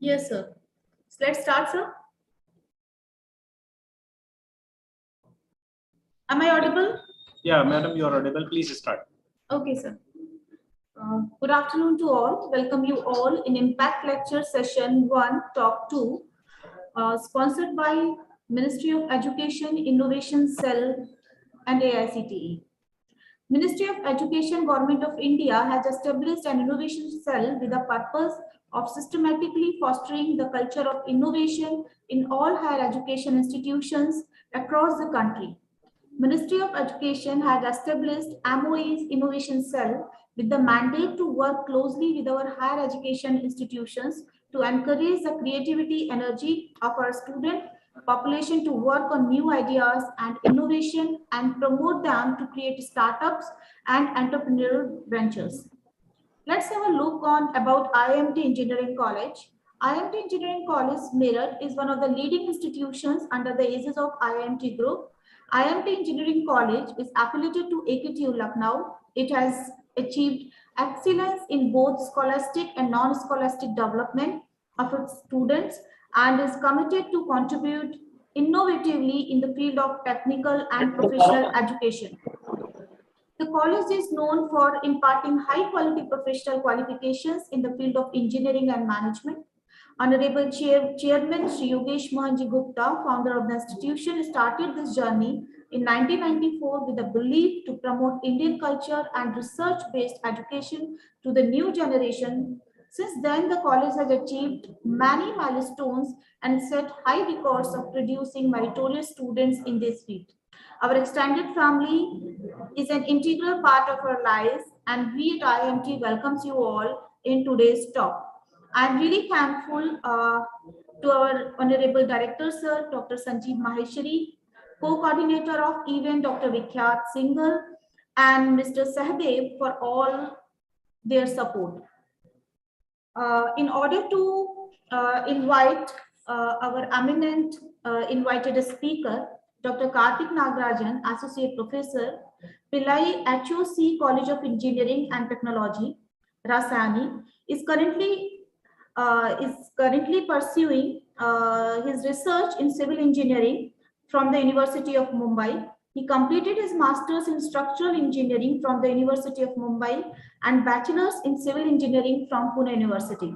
Yes, sir. So let's start, sir. Am I audible? Yeah, madam, you are audible. Please start. Okay, sir. Good afternoon to all. Welcome you all in Impact Lecture Session 1, Talk 2, sponsored by Ministry of Education, Innovation Cell and AICTE. Ministry of Education, Government of India has established an innovation cell with the purpose of systematically fostering the culture of innovation in all higher education institutions across the country. Ministry of Education had established MoE's Innovation Cell with the mandate to work closely with our higher education institutions to encourage the creativity energy of our student population to work on new ideas and innovation and promote them to create startups and entrepreneurial ventures. Let's have a look on about IIMT Engineering College. IIMT Engineering College, Meerut, is one of the leading institutions under the aegis of IIMT Group. IIMT Engineering College is affiliated to AKTU Lucknow. It has achieved excellence in both scholastic and non-scholastic development of its students and is committed to contribute innovatively in the field of technical and professional education. The college is known for imparting high-quality professional qualifications in the field of engineering and management. Honorable Chairman Sri Yogesh Mohanji Gupta, founder of the institution, started this journey in 1994 with a belief to promote Indian culture and research-based education to the new generation. Since then, the college has achieved many milestones and set high records of producing meritorious students in this field. Our extended family is an integral part of our lives, and we at IIMT welcomes you all in today's talk. I'm really thankful to our Honorable Director, Sir, Dr. Sanjeev Maheshwari, Co-Coordinator of event, Dr. Vikhyat Singhal, and Mr. Sahdev for all their support. In order to invite our eminent invited speaker, Dr. Karthik Nagarajan, Associate Professor, Pillai HOC College of Engineering and Technology, Rasani, is currently pursuing his research in civil engineering from the University of Mumbai. He completed his master's in structural engineering from the University of Mumbai and bachelor's in civil engineering from Pune University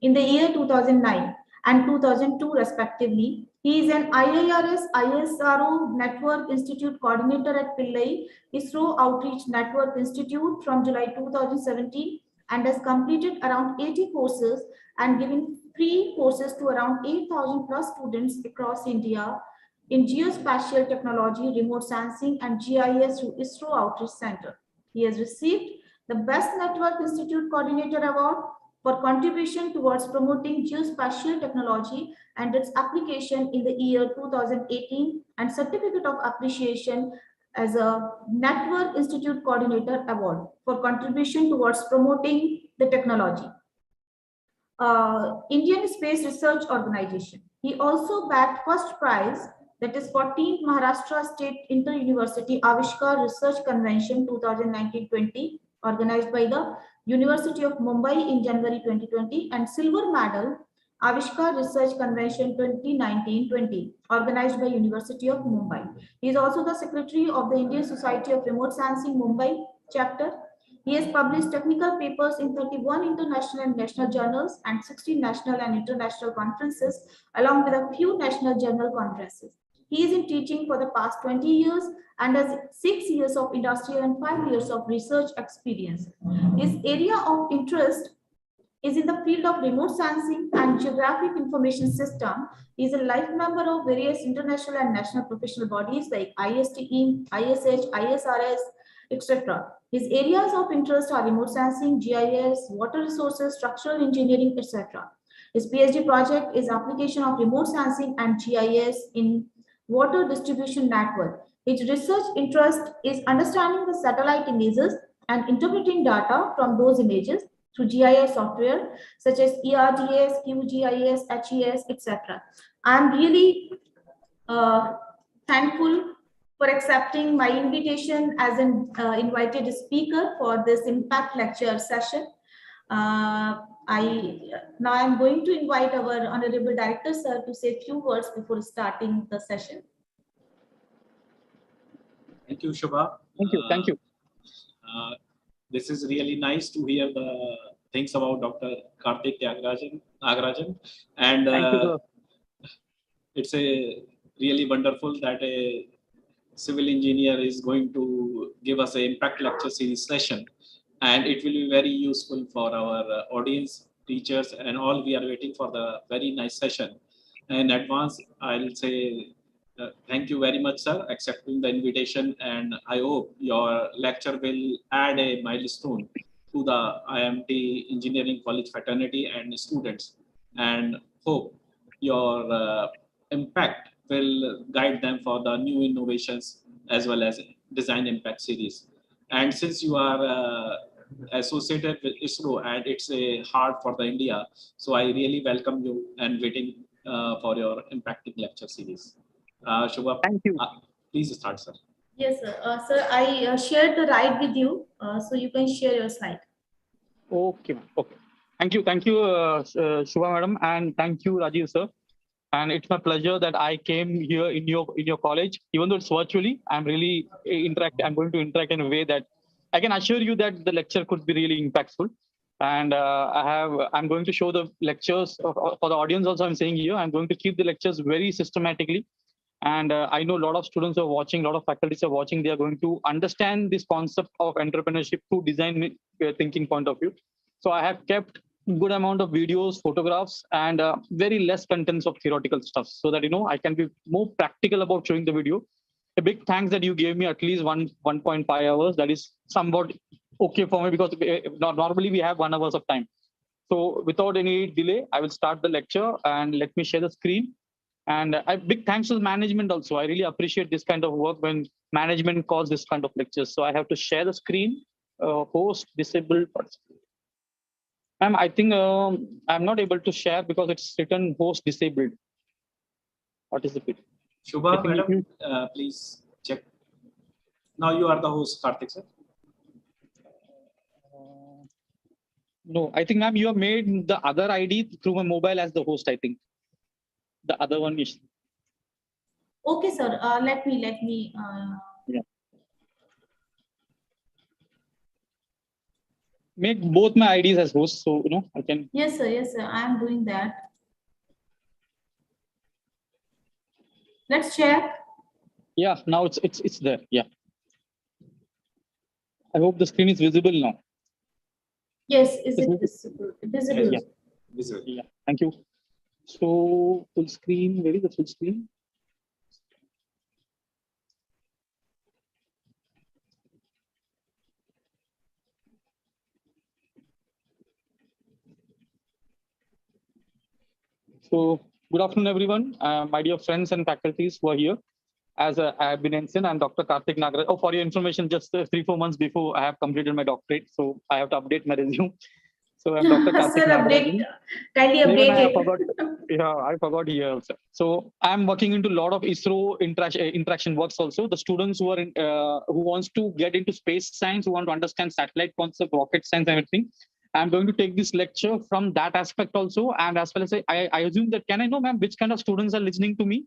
in the year 2009 and 2002 respectively. He is an IIRS ISRO Network Institute Coordinator at Pillai ISRO Outreach Network Institute from July 2017 and has completed around 80 courses and given free courses to around 8,000 plus students across India in geospatial technology, remote sensing, and GIS through ISRO Outreach Center. He has received the Best Network Institute Coordinator Award for contribution towards promoting geospatial technology and its application in the year 2018 and Certificate of Appreciation as a Network Institute Coordinator Award for contribution towards promoting the technology. Indian Space Research Organization. He also bagged first prize, that is 14th Maharashtra State Inter-University Avishkar Research Convention 2019-20, organized by the University of Mumbai in January 2020, and silver medal Avishkar Research Convention 2019-20, organized by University of Mumbai. He is also the secretary of the Indian Society of Remote Sensing Mumbai chapter. He has published technical papers in 31 international and national journals and 16 national and international conferences, along with a few national journal conferences. He is in teaching for the past 20 years and has 6 years of industrial and 5 years of research experience. His area of interest is in the field of remote sensing and geographic information system. He is a life member of various international and national professional bodies like ISTE, ISH, ISRS, etc. His areas of interest are remote sensing, GIS, water resources, structural engineering, etc. His PhD project is application of remote sensing and GIS in water distribution network. His research interest is understanding the satellite images and interpreting data from those images through GIS software such as ERDS, QGIS, HES, etc. I'm really thankful for accepting my invitation as an invited speaker for this impact lecture session. Now I'm going to invite our Honorable Director, sir, to say a few words before starting the session. Thank you, Shubha. Thank you. Thank you. This is really nice to hear the things about Dr. Karthik Nagarajan. And Thank you, sir. it's a really wonderful that a civil engineer is going to give us an impact lecture series session. And it will be very useful for our audience, teachers, and all. We are waiting for the very nice session. In advance, I'll say thank you very much, sir, accepting the invitation. And I hope your lecture will add a milestone to the IIMT Engineering College fraternity and students. And hope your impact will guide them for the new innovations as well as design impact series. And since you are associated with ISRO and it's a hard for the India, so I really welcome you and waiting for your impacting lecture series. Shubha, Thank you. Please start, sir. Yes, sir. Sir, I shared the ride with you, so you can share your slide. Okay, ma'am. Okay. Thank you. Thank you, Shubha madam, and thank you, Rajiv sir. And it's my pleasure that I came here in your college, even though it's virtually. I'm really I'm going to interact in a way that I can assure you that the lecture could be really impactful. And I'm going to show the lectures for the audience. Also, I'm saying here, I'm going to keep the lectures very systematically. And I know a lot of students are watching, a lot of faculties are watching. They are going to understand this concept of entrepreneurship through design thinking point of view. So I have kept good amount of videos, photographs, and very less contents of theoretical stuff, so that I can be more practical about showing the video. A big thanks that you gave me at least 1.5 hours. That is somewhat okay for me, because normally we have 1 hour of time. So without any delay, I will start the lecture, and let me share the screen. And big thanks to the management also. I really appreciate this kind of work when management calls this kind of lectures. So I have to share the screen, host disabled participant. Ma'am, I think I'm not able to share because it's written host disabled participant. Shubha, madam, please check. Now you are the host, Karthik, sir. No, I think, ma'am, you have made the other ID through my mobile as the host, I think. The other one is. Okay, sir. Let me. Yeah. Make both my IDs as hosts, so I can. Yes, sir. Yes, sir. I am doing that. Let's check. Yeah, now it's there. Yeah. I hope the screen is visible now. Yes, is it visible? Visible. Yeah. Visible. Yeah. Thank you. So full screen. Where is the full screen? So good afternoon, everyone. My dear friends and faculties who are here. As I have been mentioned, I'm Dr. Karthik Nagarajan. Oh, for your information, just 3-4 months before I have completed my doctorate, so I have to update my resume. So I'm Dr. Karthik Nagarajan. Kindly update it. I forgot here also. So I'm working into a lot of ISRO interaction works also. The students who are who wants to get into space science, who want to understand satellite concept, rocket science, everything. I'm going to take this lecture from that aspect also, and as well as I assume that, can I know, ma'am, which kind of students are listening to me?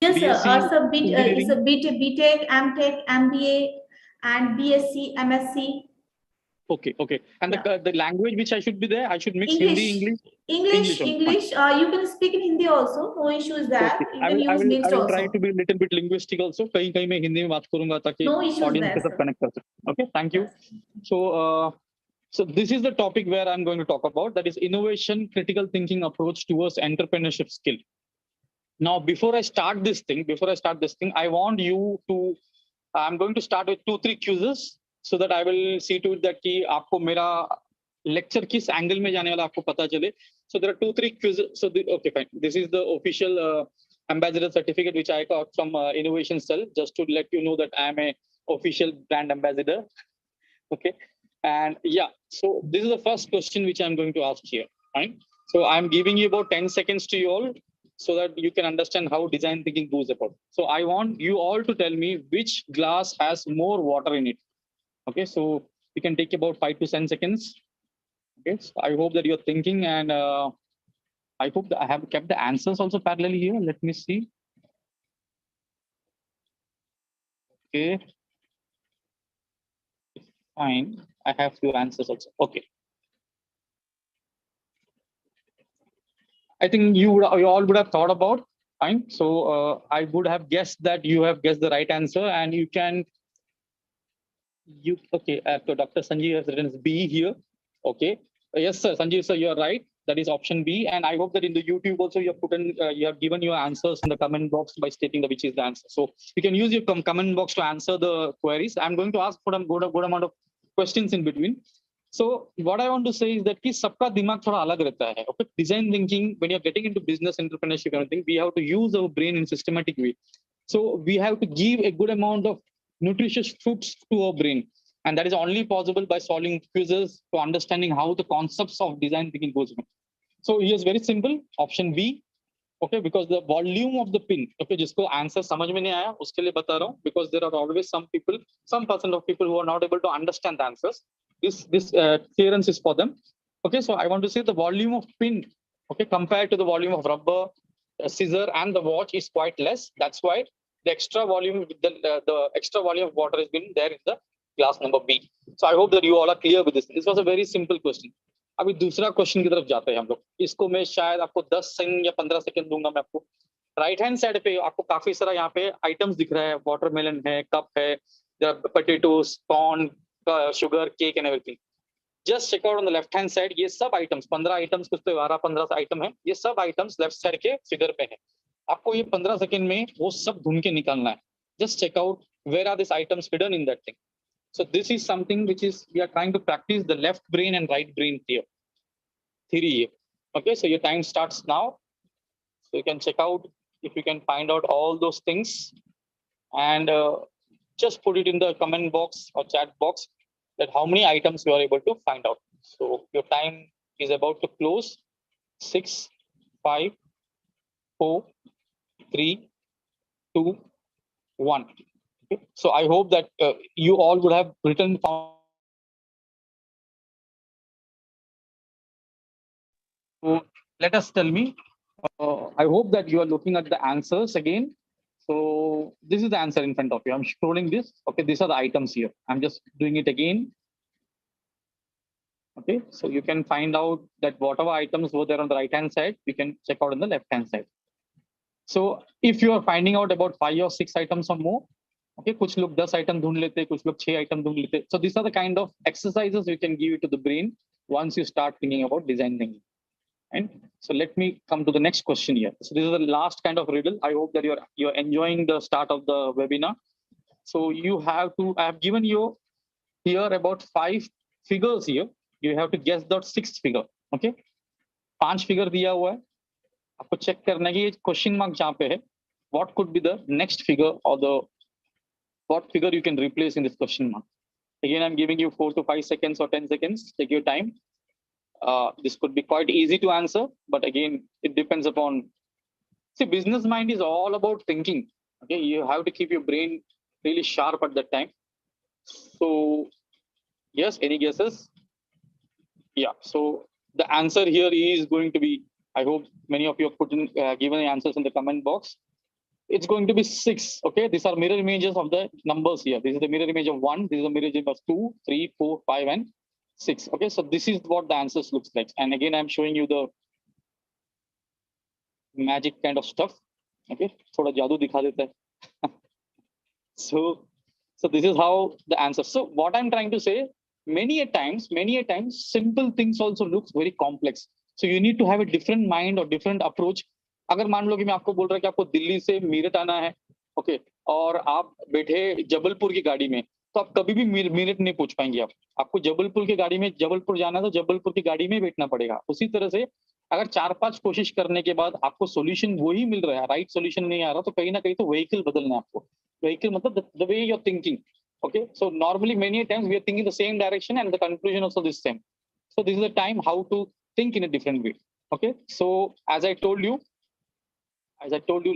Yes, sir. So it's a BTech, MTech, MBA, and BSc, MSc. Okay. And yeah. the language which I should be there, I should mix Hindi, English. You can speak in Hindi also. No issues there. Okay. You can use mixed I will also. try to be a little bit linguistic also. कहीं कहीं मैं हिंदी में बात करूँगा ताकि audience के साथ connect कर सके. Okay, thank you. So so this is the topic where I'm going to talk about. That is innovation, critical thinking approach towards entrepreneurship skill. Now, before I start this thing, I want you to. I'm going to start with 2-3 quizzes, so that I will see to it that कि आपको मेरा lecture किस angle में जाने वाला आपको पता चले. So there are 2-3 quizzes. So okay, fine. This is the official ambassador certificate which I got from Innovation Cell, just to let you know that I am a official brand ambassador. Okay, and yeah. So this is the first question which I'm going to ask here. Right. So I'm giving you about 10 seconds to you all, so that you can understand how design thinking goes about. So I want you all to tell me which glass has more water in it. Okay, so you can take about 5 to 10 seconds. Okay, so I hope that you're thinking, and I hope that I have kept the answers also parallelly here. Let me see. Okay, fine. I have few answers also. Okay. I think you all would have thought about. Fine. So I would have guessed that you have guessed the right answer, and you can. Okay? So Dr. Sanjeev has written B here. Okay. Yes, sir. Sanjeev, sir, you are right. That is option B, and I hope that in the YouTube also you have put in, you have given your answers in the comment box by stating that which is the answer. So you can use your comment box to answer the queries. I'm going to ask for a good amount of questions in between. So what I want to say is that कि सबका दिमाग थोड़ा अलग रहता है. Okay, design thinking, when you're getting into business entrepreneurship and everything, we have to use our brain in systematic way. So we have to give a good amount of nutritious foods to our brain, and that is only possible by solving quizzes to understanding how the concepts of design thinking goes on. So here's very simple option B. Okay, because the volume of the pin, okay, जिसको answer समझ में नहीं आया उसके लिए बता रहा हूँ, because there are always some people, some percent of people who are not able to understand the answers. This clearance is for them. Okay, so I want to say the volume of pin, okay, compared to the volume of rubber, scissor, and the watch is quite less. That's why the extra volume, the extra volume of water has been there in the class number B. So I hope that you all are clear with this. This was a very simple question. अभी दूसरा question की तरफ जाते हैं हम लोग. इसको मैं शायद आपको 10 सेकंड या 15 सेकंड दूंगा मैं आपको. राइट हैंड साइड पे आपको काफी सारा यहाँ पे आइटम्स दिख रहा है. वाटरमेलन है, कप है, potatoes, corn, sugar, cake and everything. Just check out on the left hand side. ये सब items 15 items कुछ तो 12-15 आइटम है. ये सब items left side के figure पे है. आपको ये 15 सेकंड में वो सब ढूंढ के निकालना है. Just check out where are these items hidden in that thing. So this is something which is we are trying to practice the left brain and right brain theory. Okay, so your time starts now. So you can check out if you can find out all those things, and just put it in the comment box or chat box that how many items you are able to find out. So your time is about to close. 6, 5, 4, 3, 2, 1. Okay. So I hope that you all would have written down. So let us tell me. I hope that you are looking at the answers again. So this is the answer in front of you. I'm scrolling this. Okay, these are the items here. I'm just doing it again. Okay, so you can find out that whatever items were there on the right hand side, you can check out on the left hand side. So if you are finding out about 5 or 6 items or more, okay, कुछ लोग 10 item ढूंढ लेते, कुछ लोग 6 item ढूंढ लेते. So these are the kind of exercises you can give it to the brain once you start thinking about design thinking. And so let me come to the next question here. So this is the last kind of riddle. I hope that you're enjoying the start of the webinar. So you have to, I have given you here about 5 figures here. You have to guess the 6th figure. Okay, 5 figure दिया हुआ है. आपको check करना है कि ये question mark जहाँ पे है, what could be the next figure or the what figure you can replace in this question mark. Again, I'm giving you 4 to 5 seconds or 10 seconds. Take your time. This could be quite easy to answer, but again, it depends upon. See, business mind is all about thinking. Okay, you have to keep your brain really sharp at that time. So, yes, any guesses? Yeah. So the answer here is going to be. I hope many of you have put in given the answers in the comment box. It's going to be 6. Okay, these are mirror images of the numbers here. This is the mirror image of 1. This is the mirror image of 2, 3, 4, 5, and 6. Okay, so this is what the answers looks like. And again, I'm showing you the magic kind of stuff. Okay, थोड़ा जादू दिखा देता है. So this is how the answer. So what I'm trying to say, many a times, simple things also looks very complex. So you need to have a different mind or different approach. अगर मान लो कि मैं आपको बोल रहा कि आपको दिल्ली से मीरठ आना है, ओके, और आप बैठे जबलपुर की गाड़ी में, तो आप कभी भी मीरठ नहीं पहुंच पाएंगे. आपको जबलपुर की गाड़ी में जबलपुर जाना है तो जबलपुर की गाड़ी में बैठना पड़ेगा. उसी तरह से अगर 4-5 कोशिश करने के बाद आपको सॉल्यूशन वही मिल रहा है, राइट सॉल्यूशन नहीं आ रहा, तो कहीं ना कहीं तो व्हीकल बदलना है आपको. व्हीकल मतलब the way you're thinking. Okay, so normally many times we are thinking the same direction and the conclusion also the same. So this is the time how to think in a different way. Okay, so as I told you,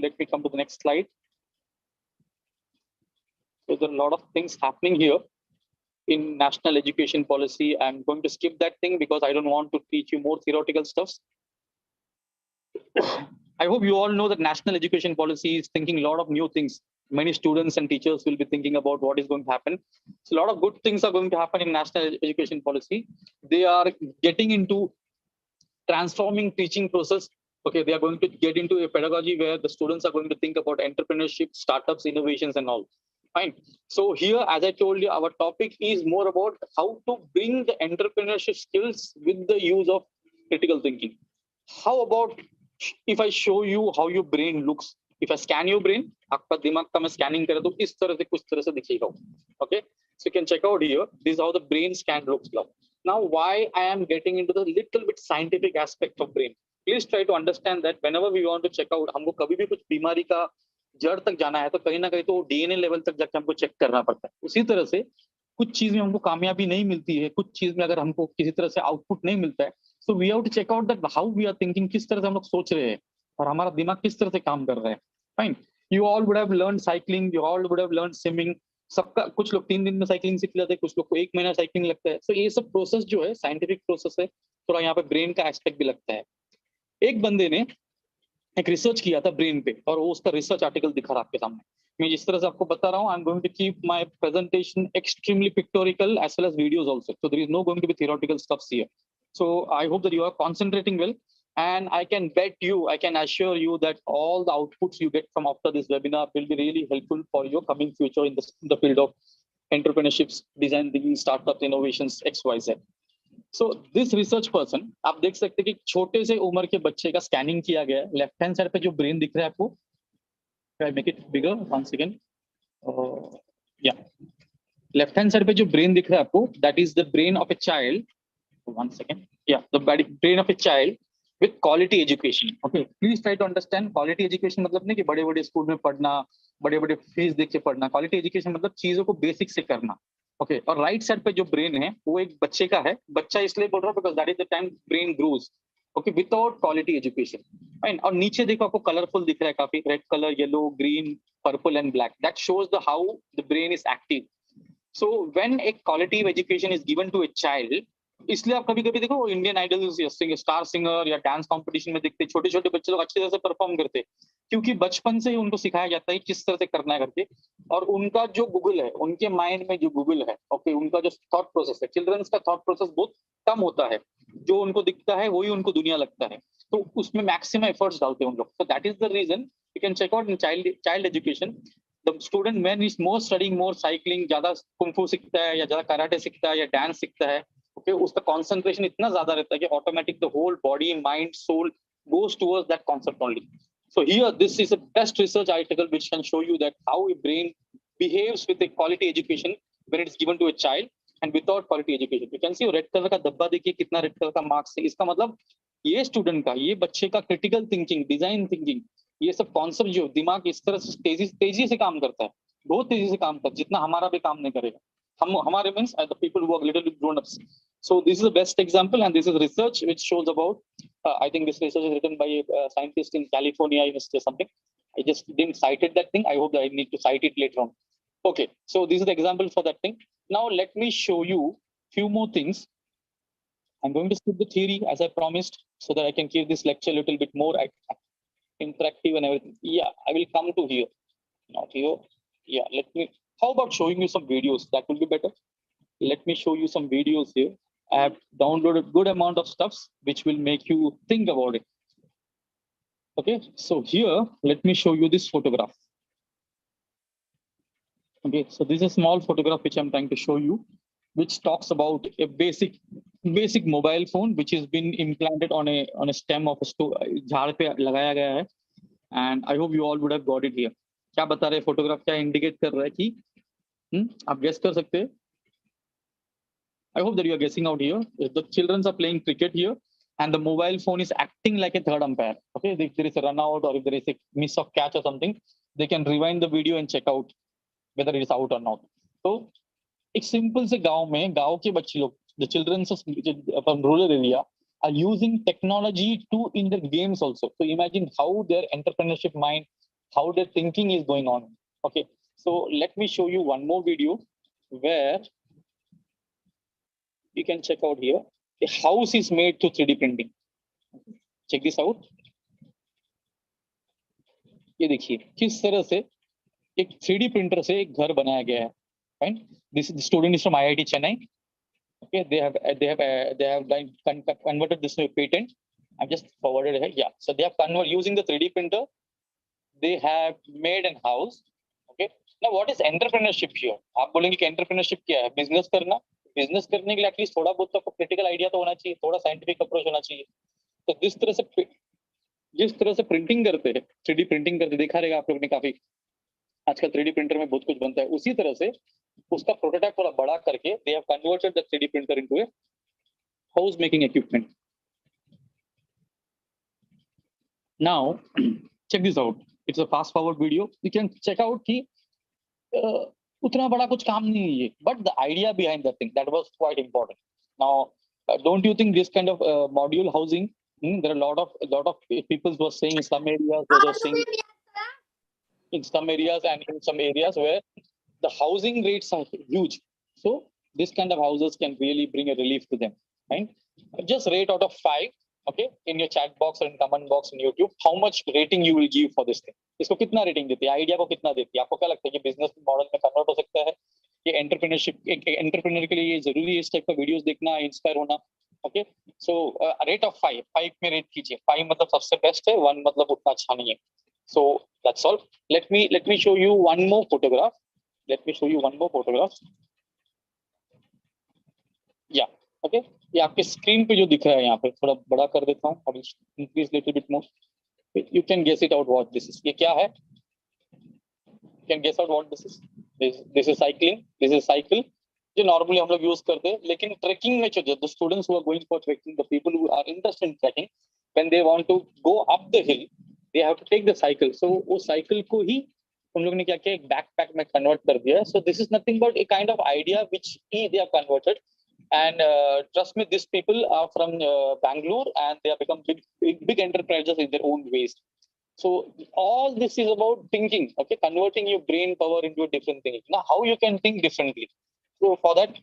let me come to the next slide. So there are a lot of things happening here. in national education policy. I'm going to skip that thing because I don't want to teach you more theoretical stuffs. I hope you all know that national education policy is thinking a lot of new things. Many students and teachers will be thinking about what is going to happen. So a lot of good things are going to happen in national education policy. They are getting into transforming teaching process. Okay, they are going to get into a pedagogy where the students are going to think about entrepreneurship, startups, innovations, and all. Fine. So here, as I told you, our topic is more about how to bring the entrepreneurship skills with the use of critical thinking. How about if I show you how your brain looks? If I scan your brain, आपका दिमाग का मैं scanning करा तो इस तरह से कुछ तरह से दिखेगा. Okay, so you can check out here. This is how the brain scan looks like. Now, why I am getting into the little bit scientific aspect of brain? Please try to understand that whenever we want to check out, हमको कभी भी कुछ बीमारी का जड़ तक जाना है तो कहीं ना कहीं तो डीएनए लेवल तक जाकर हमको चेक करना पड़ता है. उसी तरह से कुछ चीज में हमको कामयाबी नहीं मिलती है, कुछ चीज में अगर हमको किसी तरह से आउटपुट नहीं मिलता है, so we have to check out that how we are thinking, किस तरह से हम लोग सोच रहे हैं और हमारा दिमाग किस तरह से काम कर रहा है. Fine. You all would have learned cycling, you all would have learned swimming. सबका कुछ लोग 3 दिन में साइकिलिंग सीख लेते हैं, कुछ लोग को 1 महीना साइकिलिंग लगता है. तो ये सब प्रोसेस जो है साइंटिफिक प्रोसेस है, थोड़ा यहाँ पे ब्रेन का एस्पेक्ट भी लगता है. एक बंदे ने एक रिसर्च किया था ब्रेन पे और वो उसका रिसर्च आर्टिकल दिखा रहा आपके सामने. मैं जिस तरह से आपको बता रहा हूँ, I am going to keep my presentation extremely pictorial as well as videos also. So there is no going to be theoretical stuffs here. So I hope that you are concentrating well. And I can bet you, I can assure you that all the outputs you get from after this webinar will be really helpful for your coming future in the field of entrepreneurships, design thinking, startups, innovations, XYZ. So this research person, आप देख सकते हैं कि छोटे से उम्र के बच्चे का स्कैनिंग किया गया है. लेफ्ट हैंड साइड पे जो ब्रेन दिख रहा है आपको, I make it bigger once again. Yeah, left hand side पे जो ब्रेन दिख रहा है आपको, that is the brain of a child. One second. Yeah, the brain of a child with quality education. Okay, please try to understand quality education मतलब नहीं कि बड़े-बड़े स्कूल में पढ़ना, बड़े-बड़े फीस देख के पढ़ना. Quality education मतलब चीजों को बेसिक से करना. Okay, और राइट साइड पे जो ब्रेन है वो एक बच्चे का है. बच्चा इसलिए बोल रहा हूँ because that is the time brain grows. Okay, without quality education. Fine. और नीचे देखो आपको कलरफुल दिख रहा है काफी, red colour, yellow, green, purple and black. That shows the how the brain is active. So when a quality of education is given to a child, इसलिए आप कभी कभी देखो इंडियन आइडल्स या स्टार सिंगर या डांस कंपटीशन में देखते छोटे छोटे बच्चे लोग अच्छी तरह से परफॉर्म करते, क्योंकि बचपन से ही उनको सिखाया जाता है किस तरह से करना है करके. और उनका जो गूगल है, उनके माइंड में जो गूगल है, ओके, उनका जो थॉट प्रोसेस है, चिल्ड्रंस का थॉट प्रोसेस बहुत कम होता है. जो उनको दिखता है वही उनको दुनिया लगता है, तो उसमें मैक्सिमम एफर्ट्स डालते हैं उन लोग. So that is the reason you can check out in child education. The student man is more studying, more cycling, ज्यादा कुंफू सीखता है या ज्यादा कराटे सीखता है या डांस सीखता है. Okay, उसका concentration इतना ज्यादा रहता है कि automatic the whole body, mind, soul goes towards that concept only. So here, this is a best research article which can show you that how a brain behaves with a quality education when it is given to a child and without quality education. You can see red color का डब्बा देखिए कितना red color का marks है. इसका मतलब ये student का, ये बच्चे का critical thinking, design thinking, ये सब concept जो दिमाग इस तरह से तेजी से काम करता है, बहुत तेजी से काम करता है, जितना हमारा भी काम नहीं करेगा. हमारे means the people who are little bit grown ups. So this is the best example, and this is research which shows about. I think this research is written by a scientist in California University or something. I just didn't cited that thing. I hope that I need to cite it later on. Okay, so this is the example for that thing. Now let me show you few more things. I'm going to skip the theory as I promised, so that I can give this lecture a little bit more interactive and everything. Yeah, I will come to here, not here. Yeah, let me. How about showing you some videos? That will be better. Let me show you some videos here. I have downloaded good amount of stuffs which will make you think about it. Okay, so here, let me show you this photograph. Okay, so this is a small photograph which I'm trying to show you, which talks about a basic mobile phone which has been implanted on a stem of a झाड़ पे लगाया गया है. And I hope you all would have got it here. क्या बता रहे photograph, क्या indicate कर रहा है कि आप गेस कर सकते हैं. I hope that you are guessing out here. The children are playing cricket here, and the mobile phone is acting like a third umpire. Okay, if there is a run out or if there is a miss of catch or something, they can rewind the video and check out whether it is out or not. So, एक simple से गांव के बच्चे लोग, the children from rural area are using technology in their games also. So imagine how their entrepreneurship mind, how their thinking is going on. Okay, so let me show you one more video where you can check out here. The house is made through 3D printing. Check this out. ये देखिए किस तरह से एक 3D printer से एक घर बनाया गया है. Fine. This student is from IIT Chennai. Okay, they have converted this to a patent. I've just forwarded it. Yeah, so they have converted using the 3D printer. They have made a house. Okay. Now, what is entrepreneurship here? आप बोलेंगे कि entrepreneurship क्या है? Business करना. Business करने के लिए at least थोड़ा बहुत तो critical idea तो होना चाहिए, थोड़ा scientific approach होना चाहिए. तो जिस तरह से प्रिंटिंग करते हैं, 3D प्रिंटिंग करते देखा रहेगा आप लोग ने काफी. आजकल 3D प्रिंटर में बहुत कुछ बनता है. उसी तरह से उसका प्रोटोटाइप थोड़ा बड़ा करके they have converted the 3D printer into a house making equipment. Now, check this out. It's a fast forward video. You can check out कि उतना बड़ा कुछ काम नहीं है ये, but the idea behind that thing that was quite important. Now, don't you think this kind of module housing? There are a lot of people who are saying in some areas, those are saying in some areas and in some areas where the housing rates are huge. So this kind of houses can really bring a relief to them. Right? Just rate out of 5. Okay, in your chat box or in comment box in YouTube, how much rating you will give for this thing? इसको कितना rating देती है? Idea को कितना देती है? आपको क्या लगता है कि business model में convert हो सकता है? ये entrepreneurship, entrepreneur के लिए ये जरूरी है इस type का videos देखना, inspire होना. Okay, so rate of 5 में rate कीजिए. 5 मतलब सबसे best है, 1 मतलब उतना अच्छा नहीं है. So that's all. Let me show you one more photograph. Yeah. Okay. ये आपके स्क्रीन पे जो दिख रहा है यहाँ पे थोड़ा बड़ा कर देता हूँ. Increase little bit more. You can guess it out what this is. ये क्या है? You can guess out what this is. This is cycling. This is cycle. जो normally हम लोग use करते हैं. लेकिन trekking में जो the students who are going for trekking, the people who are interested in trekking, when they want to go up the hill, they have to take the cycle. So वो cycle को ही हम लोग ने क्या किया? एक backpack में convert कर दिया. So this is nothing but a kind of idea which they have converted. And trust me, these people are from Bangalore and they have become big enterprises in their own ways. So all this is about thinking, okay, converting your brain power into a different thing. Now, how you can think differently? So for that,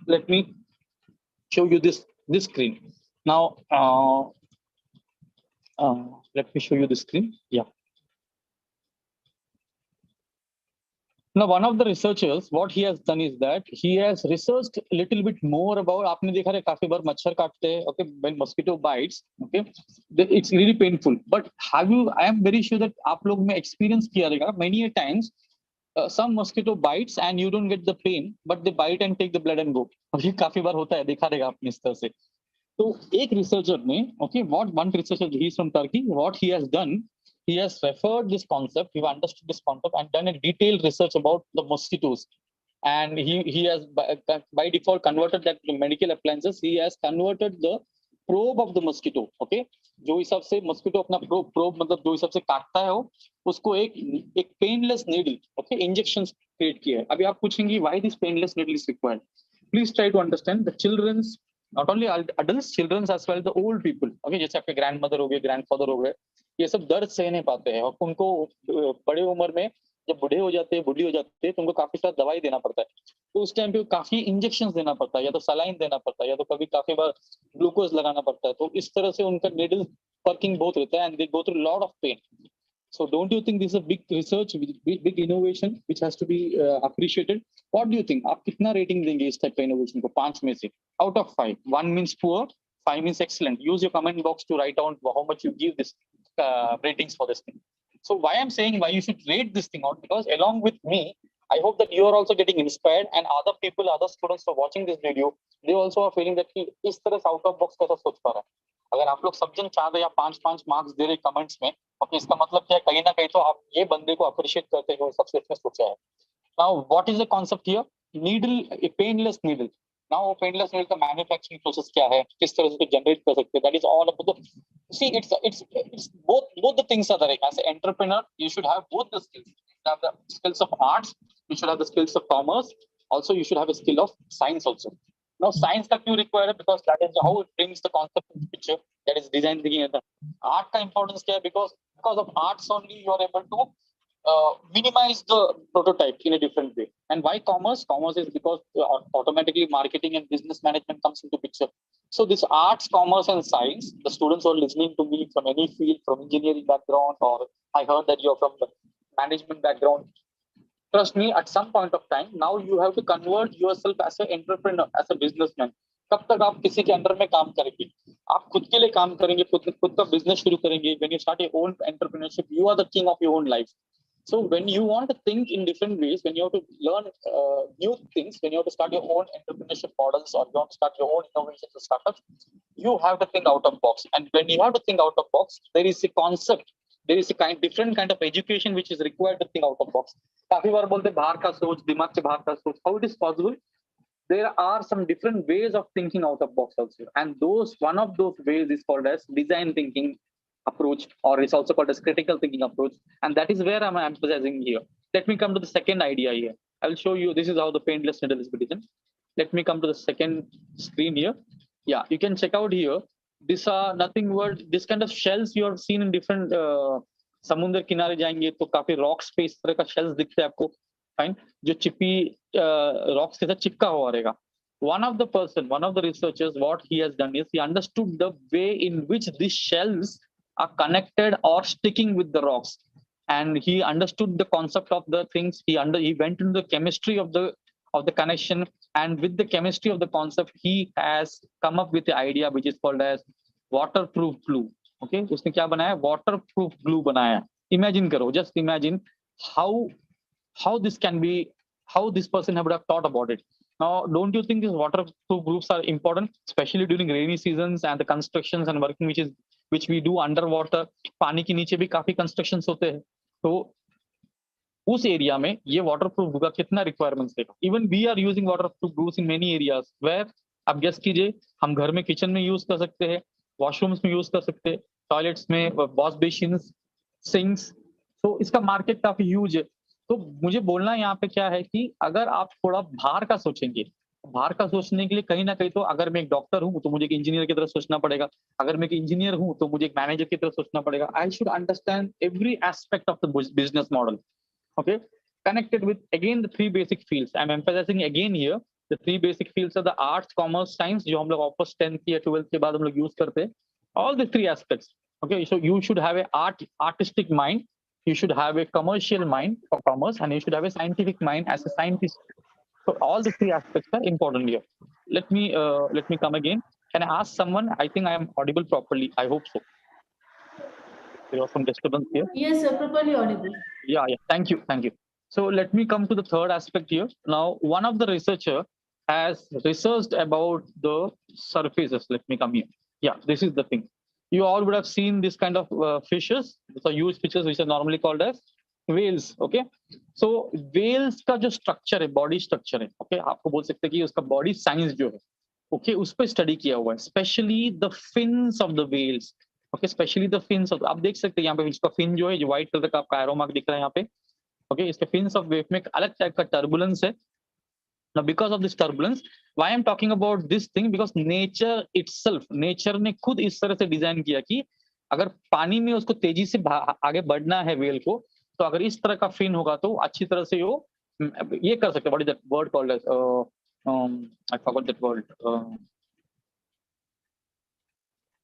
let me show you this screen. Now, let me show you the screen. Yeah. Now, one of the researchers, what he has done is that he has researched a little bit more about. आपने देखा है काफी बार मच्छर काटते हैं, okay, when mosquito bites, okay, it's really painful. But have you? I am very sure that आप लोग में experience किया रहेगा many a times. Some mosquito bites and you don't get the pain, but they bite and take the blood and go. ये काफी बार होता है, देखा रहेगा आपने इस तरह से. तो एक researcher ने, okay, one researcher, he is from Turkey. What he has done. He has referred this concept, he understood this concept and done a detailed research about the mosquitoes. And he has by default converted that to medical appliances. He has converted the probe of the mosquito. Okay, जो हिसाब से mosquito अपना probe मतलब जो हिसाब से काटता है वो उसको एक painless needle, okay, injections create किया है. अभी आप पूछेंगे why this painless needle is required. Please try to understand the children's, not only adults, children as well, the old people. Okay, जैसे आपके grandmother हो गए, grandfather हो गए, ये सब दर्द सह नहीं पाते हैं और उनको बड़े उम्र में जब बूढ़े हो जाते हैं, बुढ़ी हो जाते हैं, तो उनको काफी सारा दवाई देना पड़ता है. तो उस टाइम पे काफी इंजेक्शंस देना पड़ता है, या तो सलाइन देना पड़ता है, या तो कभी काफी बार ग्लूकोज लगाना पड़ता है. तो इस तरह से उनका नीडल वर्किंग बहुत रहता है and they go through lot of pain. So don't you think this is a big research, big innovation which has to be appreciated? What do you think? आप कितना rating देंगे इस type का innovation को 5 में से? Out of 5. 1 means poor, 5 means excellent. Use your comment box to write down how much you give this ratings for this thing. So why I'm saying why you should rate this thing out, because along with me, I hope that you are also getting inspired and other people, other students who are watching this video, they also are feeling that कि इस तरह से out of box कैसा सोच पा रहा है. अगर आप लोग सब जन चाह रहे या 5 मार्क्स दे रहे कमेंट्स में, तो इसका मतलब क्या है, कहीं ना कहीं तो आप ये बंदे को अप्रिशिएट करते हो सबसे इसमें सोचा है. Now what is the concept here? Needle, a painless needle. Now painless needle का मैन्युफैक्चरिंग प्रोसेस क्या है, किस तरह से जनरेट कर सकते हैं, that is all about the, see, it's both the things are there. As an entrepreneur, you should have both the skills. You should have the skills of arts, you should have the skills of commerce, also you should have a skill of science also. Now science का क्यों required है, because that is how it brings the concept in the picture, that is design thinking. Art का importance क्या है, because of arts only you are able to minimize the prototype in a different way. And why commerce? Commerce is because automatically marketing and business management comes into picture. So this arts, commerce, and science, the students who are listening to me from any field, from engineering background, or I heard that you're from the management background. Trust me, at some point of time, now you have to convert yourself as an entrepreneur, as a businessman. कब तक आप किसी के under में काम करेंगे? आप खुद के लिए काम करेंगे, खुद का बिजनेस शुरू करेंगे. When you start your own entrepreneurship, you are the king of your own life. So when you want to think in different ways, when you have to learn new things, when you have to start your own entrepreneurship models, or you want to start your own innovations or startups, you have to think out of box. And when you have to think out of box, there is a concept, there is a different kind of education which is required to think out of box. काफी बार बोलते बाहर का सोच, दिमाग से बाहर का सोच. How it is possible? There are some different ways of thinking out of box also, and one of those ways is called as design thinking approach, or it's also called as critical thinking approach, and that is where I'm emphasizing here. Let me come to the second idea here. I'll show you. This is how the paintless needle is written. Let me come to the second screen here. Yeah, you can check out here. These are nothing but this kind of shells you have seen in different समुद्र किनारे जाएंगे तो काफी rocks पे इस तरह का shells दिखते हैं आपको. फाइन, जो चिपी रॉक्स के साथ चिपका हुआ रहेगा. One of the researchers, what he has done is he understood the way in which these shells are connected or sticking with the rocks, and he understood the concept of the things. He went into the chemistry of the connection, and with the chemistry of the concept, he has come up with the idea which is called as waterproof glue. Okay, उसने क्या बनाया? Waterproof glue बनाया. Imagine करो, just imagine how this can be, how this person would have thought about it. Now, don't you think these waterproof groups are important, especially during rainy seasons and the constructions and working which we do underwater? पानी के नीचे भी काफी constructions होते हैं. तो उस area में ये waterproof glue का कितना requirements देगा? Even we are using waterproof glues in many areas where आप guess कीजिए, हम घर में किचन में यूज कर सकते हैं, वॉशरूम्स में यूज कर सकते हैं, टॉयलेट्स में, वॉश बेसिन्स, सिंक्स. तो इसका मार्केट काफी ह्यूज है. तो मुझे बोलना यहाँ पे क्या है कि अगर आप थोड़ा बाहर का सोचेंगे, बाहर का सोचने के लिए कहीं ना कहीं तो अगर मैं एक डॉक्टर हूँ तो मुझे एक इंजीनियर की तरह सोचना पड़ेगा, अगर मैं एक इंजीनियर हूँ तो मुझे एक मैनेजर की तरह सोचना पड़ेगा. I should understand every aspect of the business model. Okay, connected with again the three basic fields. I'm emphasizing again here the three basic fields are the arts, commerce, science, जो हम लोग वापस 10th या 12th के बाद हम लोग use करते हैं. All the three aspects. Okay, so you should have a artistic mind, you should have a commercial mind for commerce, and you should have a scientific mind as a scientist. So all the three aspects are important here. Let me come again. Can I ask someone? I think I am audible properly. I hope so. There was some disturbance here. Yes, sir, properly audible. Yeah. Thank you. So let me come to the third aspect here. Now, one of the researcher has researched about the surfaces. Let me come here. Yeah, this is the thing. You all would have seen this kind of fishes. These are huge fishes which are normally called as whales. Okay, so whales का जो structure है, body structure है, okay, आपको बोल सकते हैं कि उसका body science जो है, okay, उस पर study किया हुआ है, especially the fins of the whales. Okay, especially the fins of, आप देख सकते हैं यहाँ पे इसका fin जो है, जो white color का आपका arrow mark दिख रहा है यहाँ पे. Okay, इसके fins of wave में एक अलग टाइप का turbulence है. Now, because of this turbulence, why I'm talking about this thing? Because nature itself, nature ने खुद इस तरह से डिजाइन किया कि अगर पानी में उसको तेजी से आगे बढ़ना है whale को, तो अगर इस तरह का fin होगा तो अच्छी तरह से वो ये कर सकते हैं. What is that word called as? I forgot that word.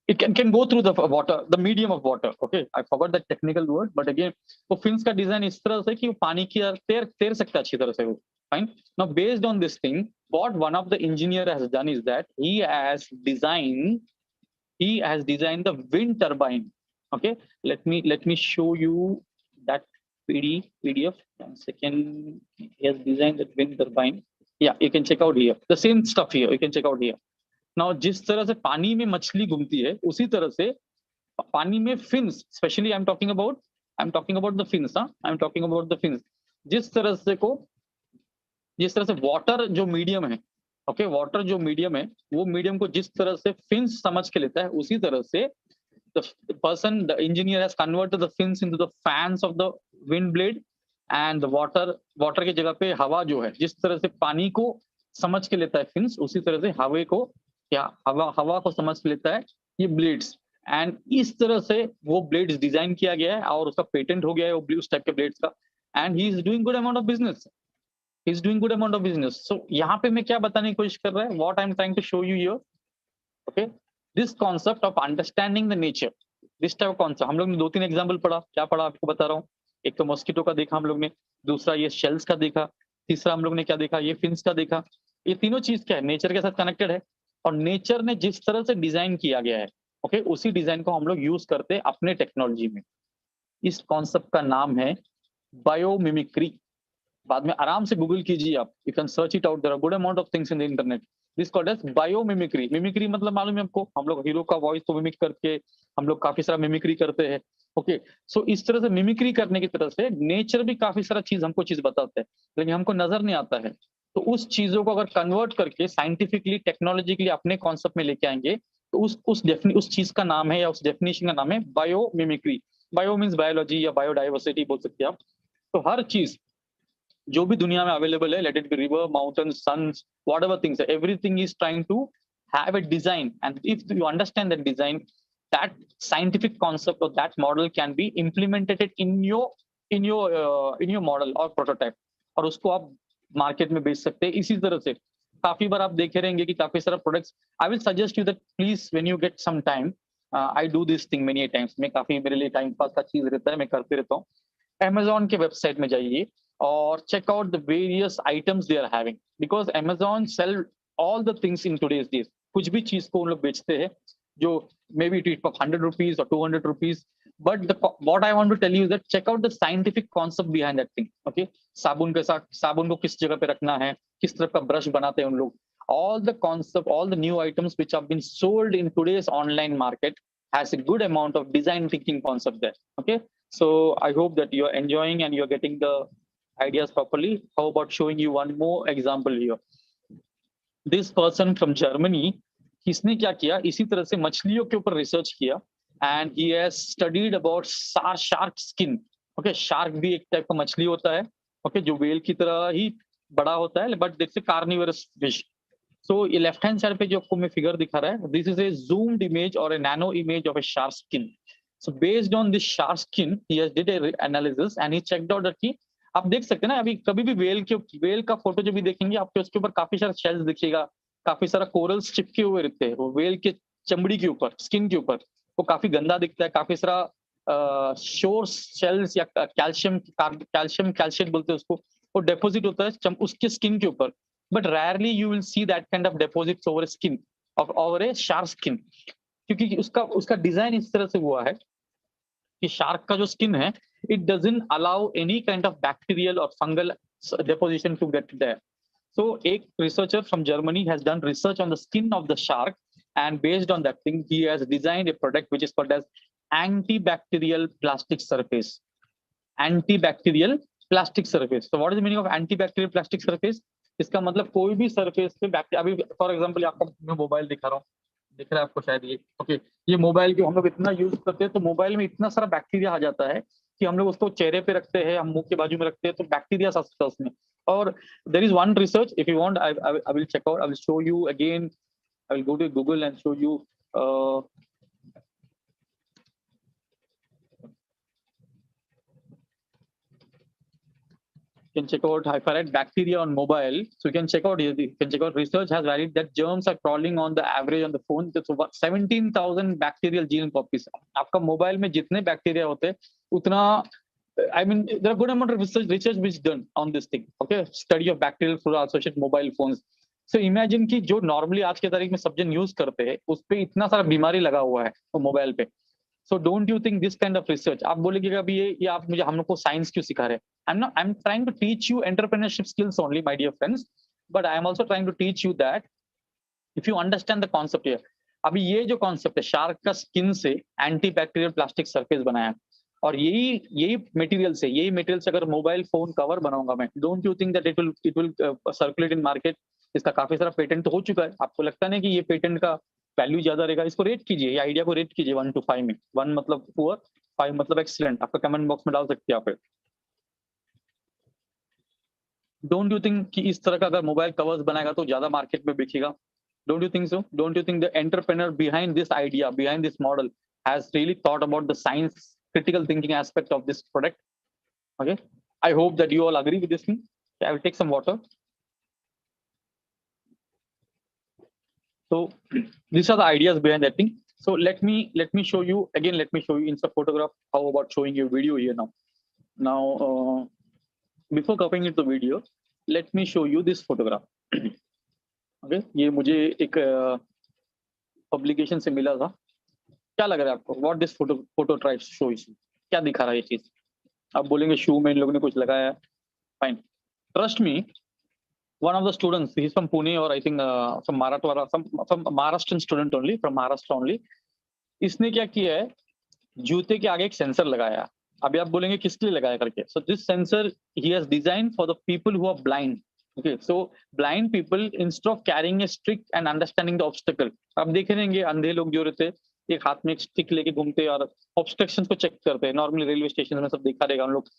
It can go through the water, the medium of water. Okay, I forgot that technical word, but again, वो fins का डिजाइन इस तरह से कि वो पानी की तैर सकता है अच्छी तरह से वो. Fine. Now, based on this thing, what one of the engineer has done is that he has designed the wind turbine. Okay, let me show you that PDF. 1 second. He has designed that wind turbine. Yeah, you can check out here. The same stuff here. You can check out here. Now, जिस तरह से पानी में मछली घूमती है, उसी तरह से पानी में fins. Especially, I'm talking about the fins. I'm talking about the fins. जिस तरह से वाटर जो मीडियम है, ओके, वाटर जो मीडियम है, वो मीडियम को जिस तरह से फिन्स समझ के लेता है, उसी तरह से the engineer has converted the fins into the fans of the wind blade, and the water के जगह पे हवा जो है, जिस तरह से पानी को समझ के लेता है फिन्स, उसी तरह से हवा को समझ के लेता है ये ब्लेड्स. एंड इस तरह से वो ब्लेड्स डिजाइन किया गया है और उसका पेटेंट हो गया है वो उस टाइप के ब्लेड्स का, and he is doing good amount of business, he is doing good amount of business. So यहाँ पे मैं क्या बताने की कोशिश कर रहा है, what I am trying to show you here, okay, this concept of understanding the nature, this type of concept. हम लोग ने 2-3 एग्जाम्पल पढ़ा, क्या पढ़ा आपको बता रहा हूँ। एक तो मॉस्किटो का देखा हम लोग ने, दूसरा ये शेल्स का देखा, तीसरा हम लोग ने क्या देखा, ये फिन्स का देखा। ये तीनों चीज क्या है, नेचर के साथ कनेक्टेड है, और नेचर ने जिस तरह से डिजाइन किया गया है, ओके, उसी डिजाइन को हम लोग यूज करते हैं अपने टेक्नोलॉजी में। इस कॉन्सेप्ट का नाम है बायोमिमिक्री। बाद में आराम से गूगल कीजिए आप, you can search it out, there are good amount of things in the internet. This called as biomimicry. Mimicry मतलब मालूम है आपको, हम लोग हीरो का वॉइस को मिमिक करके हम लोग काफी सारा मिमिक्री करते हैं, ओके। सो इस तरह से मिमिक्री करने की तरह से नेचर भी काफी सारा चीज हमको चीज बताता है, लेकिन हमको नजर नहीं आता है। तो उस चीजों को अगर कन्वर्ट करके साइंटिफिकली टेक्नोलॉजिकली अपने कॉन्सेप्ट में लेके आएंगे, तो उस चीज का नाम है, या उस डेफिनेशन का नाम है बायोमिमिक्री। बायो मीन्स बायोलॉजी या बायोडाइवर्सिटी बोल सकते हैं आप। तो हर चीज जो भी दुनिया में अवेलेबल है, let it be river, mountain, suns, whatever things, everything is trying to have a design, and if you understand that design, that scientific concept or that model can be implemented in your model or prototype, और उसको आप market में बेच सकते हैं। इसी तरह से काफी बार आप देखे रहेंगे कि काफी सारा products, I will suggest you that please when you get some time, I do this thing many times, मैं काफी, मेरे लिए टाइम पास का चीज रहता है, मैं करते रहता हूँ। Amazon के वेबसाइट में जाइए और check out the various items they are having, because Amazon sale all the things in today's days. कुछ भी चीज को उन लोग बेचते हैं जो may be it of 100 rupees और 200 rupees, but what I want to tell you that check out the scientific concept behind that thing, okay. साबुन के साथ, साबुन को किस जगह पे रखना है, किस तरह का ब्रश बनाते हैं उन लोग, all the concept, all the new items which have been sold in today's online market has a good amount of design thinking concept there, okay. So I hope that you're enjoying and you're getting the ideas properly. How about showing you one more example here? This person from Germany, किसने क्या किया, इसी तरह से मछलियों के ऊपर research किया, and he has studied about shark skin, okay. Shark भी एक टाइप का मछली होता है, ओके, जो वेल की तरह ही बड़ा होता है, but that's a carnivorous fish. So ये लेफ्ट हैंड साइड पे जो आपको मैं फिगर दिखा रहा है, this is a zoomed image or a nano image of a shark skin. So based on this shark skin, he has did a analysis and he checked out that कि आप देख सकते हैं ना, अभी कभी भी वेल का फोटो जो भी देखेंगे आपको, उसके ऊपर काफी सारा शेल्स दिखेगा, काफी सारा कोरल्स चिपके हुए रहते हैं वो वेल के चमड़ी के ऊपर, स्किन के ऊपर, वो काफी गंदा दिखता है। काफी सारा शोर शेल्स या कैल्शियम बोलते हैं उसको, वो डिपॉजिट होता है उसके स्किन के ऊपर, but rarely you will see that kind of deposits over a skin of over a shark skin, क्योंकि उसका डिजाइन इस तरह से हुआ है कि शार्क का जो स्किन है, it doesn't allow any kind of bacterial or fungal deposition to get there. So एक researcher from Germany has done research on the skin of the shark, and based on that thing he has designed a product which is called as antibacterial plastic surface. Antibacterial plastic surface. So what is the meaning of antibacterial plastic surface? इसका मतलब कोई भी surface पे bacteria, अभी for example आपको मैं mobile दिखा रहा हूँ, दिख रहा है आपको शायद ये, ओके। ये मोबाइल को हम लोग इतना यूज करते हैं तो मोबाइल में इतना सारा बैक्टीरिया आ जाता है कि हम लोग उसको चेहरे पे रखते हैं, हम मुंह के बाजू में रखते हैं, तो बैक्टीरिया आ सकता है उसमें। और there is one research, if you want I will check out, I will show you again, I will go to Google and show you, can check out, if I write bacteria on mobile, so you can check out, research has varied that germs are crawling on the average on the phone, that's over 17,000 bacterial gene copies. आपका mobile में जितने bacteria होते हैं उतना, I mean there are good amount of research which done on this thing, okay, study of bacterial flora associated mobile phones. So imagine कि जो normally आज के तारीख में सब जन यूज करते हैं उस पे इतना सारा बीमारी लगा हुआ है वो मोबाइल पे। So don't you think this kind of research, आप बोलेंगे अभी ये आप मुझे, हम लोग को साइंस क्यों सिखा रहे हैं? I'm trying to teach you entrepreneurship skills only, my dear friends, but I am also trying to teach you that if you understand the concept here, अभी ये जो कॉन्सेप्ट है शार्क का स्किन से एंटी बैक्टीरियल प्लास्टिक सरफेस बनाया, और यही material से अगर मोबाइल फोन कवर बनाऊंगा मैं, don't you think that it will circulate in market? इसका काफी सारा पेटेंट तो हो चुका है, आपको लगता नहीं कि ये पेटेंट का वैल्यू ज्यादा रहेगा? इसको रेट कीजिए, ये आइडिया को रेट कीजिए 1 to 5 में, 1 मतलब पुअर, 5 मतलब एक्सीलेंट, आपका कमेंट बॉक्स में डाल सकते हैं आप। डोंट यू थिंक कि इस तरह का अगर मोबाइल कवर्स बनाएगा तो ज्यादा मार्केट में बिकेगा? Don't you think so? Don't you think the entrepreneur behind this idea, behind this model has really thought about the science critical thinking aspect of this product. Okay, I hope that you all agree with this thing. I will take some water. So these are the ideas behind that thing. So let me show you again. Let me show you in some photograph. How about showing you a video here now? Now, before copying it the video, let me show you this photograph. Okay, ये मुझे एक publication से मिला था. क्या लग रहा है आपको? What this photo tries to show you? क्या दिखा रहा है ये चीज? आप बोलेंगे शू में इन लोगों ने कुछ लगाया है. Fine. Trust me. One of the students, he's from Pune or I think from Marathwada, some Maharashtrian student only, from Maharashtra only. इसने क्या किया है? जूते के आगे एक सेंसर लगाया. अभी आप बोलेंगे किसके लिए लगाया करके. So this sensor he has designed for the people who are blind. Okay, so blind people instead of carrying a stick and understanding the obstacle. आप देख रहेंगे अंधे लोग जो रहते हैं एक हाथ में एक स्टिक लेके घूमते हैं और ऑब्स्ट्रक्शंस को चेक करते हैं. नॉर्मली रेलवे स्टेशन में सब देखा रहेगा, हम लोग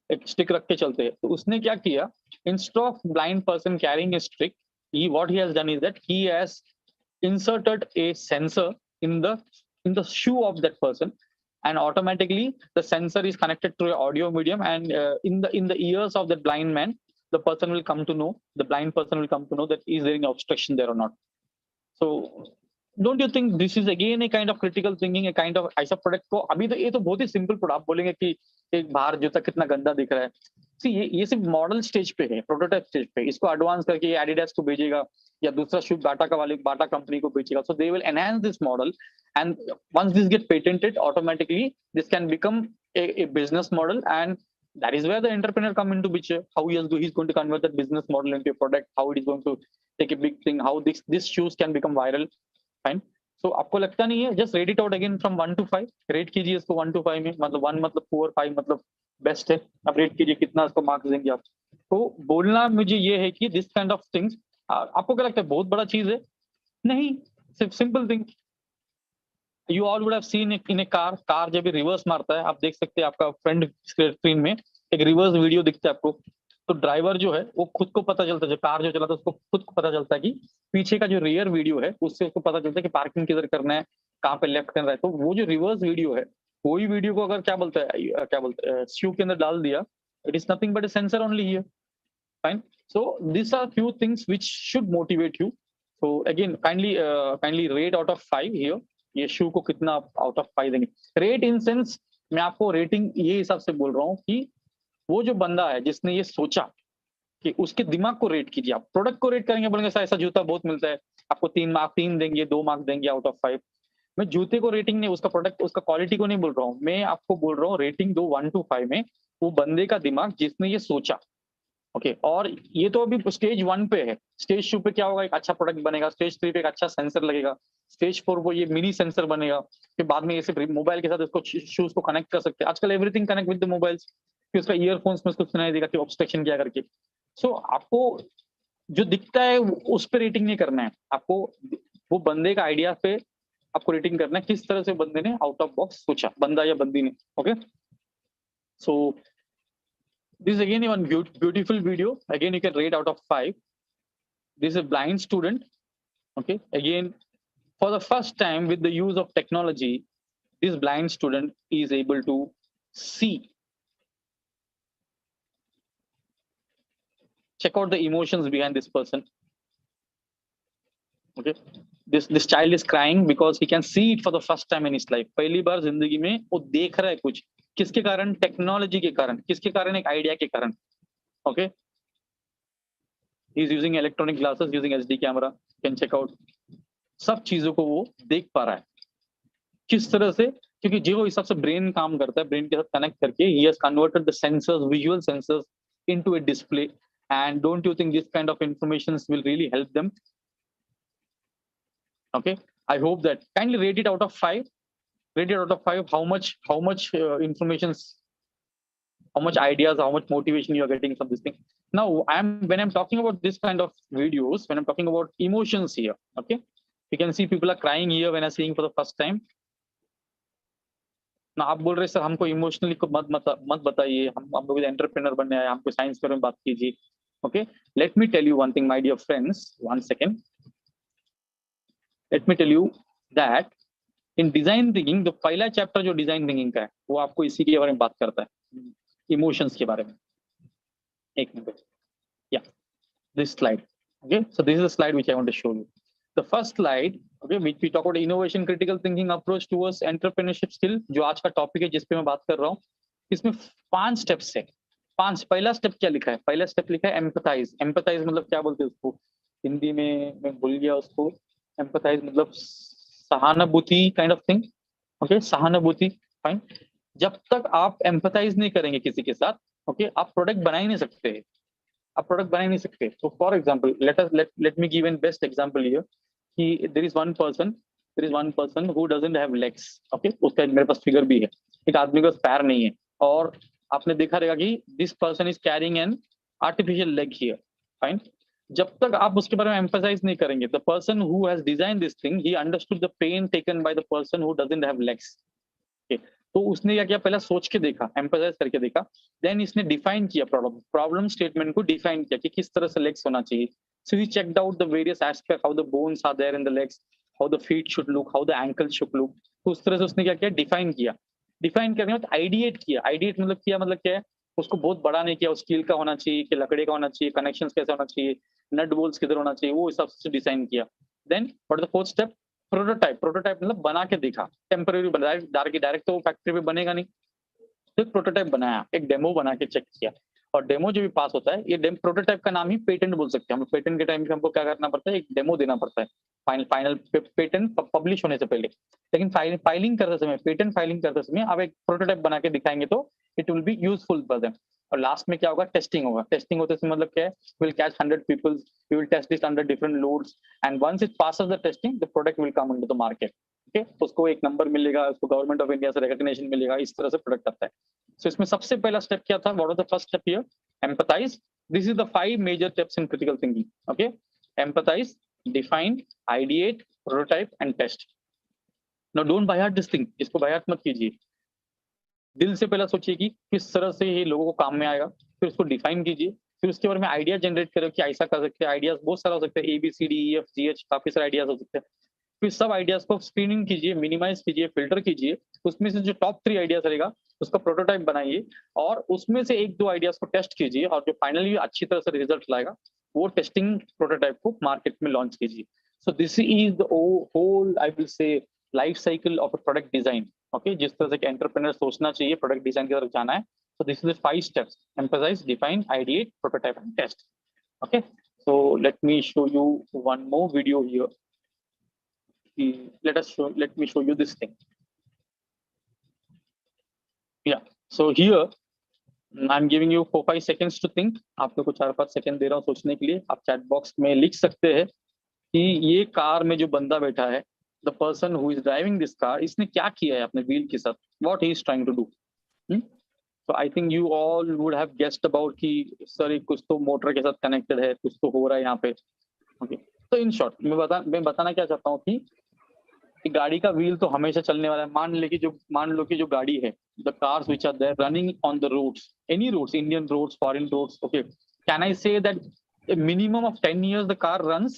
एक स्टिक रख के चलते हैं. तो उसने क्या किया, instead of blind person carrying a stick, what he has done is that he has inserted a sensor in the shoe of that person, and automatically the sensor is connected to an audio medium, and in the ears of the blind man, the person will come to know, the blind person will come to know that is there any obstruction there or not. So don't you think this is again a kind of critical thinking, a kind of ऐसा product को अभी तो ये तो बहुत ही simple product. आप बोलेंगे कि एक बाहर जूता कितना गंदा दिख रहा है. सी ये सिर्फ मॉडल स्टेज पे है, प्रोटोटाइप स्टेज पे. इसको एडवांस करके ये एडिडास को भेजेगा या दूसरा शू बाटा कंपनी को भेजेगा. So they will enhance this model, and once this get patented, automatically this can become a business model, and that is where the entrepreneur come into picture. How he's going to convert that business model into a product, how it is going to take a big thing, how this shoes can become viral. Fine. So आपको लगता नहीं है? Just rate it out again from 1 to 5. Rate कीजिए इसको 1 to 5 में. मतलब 1 मतलब poor, 5 मतलब बेस्ट है. अब रेट कीजिए कितना इसको मार्क्स देंगे आप. तो बोलना मुझे ये है कि दिस काइंड ऑफ थिंग्स आपको क्या लगता है बहुत बड़ा चीज है? नहीं, सिर्फ simple thing. You all would have seen in a car जब रिवर्स मारता है, आप देख सकते हैं आपका फ्रंट स्क्रीन में एक रिवर्स वीडियो दिखता है आपको. तो ड्राइवर जो है वो खुद को पता चलता है, जो कार जो चलाता है उसको खुद को पता चलता है कि पीछे का जो रियर वीडियो है उससे उसको पता चलता है कि पार्किंग किधर करना है, कहाँ पे लेफ्ट करना है. तो वो जो रिवर्स वीडियो है, वही वीडियो को अगर क्या बोलते हैं शू के अंदर डाल दिया, it is nothing but a sensor only here. Fine. So this are few things which should motivate you. So again kindly rate out of 5 here. ये शू को कितना आउट ऑफ 5 देंगे? रेट इन सेंस मैं आपको rating ये हिसाब से बोल रहा हूँ कि वो जो बंदा है जिसने ये सोचा कि उसके दिमाग को रेट कीजिए. आप प्रोडक्ट को रेट करेंगे, बोलेंगे ऐसा जूता बहुत मिलता है, आपको 3 देंगे, 2 मार्क्स देंगे आउट ऑफ 5. मैं जूते को रेटिंग नहीं, उसका प्रोडक्ट उसका क्वालिटी को नहीं बोल रहा हूँ. मैं आपको बोल रहा हूँ रेटिंग दो 1 to 5 में वो बंदे का दिमाग जिसने ये सोचा. ओके, और ये तो अभी स्टेज 1 पे है. स्टेज 2 पे क्या होगा, एक अच्छा प्रोडक्ट बनेगा. स्टेज 3 पे एक अच्छा सेंसर लगेगा. स्टेज 4 वो ये मिनी सेंसर बनेगा. फिर बाद में ये सिर्फ मोबाइल के साथ इसको शूज को कनेक्ट कर सकते हैं. आजकल everything connect with the mobiles. फिर उसका ईयरफोन्स में उसको सुनाई देगा कि ऑब्स्ट्रक्शन क्या करके. सो आपको जो दिखता है उस पर रेटिंग नहीं करना है. आपको वो बंदे का आइडिया पे आपको रेटिंग करना है, किस तरह से बंदे ने आउट ऑफ बॉक्स सोचा, बंदा या बंदी ने. Okay, so this is again one beautiful video. Again you can rate out of 5. This is a blind student. Okay, again for the first time with the use of technology, this blind student is able to see. Check out the emotions behind this person. Okay, this child is crying because he can see it for the first time in his life. पहली बार जिंदगी में वो देख रहा है कुछ. किसके कारण? टेक्नोलॉजी के कारण. किसके कारण? एक आइडिया के कारण. Okay, he is using electronic glasses, using HD camera. Can check out सब चीजों को वो देख पा रहा है. किस तरह से? क्योंकि जो हिसाब से ब्रेन काम करता है, ब्रेन के साथ कनेक्ट करके he has converted the sensors, visual sensors into a display. And don't you think this kind of informations will really help them? Okay, I hope that. Kindly rate it out of 5. Rate it out of 5. How much informations, how much ideas, how much motivation you are getting from this thing. Now, when I'm talking about this kind of videos, when I'm talking about emotions here, okay, you can see people are crying here when I'm seeing for the first time. ना आप बोल रहे sir हमको emotionally को मत बताइए, हम लोग एंटरप्रेन्योर बनने आए, हमको साइंस के बारे में बात कीजिए. Okay, let me tell you one thing my dear friends. 1 second. Let me tell you that in design thinking, तो पहला चैप्टर जो डिजाइन थिंकिंग का है वो आपको इसी के बारे में बात करता है, इमोशंस के बारे में। एक मिनट, या this slide. Okay, so this is a slide which I want to show you. The first slide, okay, which we talk about innovation, critical thinking approach towards entrepreneurship skill, जो आज का topic है जिस पे मैं बात कर रहा हूँ। इसमें 5 स्टेप्स है। 5, पहला स्टेप क्या लिखा है? पहला स्टेप लिखा है एम्पैथाइज। एम्पैथाइज मतलब क्या बोलते हैं उसको हिंदी में, मैं भूल गया उसको। एम्पैथाइज मतलब सहानुभूति, काइंड ऑफ थिंग। ओके, सहानुभूति, फाइन। जब तक आप एम्पैथाइज नहीं करेंगे किसी के साथ, ओके, आप प्रोडक्ट बना ही नहीं सकते, आप प्रोडक्ट बना ही नहीं सकते। तो for example, let me give an best example here कि there is one person who doesn't have legs. Okay, उसका मेरे पास फिगर भी है। एक आदमी के पास पैर नहीं है, और आपने देखा रहेगा कि this person is carrying an artificial leg here, fine. जब तक आप उसके बारे में एम्फसाइज नहीं करेंगे, the person who has design this thing, he understood the pain taken by the person who doesn't have legs. तो उसने क्या किया, पहला सोच के देखा, एम्फसाइज करके देखा, देन इसने डिफाइन किया प्रॉब्लम स्टेटमेंट को डिफाइन किया कि किस तरह से लेग्स होना चाहिए। So he checked out the various aspect, how the bones are there in the legs, how the feet should look, how the ankle should look. तो उस तरह से उसने क्या किया, डिफाइन किया। डिफाइन करने के बाद आइडिएट किया। आइडिएट मतलब क्या है, उसको बहुत बड़ा नहीं किया, स्टील का होना चाहिए कि लकड़ी का होना चाहिए, कनेक्शंस कैसे होना चाहिए, नट बोल्ट्स किधर होना चाहिए, वो हिसाब से डिजाइन किया। Then what the fourth step, prototype. Prototype मतलब बना के देखा, टेम्पररी डायरेक्ट तो फैक्ट्री में बनेगा नहीं, तो एक प्रोटोटाइप बनाया, एक डेमो बना के चेक किया, और डेमो जो भी पास होता है, ये प्रोटोटाइप का नाम ही पेटेंट बोल सकते हैं हम। पेटेंट के टाइम पे हमको क्या करना पड़ता है, एक डेमो देना पड़ता है फाइनल पेटेंट पब्लिश होने से पहले। लेकिन फाइलिंग करते समय, पेटेंट फाइलिंग करते समय आप एक प्रोटोटाइप बना के दिखाएंगे तो it will be useful for them. और लास्ट में क्या होगा, टेस्टिंग होगा। टेस्टिंग होते समय मतलब क्या है, will catch 100 people, we will test this under different loads, and once it passes the testing, the product will come into the market. Okay, उसको एक नंबर मिलेगा, उसको गवर्नमेंट ऑफ इंडिया से रिकॉग्निशन मिलेगा, इस तरह से प्रोडक्ट आता है। सो इसमें सबसे पहला स्टेप क्या था, what was the first step here, empathize. This is the 5 major steps in critical thinking. Okay, empathize, define, ideate, prototype and test. Now don't by heart this thing, इसको बाय हार्ट मत कीजिए। दिल से पहला सोचिए कि किस तरह से ये लोगों को काम में आएगा, फिर उसको डिफाइन कीजिए, फिर उसके बारे में आइडिया जनरेट करो कि ऐसा कर सकते हैं। आइडियाज बहुत सारा हो सकते हैं, ABCDEFGH, काफी सारे आइडियाज हो सकते हैं। फिर सब आइडियाज को स्क्रीनिंग कीजिए, मिनिमाइज कीजिए, फिल्टर कीजिए, उसमें से जो टॉप 3 आइडियाज रहेगा उसका प्रोटोटाइप बनाइए, और उसमें से 1-2 आइडियाज को टेस्ट कीजिए, और जो फाइनली अच्छी तरह से रिजल्ट लाएगा वो टेस्टिंग प्रोटोटाइप को मार्केट में लॉन्च कीजिए। So this is the whole, I will say, life cycle of a product design. Okay, जिस तरह से एंटरप्रेन्योर सोचना चाहिए, प्रोडक्ट डिजाइन की तरफ जाना है। So this is the 5 steps, emphasize, define, ideate, prototype and test. Okay, so let me show you one more video here. Let me show you this thing. Yeah, so here I'm giving you 4-5 seconds to think. आपको कुछ 4-5 second दे रहा हूँ सोचने के लिए। आप chat box में लिख सकते हैं कि ये कार में जो बंदा बैठा है, the person who is driving this car, इसने क्या किया है अपने व्हील के साथ, what he is trying to do. So I think you all would have guessed about कि सर कुछ तो मोटर के साथ कनेक्टेड है, कुछ तो हो रहा है यहाँ पे। Okay, तो इन शॉर्ट मैं बताना क्या चाहता हूँ कि गाड़ी का व्हील तो हमेशा चलने वाला है। मान लो कि जो गाड़ी है, the cars which are there running on the roads, any roads, Indian roads, foreign roads, okay, can I say that a minimum of 10 years the car runs?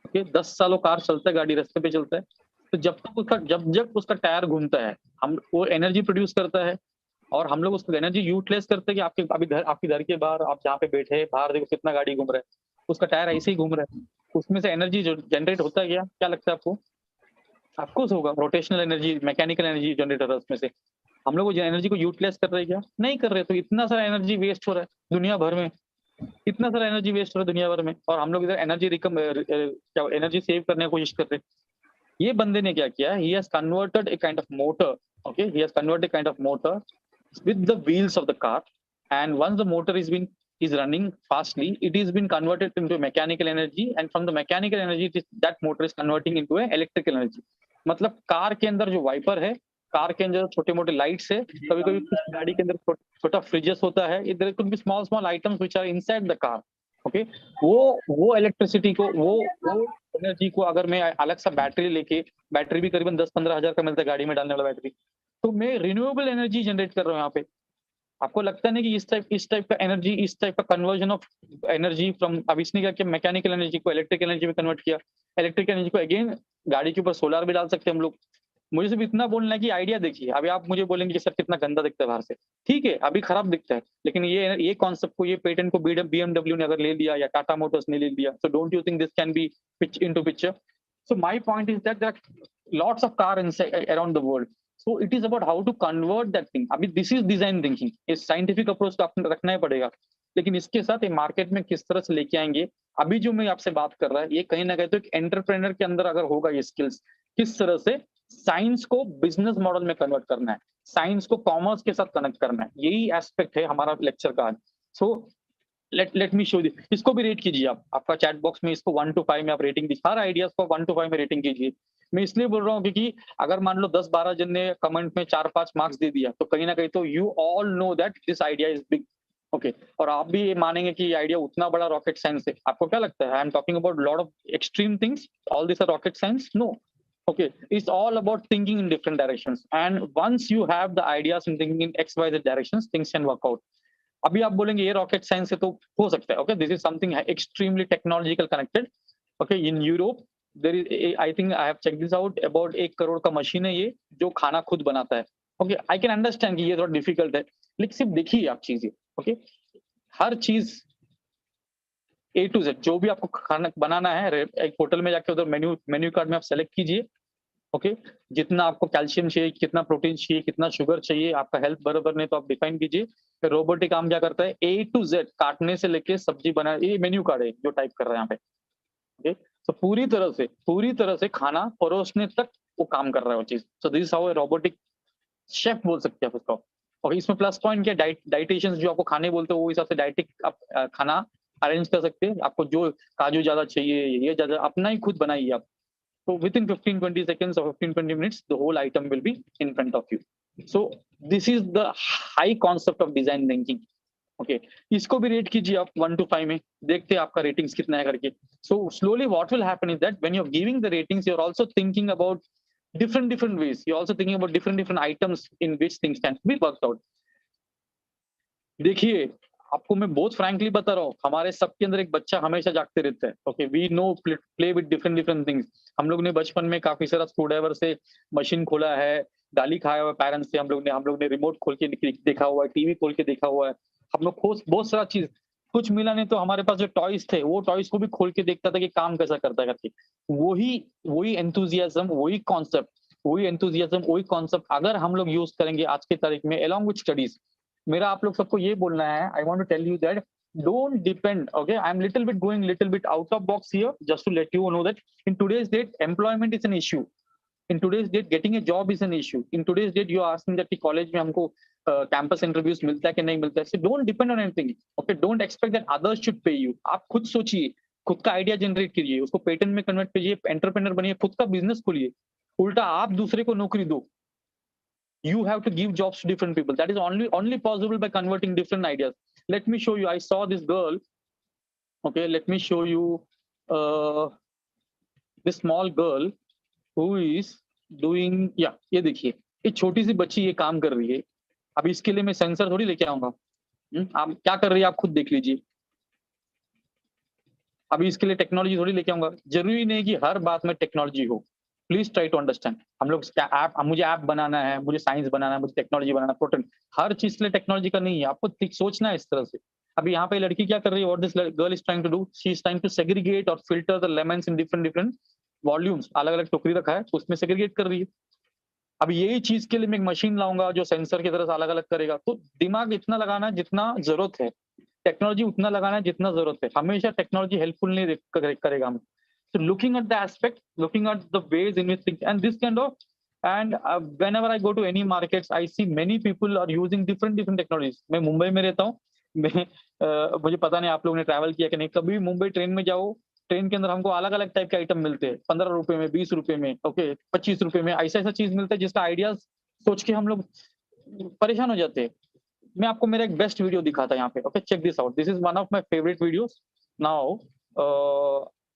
Okay, 10 सालों कार चलता है, गाड़ी रास्ते पे चलता है। तो जब उसका टायर घूमता है, हम वो एनर्जी प्रोड्यूस करता है, और हम लोग उसको एनर्जी यूटिलाइज करते हैं कि आपके घर के बाहर, आप जहाँ पे बैठे हैं, बाहर देखो कितना गाड़ी घूम रहा है, उसका टायर ऐसे ही घूम रहा है, उसमें से एनर्जी जो जनरेट होता है, क्या लगता है आपको? ऑफकोर्स होगा, rotational energy, mechanical energy generate हो रहा है उसमें से। हम लोग एनर्जी को यूटिलाइज कर रहे हैं क्या? नहीं कर रहे। तो इतना सारा एनर्जी वेस्ट हो रहा है दुनिया भर में, इतना सारा एनर्जी वेस्ट हो रहा है दुनिया भर में, और हम लोग इधर एनर्जी सेव करने की कोशिश कर रहे हैं। ये बंदे ने क्या किया, he has converted a kind of motor, okay, he has converted a kind of motor with the wheels of the car, and once the motor is running fastly, it is been converted into mechanical energy, and from the mechanical energy that motor is converting into a electrical energy. मतलब car के अंदर जो wiper है, car के अंदर छोटे मोटे lights है, कभी कभी कुछ गाड़ी के अंदर छोटा फ्रिजेस होता है, इधर कुछ भी small items which are inside the car. Okay, वो इलेक्ट्रिसिटी को, वो एनर्जी को, अगर मैं अलग सा बैटरी भी करीबन 10-15 हजार का मिलता है गाड़ी में डालने वाला बैटरी, तो मैं रिन्यूएबल एनर्जी जनरेट कर रहा हूँ यहाँ पे। आपको लगता नहीं कि इस टाइप का एनर्जी, इस टाइप का कन्वर्जन ऑफ एनर्जी फ्रॉम, अब इसने क्या किया, मैकेनिकल एनर्जी को इलेक्ट्रिकल एनर्जी में कन्वर्ट किया। इलेक्ट्रिकल एनर्जी को अगेन गाड़ी के ऊपर सोलर भी डाल सकते हैं हम लोग, मुझे सिर्फ इतना बोलना है कि आइडिया देखिए। अभी आप मुझे बोलेंगे कि सर कितना गंदा दिखता है बाहर से, ठीक है अभी खराब दिखता है, लेकिन ये कॉन्सेप्ट को, ये पेटेंट को BMW ने अगर ले लिया या टाटा मोटर्स ने ले लिया, so don't you think this can be pitch into picture? So my point is that there are lots of car around the world, so it is about how to convert that thing. अभी this is design thinking, इस scientific approach तो आपको रखना ही पड़ेगा, लेकिन इसके साथ ये मार्केट में किस तरह से लेके आएंगे। अभी जो मैं आपसे बात कर रहा है, ये कहीं ना कहीं तो एक एंटरप्रेन्योर के अंदर अगर होगा ये स्किल्स, किस तरह से साइंस को बिजनेस मॉडल में कन्वर्ट करना है, साइंस को कॉमर्स के साथ कनेक्ट करना है, यही एस्पेक्ट है हमारा लेक्चर का। सो लेट मी शो यू, इसको भी रेट कीजिए आप, आपका चैट बॉक्स में इसको 1 to 5 में आप रेटिंग दीजिए, हर आइडियाज को 1 to 5 में रेटिंग कीजिए। मैं इसलिए बोल रहा हूँ क्योंकि अगर मान लो 10-12 जन ने कमेंट में 4-5 मार्क्स दे दिया, तो कहीं ना कहीं तो you all know that this idea is big, okay. और आप भी ये मानेंगे कि ये आइडिया उतना बड़ा रॉकेट साइंस है। आपको क्या लगता है I am talking about lot of extreme things, all this are rocket science? No, okay, it's all about thinking in different directions, and once you have the ideas in thinking in XYZ directions, things can work out. अभी आप बोलेंगे ये rocket science से तो हो सकता है, okay, this is something extremely technological connected, okay. In Europe there is, I think I have check this out, about 1 crore का मशीन है ये जो खाना खुद बनाता है, ओके। आई कैन अंडरस्टैंड कि ये थोड़ा डिफिकल्ट है, लेकिन सिर्फ देखिए आप चीजें, ओके। हर चीज A to Z जो भी आपको खाना बनाना है, एक होटल में जाके उधर मेन्यू कार्ड में आप सेलेक्ट कीजिए, ओके। जितना आपको कैल्शियम चाहिए, कितना प्रोटीन चाहिए, कितना शुगर चाहिए, आपका हेल्थ बराबर नहीं तो आप डिफाइन कीजिए। फिर रोबोटिक काम क्या करता है, A to Z काटने से लेके सब्जी बना, ये मेन्यू कार्ड है जो टाइप कर रहे हैं यहाँ पे, ओके। तो पूरी तरह से खाना परोसने तक वो काम कर रहा है वो चीज। सो this is how a robotic chef बोल सकते हैं आप उसको। और इसमें प्लस पॉइंट क्या, डाइटिशियंस जो आपको खाने बोलते हैं वो हिसाब से डाइटिक आप खाना अरेंज कर सकते हैं। आपको जो काजू ज्यादा चाहिए, ये ज्यादा, अपना ही खुद बनाइए आप। So within 15-20 seconds or 15-20 minutes, the whole item will be in front of you. So this is the high concept of design thinking. Okay, इसको भी रेट कीजिए आप 1 to 5 में, देखते हैं आपका रेटिंग्स कितना है करके। So slowly what will happen is that when you're giving the ratings, you're also thinking about different ways. You're also thinking about different items in which things can be worked out. देखिए आपको मैं बहुत frankly बता रहा हूँ, हमारे सबके अंदर एक बच्चा हमेशा जागते रहता है, okay. We know play with different things. हम लोग ने बचपन में काफी सारा स्क्रूड्राइवर से मशीन खोला है, गाली खाया हुआ पेरेंट्स से, हम लोग ने रिमोट खोल के देखा हुआ है, टीवी खोल के देखा हुआ है, हम लोग बहुत सारा चीज, कुछ मिला नहीं तो हमारे पास जो टॉयज थे वो टॉयज को भी खोल के देखता था कि काम कैसा करता है करके। वही एंथुजियाज्म, वही कॉन्सेप्ट अगर हम लोग यूज करेंगे आज की तारीख में अलॉन्ग विद स्टडीज। मेरा आप लोग सबको ये बोलना है, I want to tell you that don't depend, okay, I'm going little bit out of box here just to let you know that in today's date employment is an issue, in today's date getting a job is an issue, in today's date you are asking that कि college में हमको campus interviews मिलता है कि नहीं मिलता है। So don't depend on anything, okay, don't expect that others should pay you। आप खुद सोचिए, खुद का आइडिया जनरेट कीजिए, उसको पेटेंट में कन्वर्ट कीजिए, एंटरप्रेन्योर बनिए, खुद का बिजनेस खोलिए। उल्टा आप दूसरे को नौकरी दो। You have to give jobs to different people. That is only possible by converting different ideas. Let me show you. I saw this girl. Okay, let me show you this small girl who is doing, yeah, ये देखिए, ये छोटी सी बच्ची ये काम कर रही है। अब इसके लिए मैं सेंसर थोड़ी लेके आऊंगा, आप क्या कर रही है आप खुद देख लीजिए। अभी इसके लिए टेक्नोलॉजी थोड़ी लेके आऊंगा, जरूरी नहीं कि हर बात में टेक्नोलॉजी हो। Please try to understand. हम लोग ऐप, मुझे ऐप बनाना है, मुझे साइंस बनाना है, मुझे टेक्नोलॉजी बनाना है, प्रोटेक्ट, हर चीज के लिए टेक्नोलॉजी का नहीं है, आपको सोचना है इस तरह से। अभी यहाँ पे लड़की क्या कर रही है, what this girl is trying to do, she is trying to segregate और filter the lemons in different volumes. अलग अलग टोकरी रखा है, उसमें सेग्रीगेट कर रही है। अब यही चीज के लिए मैं एक मशीन लाऊंगा जो सेंसर की तरह से अलग अलग करेगा। तो दिमाग इतना लगाना है जितना जरूरत है, टेक्नोलॉजी उतना लगाना है जितना जरूरत है। हमेशा टेक्नोलॉजी हेल्पफुल नहीं करेगा हमें। So looking at the aspect, looking at the ways in which things, and this kind of, and whenever I go to any markets, I see many people are using different technologies. मैं मुंबई में रहता हूँ, मुझे पता नहीं आप लोगों ने ट्रैवल किया कि नहीं। कभी मुंबई ट्रेन में जाओ, ट्रेन के अंदर हमको अलग अलग टाइप के आइटम मिलते हैं, 15 रुपए में, 20 रुपए में, ओके, 25 रुपए में, ऐसा चीज मिलता है जिसका आइडियाज सोच के हम लोग परेशान हो जाते हैं। मैं आपको मेरा एक बेस्ट वीडियो दिखाता यहाँ पे, okay, check this out, this is one of my favourite videos. Now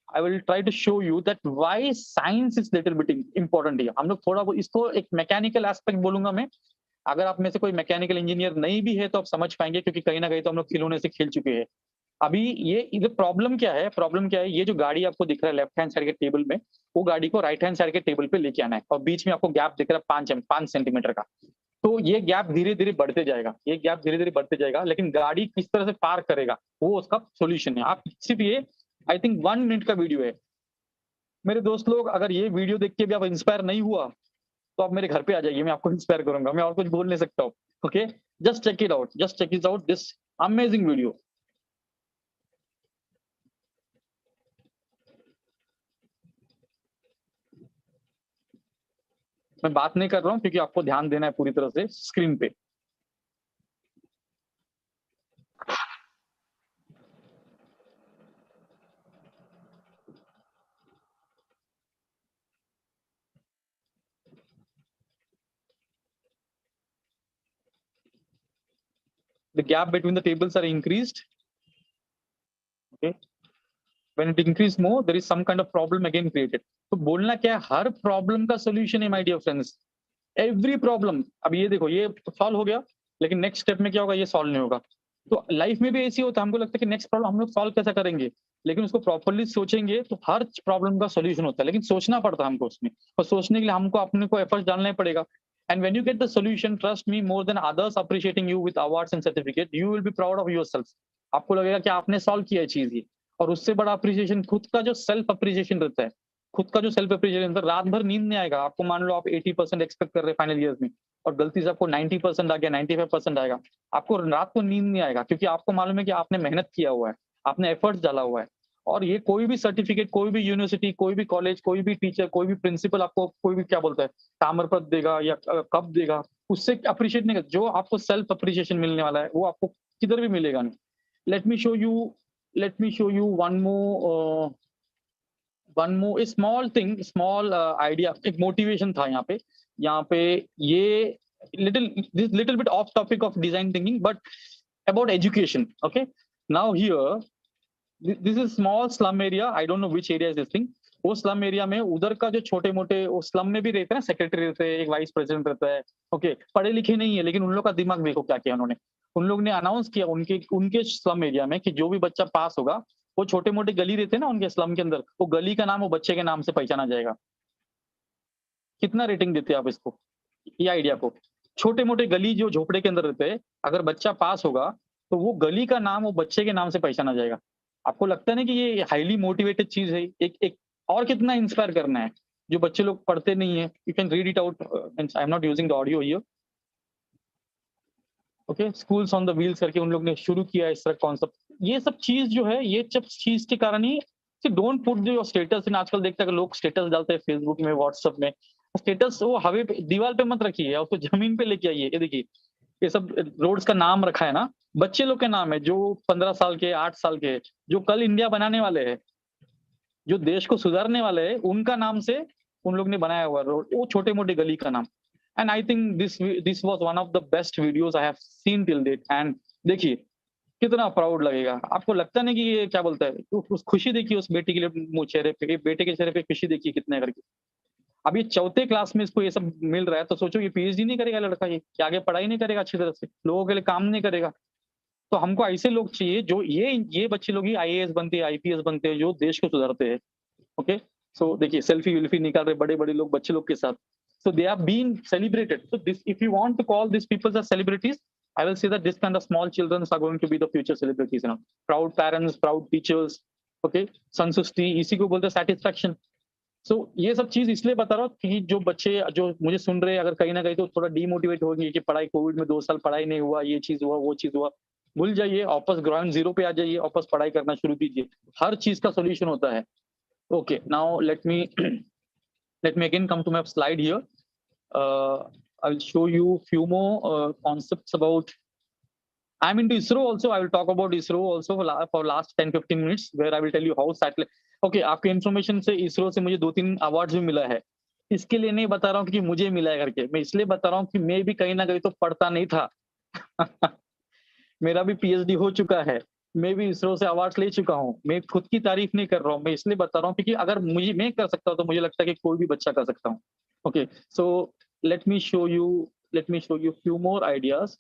I will try to show you that why science is little bit important here। हम लोग थोड़ा इसको एक मैकेनिकल एस्पेक्ट बोलूंगा मैं। अगर आप में से कोई मैकेनिकल इंजीनियर नहीं भी है तो आप समझ पाएंगे, क्योंकि कहीं ना कहीं तो हम लोग खिलौने से खेल चुके हैं। अभी ये इधर प्रॉब्लम क्या है, ये जो गाड़ी आपको दिख रहा है लेफ्ट हैंड साइड के टेबल में, वो गाड़ी को राइट हैंड साइड के टेबल पे लेके आना है, और बीच में आपको गैप दिख रहा है 5 सेंटीमीटर का। तो ये गैप धीरे धीरे बढ़ते जाएगा, लेकिन गाड़ी किस तरह से पार करेगा वो उसका सोल्यूशन है। आप सिर्फ ये, आई थिंक 1 मिनट का वीडियो है मेरे दोस्त लोग, अगर ये वीडियो देख के भी आप इंस्पायर नहीं हुआ तो आप मेरे घर पे आ जाइए, मैं आपको इंस्पायर करूंगा, मैं और कुछ बोल नहीं सकता हूँ। Okay, just check it out this amazing video. मैं बात नहीं कर रहा हूँ क्योंकि आपको ध्यान देना है पूरी तरह से स्क्रीन पे। The gap between the tables are increased. Okay. When it increase more, there is some kind of problem again created. तो बोलना क्या है, हर प्रॉब्लम का सोल्यूशन है my dear friends, every problem. अब ये देखो, ये सॉल्व हो गया, लेकिन नेक्स्ट स्टेप में क्या होगा, ये सॉल्व नहीं होगा। तो लाइफ में भी ऐसी होता है, हमको लगता है कि नेक्स्ट प्रॉब्लम हम लोग सॉल्व कैसा करेंगे, लेकिन उसको प्रॉपरली सोचेंगे तो हर प्रॉब्लम का सोल्यूशन होता है, लेकिन सोचना पड़ता है हमको उसमें, और सोचने के लिए हमको अपने को एफर्ट डालना ही पड़ेगा। And when you get the solution, trust me, more than others appreciating you with awards and certificate, you will be proud of yourself. आपको लगेगा कि आपने सॉल्व किया है चीज ये, और उससे बड़ा अप्रिसिएशन खुद का जो सेल्फ अप्रिसिएशन रहता है, रात भर नींद नहीं आएगा। आपको मान लो आप 80% एक्सपेक्ट कर रहे हैं फाइनल ईयर्स में, और गलती से आपको 90% आ गया, 95% आएगा, आपको रात को नींद नहीं आएगा, क्योंकि आपको मालूम है कि आपने मेहनत किया हुआ है, आपने एफर्ट्स डाला हुआ है। और ये कोई भी सर्टिफिकेट, कोई भी यूनिवर्सिटी, कोई भी कॉलेज, कोई भी टीचर, कोई भी प्रिंसिपल आपको कोई भी क्या बोलता है, ताम्रपत्र देगा या कप देगा, उससे अप्रिशिएट नहीं करता। जो आपको सेल्फ अप्रिशिएशन मिलने वाला है वो आपको किधर भी मिलेगा नहीं। Late me show you one more small thing, small idea, एक मोटिवेशन था यहाँ पे ये little bit of topic of design thinking, but about education. Okay, now here this is small slum area, I don't know which area is this thing. वो slum area में उधर का जो छोटे मोटे, वो स्लम में भी रहते हैं, सेक्रेटरी रहते हैं, एक वाइस प्रेसिडेंट रहता है। ओके, पढ़े लिखे नहीं है, लेकिन उन लोग का दिमाग देखो क्या किया उन्होंने। उन लोग ने अनाउंस किया उनके स्लम एरिया में कि जो भी बच्चा पास होगा, वो छोटे मोटे गली रहते हैं ना उनके स्लम के अंदर, वो गली का नाम वो बच्चे के नाम से पहचाना जाएगा। कितना रेटिंग देते हैं आप इसको, ये आइडिया को? छोटे मोटे गली जो झोपड़े के अंदर रहते हैं, अगर बच्चा पास होगा तो वो गली का नाम वो बच्चे के नाम से पहचाना जाएगा। आपको लगता है ना कि ये हाईली मोटिवेटेड चीज है? एक और कितना इंस्पायर करना है, जो बच्चे लोग पढ़ते नहीं है। You can read it out, I am not using the audio here. Okay, schools on the wheels करके उन लोग ने शुरू किया इस तरह कॉन्सेप्ट। ये सब चीज जो है, ये सब चीज के कारण ही don't put your status in. आजकल देखता है कि लोग स्टेटस डालते हैं फेसबुक में, व्हाट्सएप में। स्टेटस वो हवे पे, दीवार पे मत रखिए, उसको जमीन पे लेके आइए। ये देखिए, ये सब रोड्स का नाम रखा है ना, बच्चे लोग के नाम है, जो 15 साल के, 8 साल के, जो कल इंडिया बनाने वाले हैं, जो देश को सुधारने वाले हैं, उनका नाम से उन लोग ने बनाया हुआ रोड, वो छोटे मोटे गली का नाम। And I think this was one of the best videos I have seen till date. And देखिए कितना प्राउड लगेगा आपको। लगता नहीं कि ये क्या बोलता है, उस खुशी देखिए उस बेटी के लिए, चेहरे पे, बेटे के चेहरे पे खुशी देखिए कितने करके। अब ये 4th क्लास में इसको ये सब मिल रहा है, तो सोचो ये पीएचडी नहीं करेगा लड़का, ये कि आगे पढ़ाई नहीं करेगा अच्छी तरह से, लोगों के लिए काम नहीं करेगा। तो हमको ऐसे लोग चाहिए जो ये बच्चे लोग ही आईएएस बनते हैं, आईपीएस बनते हैं, जो देश को सुधारते हैं। ओके, सो देखिए सेल्फी विल्फी निकाल रहे बड़े बड़े लोग बच्चे लोग के साथ। So they are being celebrated. So this, if you want to call these people as celebrities, I will say that this kind of small children are going to be the future celebrities. You know, proud parents, proud teachers. Okay, संतुष्टि, इसी को बोलते हैं satisfaction. So ये सब चीज इसलिए बता रहा हूँ कि जो बच्चे जो मुझे सुन रहे हैं, अगर कहीं ना कहीं तो थोड़ा डीमोटिवेट होंगे कि पढ़ाई, कोविड में 2 साल पढ़ाई नहीं हुआ, ये चीज हुआ, वो चीज हुआ, भूल जाइए, वापस ग्राउंड जीरो पे आ जाइए, वापस पढ़ाई करना शुरू कीजिए। हर चीज का सोल्यूशन होता है। Okay, now let me again come to my slide here. I'll show you few more concepts about. I'm into ISRO also. I will talk about ISRO also for last 10-15 minutes, where I will tell you how satellite. Okay, आपके information से ISRO से मुझे 2-3 awards भी मिला है। इसके लिए नहीं बता रहा हूँ कि मुझे मिला है करके, मैं इसलिए बता रहा हूँ कि मैं भी कहीं ना कहीं तो पढ़ता नहीं था। मेरा भी पीएचडी हो चुका है, मैं भी इसरो से अवार्ड ले चुका हूँ। मैं खुद की तारीफ नहीं कर रहा हूँ, मैं इसलिए बता रहा हूँ क्योंकि अगर मैं कर सकता हूँ तो मुझे लगता है कि कोई भी बच्चा कर सकता हूँ। Okay, so let me show you few more ideas.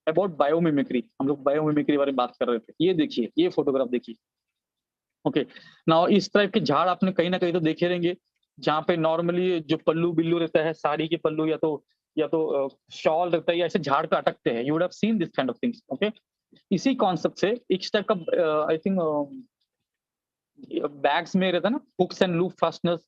About biomimicry, हम लोग बायोमिमिक्री बारे में बात कर रहे थे। ये देखिए, ये फोटोग्राफ देखिए। ओके, नाउ इस टाइप के झाड़ आपने कहीं ना कहीं तो देखे रहेंगे, जहाँ पे नॉर्मली जो पल्लू बिल्लू रहता है, साड़ी के पल्लू या तो शॉल रहता है, या ऐसे झाड़ पे अटकते हैं। You would have seen this kind of things. Okay, इसी कॉन्सेप्ट से इस टाइप का आई थिंक बैग्स में रहता है ना, hooks and loop fasteners.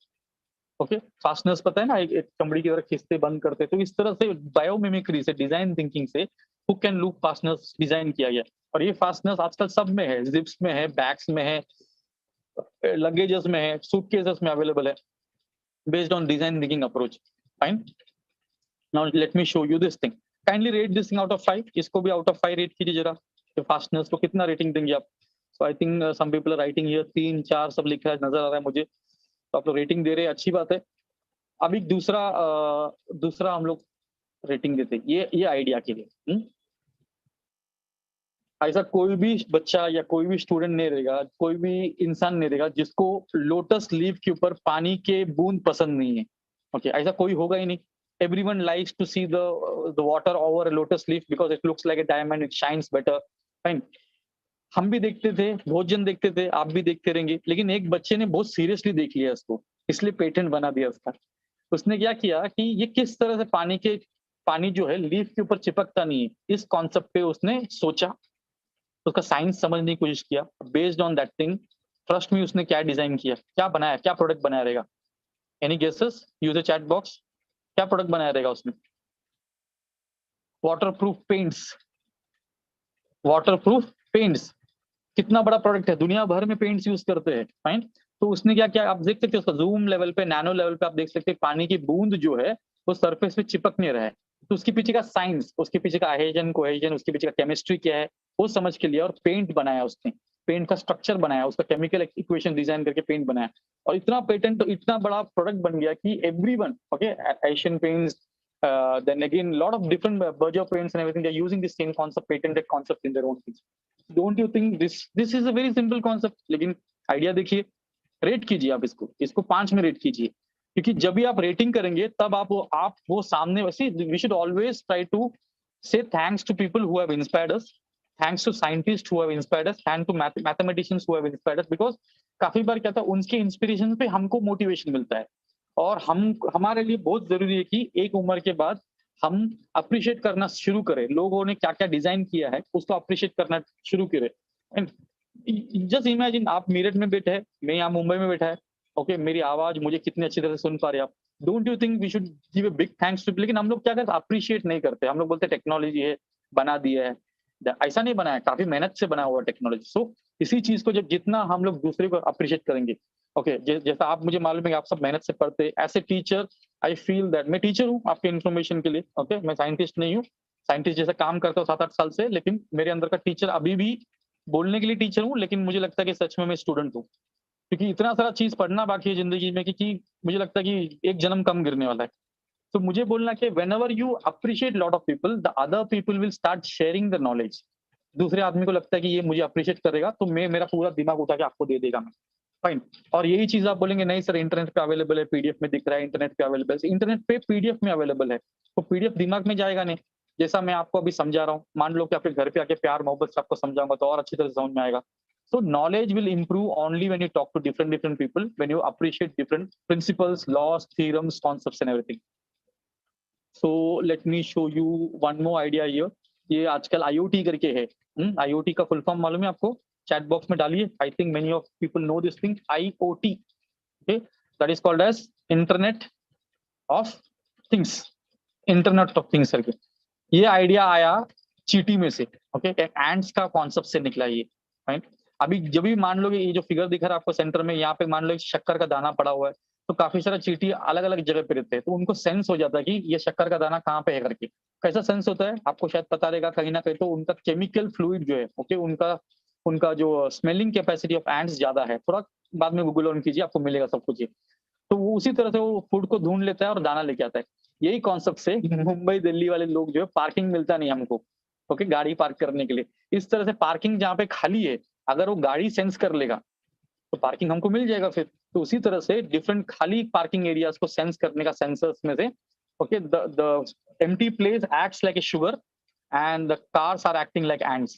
Okay, fasteners पता है ना, एक चमड़ी की तरह खींचते बंद करते। तो इस तरह से बायोमिमिक्री से, डिजाइन थिंकिंग से hook and loop fasteners design किया गया। और ये फास्टनर्स आजकल सब में है, जिप्स में है, बैग्स में है, लगेजेस में है, सूटकेसेस में अवेलेबल है, based on design thinking approach. Fine, now let me show you this thing. Kindly rate this thing out of 5। इसको भी आउट ऑफ 5 रेट कीजिए जरा। फास्टनर्स को कितना रेटिंग देंगे आप? So I think some people are writing here 3 4 सब लिखा है, नजर आ रहा है मुझे। तो आप लोग रेटिंग दे रहे हैं, अच्छी बात है। अभी दूसरा हम लोग रेटिंग देते हैं ये आइडिया के लिए। ऐसा कोई भी बच्चा या कोई भी स्टूडेंट नहीं रहेगा, कोई भी इंसान नहीं रहेगा जिसको लोटस लीफ के ऊपर पानी के बूंद पसंद नहीं है। ओके, ऐसा कोई होगा ही नहीं। Everyone likes to see the water over lotus leaf because it looks like a diamond, it shines better. Fine, हम भी देखते थे, बहुत जन देखते थे, आप भी देखते रहेंगे, लेकिन एक बच्चे ने बहुत सीरियसली देख लिया इसको, इसलिए पेटेंट बना दिया उसका। उसने क्या किया कि ये किस तरह से पानी जो है लीफ के ऊपर चिपकता नहीं है, इस कॉन्सेप्ट पे उसने सोचा, उसका साइंस समझने की कोशिश किया। Based on that thing, trust में उसने क्या डिजाइन किया, क्या बनाया, क्या प्रोडक्ट बनाया रहेगा? Any guesses? Use chat box. क्या प्रोडक्ट बनाया रहेगा उसने? Waterproof paints. वाटरप्रूफ पेंट्स कितना बड़ा प्रोडक्ट है, दुनिया भर में पेंट्स यूज करते हैं। फाइन, तो उसने क्या किया, आप देख सकते हैं उसका जूम लेवल पे, नैनो लेवल पे आप देख सकते हैं पानी की बूंद जो है वो सरफेस पे चिपक नहीं रहा है। तो उसके पीछे का साइंस, उसके पीछे का एहेजन कोहेजन, उसके पीछे का केमिस्ट्री क्या है वो समझ के लिया और पेंट बनाया उसने। पेंट का स्ट्रक्चर बनाया, उसका केमिकल इक्वेशन डिजाइन करके पेंट बनाया, और इतना पेटेंट, तो इतना बड़ा प्रोडक्ट बन गया कि everyone, okay, Asian paints, then again lot of different Berger paints and everything, they're using this same concept, patented concept in their own things. Don't you think this is a very simple concept? लेकिन idea देखिए, rate कीजिए आप इसको 5 में rate कीजिए, क्योंकि जब भी आप रेटिंग करेंगे तब आप वो सामने, वैसे we should always try to say thanks to people who have inspired us, thanks to scientists who have inspired us, thanks to mathematicians who have inspired us, because काफी बार क्या था, उनके इंस्पिरेशन पे हमको मोटिवेशन मिलता है। और हमारे लिए बहुत जरूरी है कि एक उम्र के बाद हम अप्रिशिएट करना शुरू करें, लोगों ने क्या क्या डिजाइन किया है उसको अप्रिशिएट करना शुरू करें। एंड जस्ट इमेजिन, आप मेरठ में बैठे हैं, मैं यहाँ मुंबई में बैठा है, ओके, मेरी आवाज मुझे कितनी अच्छी तरह से सुन पा रहे हैं आप। Don't you think we should give a big thanks to, लेकिन हम लोग क्या करते हैं, अप्रिशिएट नहीं करते। हम लोग बोलते हैं टेक्नोलॉजी है, बना दिया है। ऐसा नहीं बनाया, काफी मेहनत से बना हुआ टेक्नोलॉजी। सो इसी चीज को जब जितना हम लोग दूसरे को अप्रिशिएट करेंगे, ओके, जैसा आप, मुझे मालूम है कि आप सब मेहनत से पढ़ते, as a teacher I feel that, मैं टीचर हूँ आपके इन्फॉर्मेशन के लिए, ओके, मैं साइंटिस्ट नहीं हूँ, साइंटिस्ट जैसा काम करता हूँ 7-8 साल से, लेकिन मेरे अंदर का टीचर अभी भी, बोलने के लिए टीचर हूँ, लेकिन मुझे लगता है कि सच में मैं स्टूडेंट हूँ, क्योंकि इतना सारा चीज पढ़ना बाकी है जिंदगी में कि मुझे लगता है कि एक जन्म कम गिरने वाला है। तो मुझे बोलना कि whenever you appreciate lot of people, the other people will start sharing the knowledge. दूसरे आदमी को लगता है कि ये मुझे अप्रिशिएट करेगा तो मेरा पूरा दिमाग उठा के आपको दे देगा मैं। फाइन, और यही चीज आप बोलेंगे नहीं सर इंटरनेट पे अवेलेबल है, पीडीएफ में दिख रहा है, इंटरनेट पे अवेलेबल है, इंटरनेट पे पीडीएफ में अवेलेबल है, तो पीडीएफ दिमाग में जाएगा नहीं। जैसा मैं आपको अभी समझा रहा हूँ, मान लो कि आपके घर पे आके प्यार मोहब्बत से आपको समझाऊंगा तो और अच्छी तरह से समझ में आएगा। So knowledge will improve only when you talk to different people, when you appreciate different principles, laws, theorems, concepts and everything. So let me show you one more idea here. ये आजकल IoT करके है। IoT का full form मालूम है आपको? Chat box में डालिए। I think many of people know this thing. IoT, okay, that is called as Internet of Things. Internet of Things करके ये आइडिया आया चीटी में से, ओके, एंड्स का कॉन्सेप्ट से निकला ये। राइट, अभी जब भी मान लो कि ये जो फिगर दिख रहा है आपको सेंटर में, यहाँ पे मान लो शक्कर का दाना पड़ा हुआ है, तो काफी सारा चींटी अलग अलग जगह पे रहते हैं, तो उनको सेंस हो जाता है कि ये शक्कर का दाना कहाँ पे है करके। कैसा सेंस होता है आपको शायद पता रहेगा कहीं ना कहीं, तो उनका केमिकल फ्लूइड जो है, ओके, उनका जो स्मेलिंग कैपेसिटी ऑफ एंड्स ज्यादा है। थोड़ा बाद में गूगल ऑन कीजिए, आपको मिलेगा सब कुछ ये। तो वो उसी तरह से वो फूड को ढूंढ लेता है और दाना लेके आता है। यही कॉन्सेप्ट से मुंबई दिल्ली वाले लोग जो है, पार्किंग मिलता नहीं हमको, ओके, गाड़ी पार्क करने के लिए। इस तरह से पार्किंग जहाँ पे खाली है, अगर वो गाड़ी सेंस कर लेगा तो पार्किंग हमको मिल जाएगा फिर। तो उसी तरह से डिफरेंट खाली पार्किंग एरियाज को सेंस करने का सेंसर्स में से, okay, the empty place acts like a sugar and the cars are acting like ants.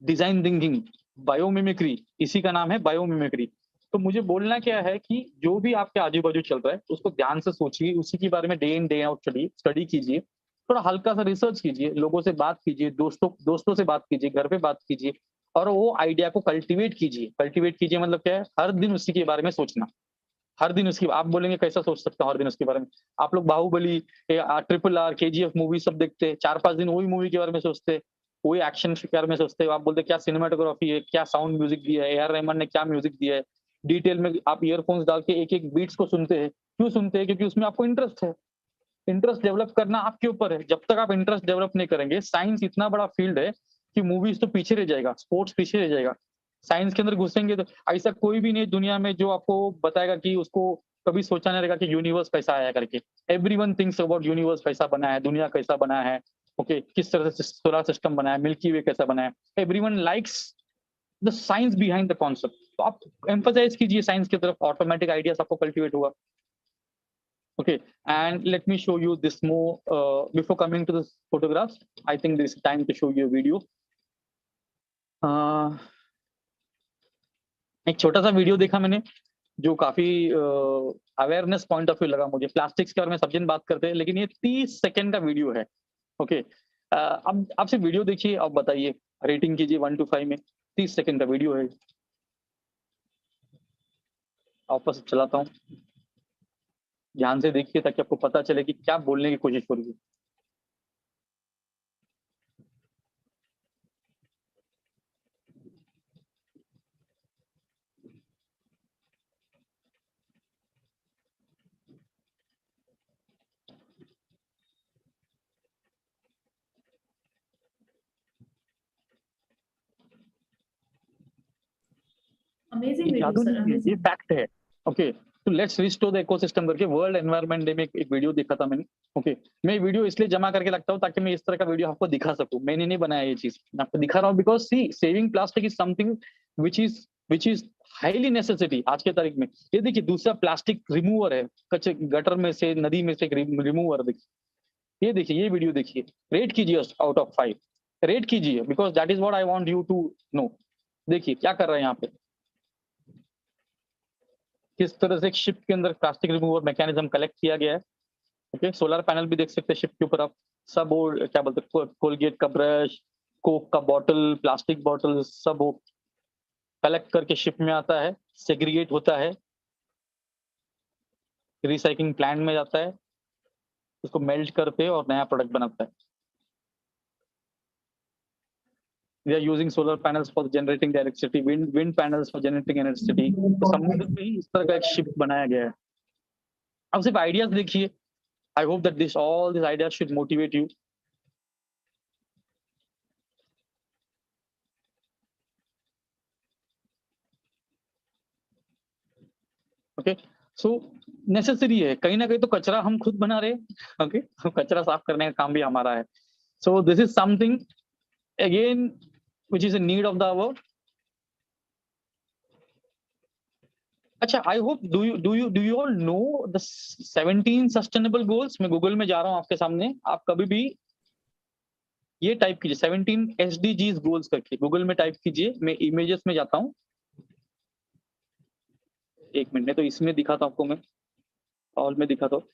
Design thinking, biomimicry, इसी का नाम है बायोमिमिक्री। तो मुझे बोलना क्या है कि जो भी आपके आजू बाजू चल रहा है उसको ध्यान से सोचिए, उसी के बारे में day in day out study कीजिए, थोड़ा हल्का सा रिसर्च कीजिए, लोगों से बात कीजिए, दोस्तों से बात कीजिए, घर पे बात कीजिए, और वो आइडिया को कल्टीवेट कीजिए। कल्टीवेट कीजिए मतलब क्या है, हर दिन उसी के बारे में सोचना। हर दिन उसकी, आप बोलेंगे कैसा सोच सकता हूँ हर दिन उसके बारे में? आप लोग बाहुबली, RRR, KGF मूवी सब देखते हैं, 4-5 दिन वही मूवी के बारे में सोचते हैं, वही एक्शन के बारे में सोचते हैं। आप बोलते क्या सिनेमाटोग्राफी है, क्या साउंड म्यूजिक दिया है, AR रहमान ने क्या म्यूजिक दिया है, डिटेल में आप ईयरफोन्स डाल के एक एक बीट्स को सुनते हैं। क्यों सुनते हैं? क्योंकि उसमें आपको इंटरेस्ट है। इंटरेस्ट डेवलप करना आपके ऊपर है। जब तक आप इंटरेस्ट डेवलप नहीं करेंगे, साइंस इतना बड़ा फील्ड है कि मूवीज तो पीछे रह जाएगा, स्पोर्ट्स पीछे रह जाएगा। साइंस के अंदर घुसेंगे तो ऐसा कोई भी नहीं दुनिया में जो आपको बताएगा कि उसको कभी सोचा नहीं रहेगा कि यूनिवर्स कैसा आया करके। एवरीवन थिंक्स अबाउट यूनिवर्स कैसा बना है, दुनिया कैसा बना है, ओके, किस तरह से सोलर सिस्टम बना है, मिल्की वे कैसा बना है। Everyone likes the science behind the concept. तो आप एम्फसाइज कीजिए साइंस की तरफ, ऑटोमेटिक आइडियाज आपको कल्टिवेट होगा। Okay, and let me show you this more before coming to the photographs. I think this is time to show you a video. एक छोटा सा वीडियो देखा मैंने जो काफी अवेयरनेस पॉइंट ऑफ व्यू लगा मुझे। प्लास्टिक्स के बारे में सब जन बात करते हैं, लेकिन ये 30 सेकंड का वीडियो है। ओके, अब आपसे वीडियो देखिए, अब बताइए, रेटिंग कीजिए 1 to 5 में। 30 सेकंड का वीडियो है, वापस चलाता हूँ, ध्यान से देखिए ताकि आपको पता चले कि क्या बोलने की कोशिश हो रही है। Amazing ये video, जादू sir. नहीं है, ये Amazing. फैक्ट है। ओके, तो लेट्स रिस्टोर द इकोसिस्टम करके वर्ल्ड एनवायरनमेंट डे में एक वीडियो देखा था मैंने। ओके, मैं वीडियो इसलिए जमा करके लगता हूँ ताकि मैं इस तरह का वीडियो आपको दिखा सकूं। मैंने नहीं बनाया ये चीज, मैं आपको दिखा रहा हूँ because see saving plastic is something which is highly necessity आज के तारीख में। ये देखिए, दूसरा प्लास्टिक रिमूवर है, कच्चे गटर में से, नदी में से एक रिमूवर देखिए। ये देखिए, ये वीडियो देखिए, रेट कीजिए आउट ऑफ 5, रेट कीजिए because that is what I want you to know. देखिए क्या कर रहे हैं यहाँ पे, किस तरह से एक शिप के अंदर प्लास्टिक रिमूवर मैकेनिज्म कलेक्ट किया गया है। ओके, सोलर पैनल भी देख सकते हैं शिप के ऊपर आप। सब वो क्या बोलते हैं, कोलगेट का ब्रश, कोक का बॉटल, प्लास्टिक बॉटल, सब वो कलेक्ट करके शिप में आता है, सेग्रीगेट होता है, रिसाइकलिंग प्लांट में जाता है, उसको मेल्ट करते और नया प्रोडक्ट बनाता है। We are using solar panels for generating the electricity, wind panels for generating electricity। तो समुद्र में ही इस तरह का एक शिप बनाया गया है। अब सिर्फ आइडियाज देखिए। I hope that all these ideas should motivate you. Okay, so necessary है, कहीं ना कहीं तो कचरा हम खुद बना रहे हैं। Okay, तो कचरा साफ करने का काम भी हमारा है। So this is something again which is a need of the hour. अच्छा, I hope do you all know the 17 sustainable goals. मैं गूगल में जा रहा हूँ आपके सामने, आप कभी भी ये टाइप कीजिए 17 SDGs गोल्स करके, गूगल में टाइप कीजिए। मैं इमेजेस में जाता हूँ, एक मिनट में, तो इसमें दिखाता हूँ आपको, मैं ऑल में दिखाता हूँ।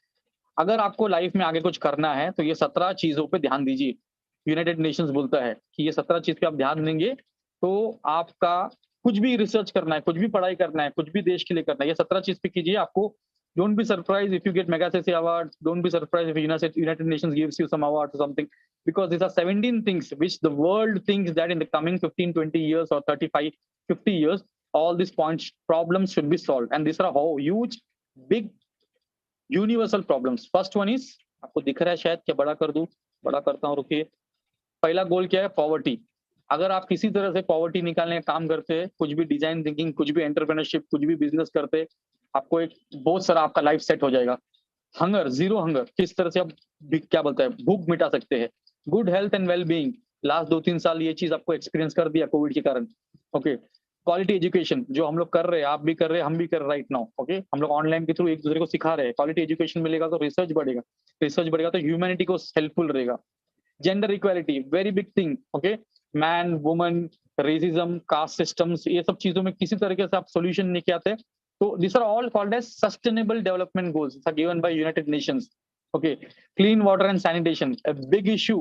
अगर आपको लाइफ में आगे कुछ करना है तो ये 17 चीजों पे ध्यान दीजिए। यूनाइटेड नेशंस बोलता है कि ये 17 चीज पे आप ध्यान देंगे तो आपका कुछ भी रिसर्च करना है, कुछ भी पढ़ाई करना है, कुछ भी देश के लिए करना है, ये 17 चीज पे कीजिए। आपको don't be surprise if you get Magsaysay award, don't be surprise if United Nations gives you some award or something, because these are 17 things which the world thinks that in the coming 15-20 years or 35-50 years all these points problems should be solved, and these are how huge big universal problems. First one is, आपको दिख रहा है शायद, क्या बड़ा कर दूं, बड़ा करता हूं, रुकिए। पहला गोल क्या है? पॉवर्टी। अगर आप किसी तरह से पॉवर्टी निकालने का काम करते हैं, कुछ भी डिजाइन थिंकिंग, कुछ भी एंटरप्रेन्योरशिप, कुछ भी बिजनेस करते, आपको एक बहुत सारा आपका लाइफ सेट हो जाएगा। हंगर, जीरो हंगर, किस तरह से आप क्या बोलते हैं, भूख मिटा सकते हैं। Good health and well being, last 2-3 साल ये चीज आपको एक्सपीरियंस कर दिया कोविड के कारण। ओके, क्वालिटी एजुकेशन जो हम लोग कर रहे हैं, आप भी कर रहे हैं, हम भी कर रहे हैं राइट नाउ। ओके, हम लोग ऑनलाइन के थ्रू एक दूसरे को सिखा रहे हैं। क्वालिटी एजुकेशन मिलेगा तो रिसर्च बढ़ेगा, रिसर्च बढ़ेगा तो ह्यूमैनिटी को हेल्पफुल रहेगा। Gender equality very big thing, okay, man woman racism caste systems, ये सब चीजों में किसी तरीके से आप सॉल्यूशन नहीं किए आते, तो this are all called as sustainable development goals given by United Nations, okay. Clean water and sanitation, a big issue,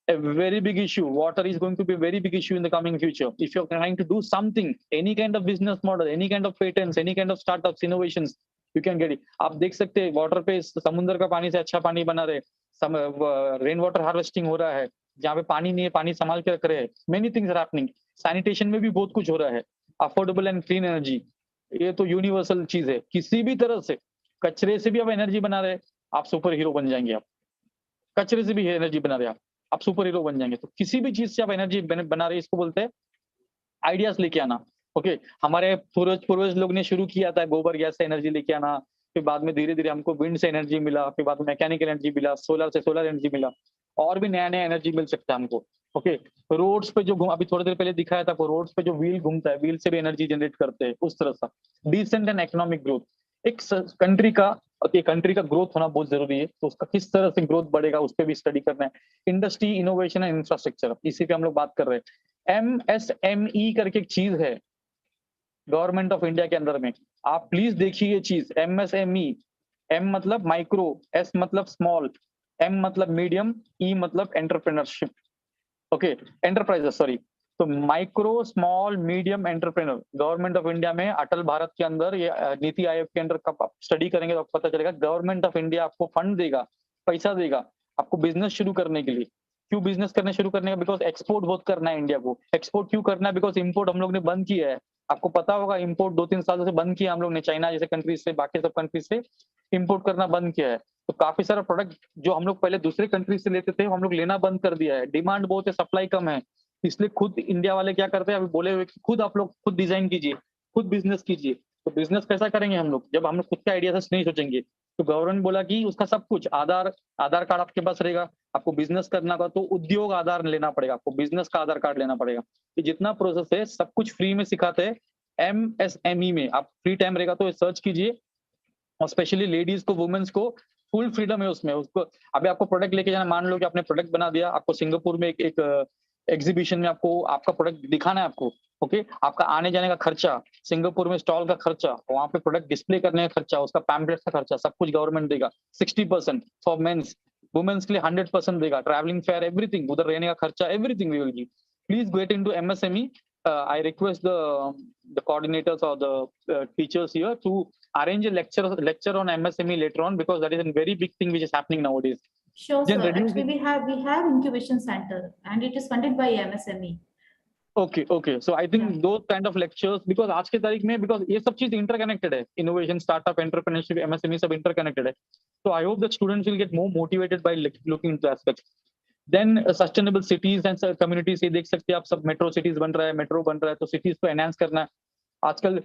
a very big issue. Water is going to be a very big issue in the coming future. If you're trying to do something, any kind of business model, any kind of patents, any kind of startups, innovations, you can get it. आप देख सकते हैं water पे समुद्र का पानी से अच्छा पानी बना रहे, रेन वाटर हार्वेस्टिंग हो रहा है, जहाँ पे पानी नहीं है पानी संभाल के रख रहे हैं, many things are happening. Sanitation में भी बहुत कुछ हो रहा है, अफोर्डेबल एंड क्लीन एनर्जी, ये तो यूनिवर्सल चीज है. किसी भी तरह से कचरे से भी आप एनर्जी बना रहे, आप सुपर हीरो बन जाएंगे. आप कचरे से भी एनर्जी बना रहे, आप सुपर हीरो बन जाएंगे. तो किसी भी चीज से आप एनर्जी बना रहे, इसको बोलते हैं आइडियाज लेके आना. ओके, हमारे पूर्वज लोग ने शुरू किया था गोबर गैस से एनर्जी लेके आना, फिर बाद में धीरे धीरे हमको विंड से एनर्जी मिला, फिर बाद में मैकेनिकल एनर्जी मिला, सोलर से सोलर एनर्जी मिला, और भी नया नया एनर्जी मिल सकता है हमको. ओके, रोड्स पे जो अभी थोड़ी देर पहले दिखाया था आपको, रोड्स पे जो व्हील घूमता है, व्हील से भी एनर्जी जनरेट करते हैं. उस तरह से डिसेंट एंड इकोनॉमिक ग्रोथ, एक कंट्री का ग्रोथ होना बहुत जरूरी है. तो उसका किस तरह से ग्रोथ बढ़ेगा उस पर भी स्टडी करना है. इंडस्ट्री इनोवेशन एंड इंफ्रास्ट्रक्चर, इसी पे हम लोग बात कर रहे हैं. MSME करके एक चीज है गवर्नमेंट ऑफ इंडिया के अंदर में, आप प्लीज देखिए ये चीज. MSME, M मतलब माइक्रो, S मतलब स्मॉल, M मतलब मीडियम, E मतलब एंटरप्रेन्योरशिप, ओके, एंटरप्राइजेस सॉरी. तो micro small medium entrepreneur, government of India में अटल भारत के अंदर, ये नीति आयोग के अंदर कब स्टडी करेंगे तो आपको पता चलेगा. गवर्नमेंट ऑफ इंडिया आपको फंड देगा, पैसा देगा आपको बिजनेस शुरू करने के लिए. क्यों बिजनेस करने शुरू करने का? बिकॉज एक्सपोर्ट बहुत करना है इंडिया को. एक्सपोर्ट क्यों करना है? बिकॉज इम्पोर्ट हम लोग ने बंद किया है. आपको पता होगा इम्पोर्ट 2-3 सालों से बंद किया हम लोग ने, चाइना जैसे कंट्रीज से, बाकी सब कंट्रीज से इम्पोर्ट करना बंद किया है. तो काफी सारा प्रोडक्ट जो हम लोग पहले दूसरे कंट्रीज से लेते थे, हम लोग लेना बंद कर दिया है. डिमांड बहुत है, सप्लाई कम है, इसलिए खुद इंडिया वाले क्या करते हैं, अभी बोले हुए कि खुद आप लोग खुद डिजाइन कीजिए, खुद बिजनेस कीजिए. तो बिजनेस कैसा करेंगे हम लोग, जब हम लोग खुद के आइडिया से नहीं सोचेंगे. तो गवर्नमेंट बोला कि उसका सब कुछ आधार कार्ड आपके पास रहेगा, आपको बिजनेस करना का तो उद्योग आधार लेना पड़ेगा, आपको बिजनेस का आधार कार्ड लेना पड़ेगा. ये जितना प्रोसेस है सब कुछ फ्री में सिखाते हैं MSME में. आप फ्री टाइम रहेगा तो सर्च कीजिए, और स्पेशली लेडीज को, वुमेन्स को फुल फ्रीडम है उसमें. उसको अभी आपको प्रोडक्ट लेके जाना, मान लो कि आपने प्रोडक्ट बना दिया, आपको सिंगापुर में एक एग्जीबिशन में आपको आपका प्रोडक्ट दिखाना है आपको, ओके. आपका आने जाने का खर्चा, सिंगापुर में स्टॉल का खर्चा, वहां पे प्रोडक्ट डिस्प्ले करने का खर्चा, उसका पैम्पलेट का खर्चा, सब कुछ गवर्नमेंट देगा. 60% फॉर मेंस, वुमेन्स के लिए 100% देगा. ट्रैवलिंग फेयर, एवरीथिंग, उधर रहने का खर्चा, everything we will give. Please get into MSME. I request the coordinators or the teachers here to arrange a lecture on MSME later on, because that is a very big thing which is happening nowadays. Sure, Then sir. reduce Actually, we have incubation center, and it is funded by MSME. Okay. So I think those kind of lectures, because आज के तारीख में, because ये सब चीज interconnected है, innovation, startup, entrepreneurship, MSME सब interconnected है. So I hope that students will get more motivated by looking into aspects. Then sustainable cities and communities, ये देख सकते हैं आप, सब मेट्रो सिटीज बन रहा है, मेट्रो बन रहा है, तो सिटीज को एनहांस करना है. आजकल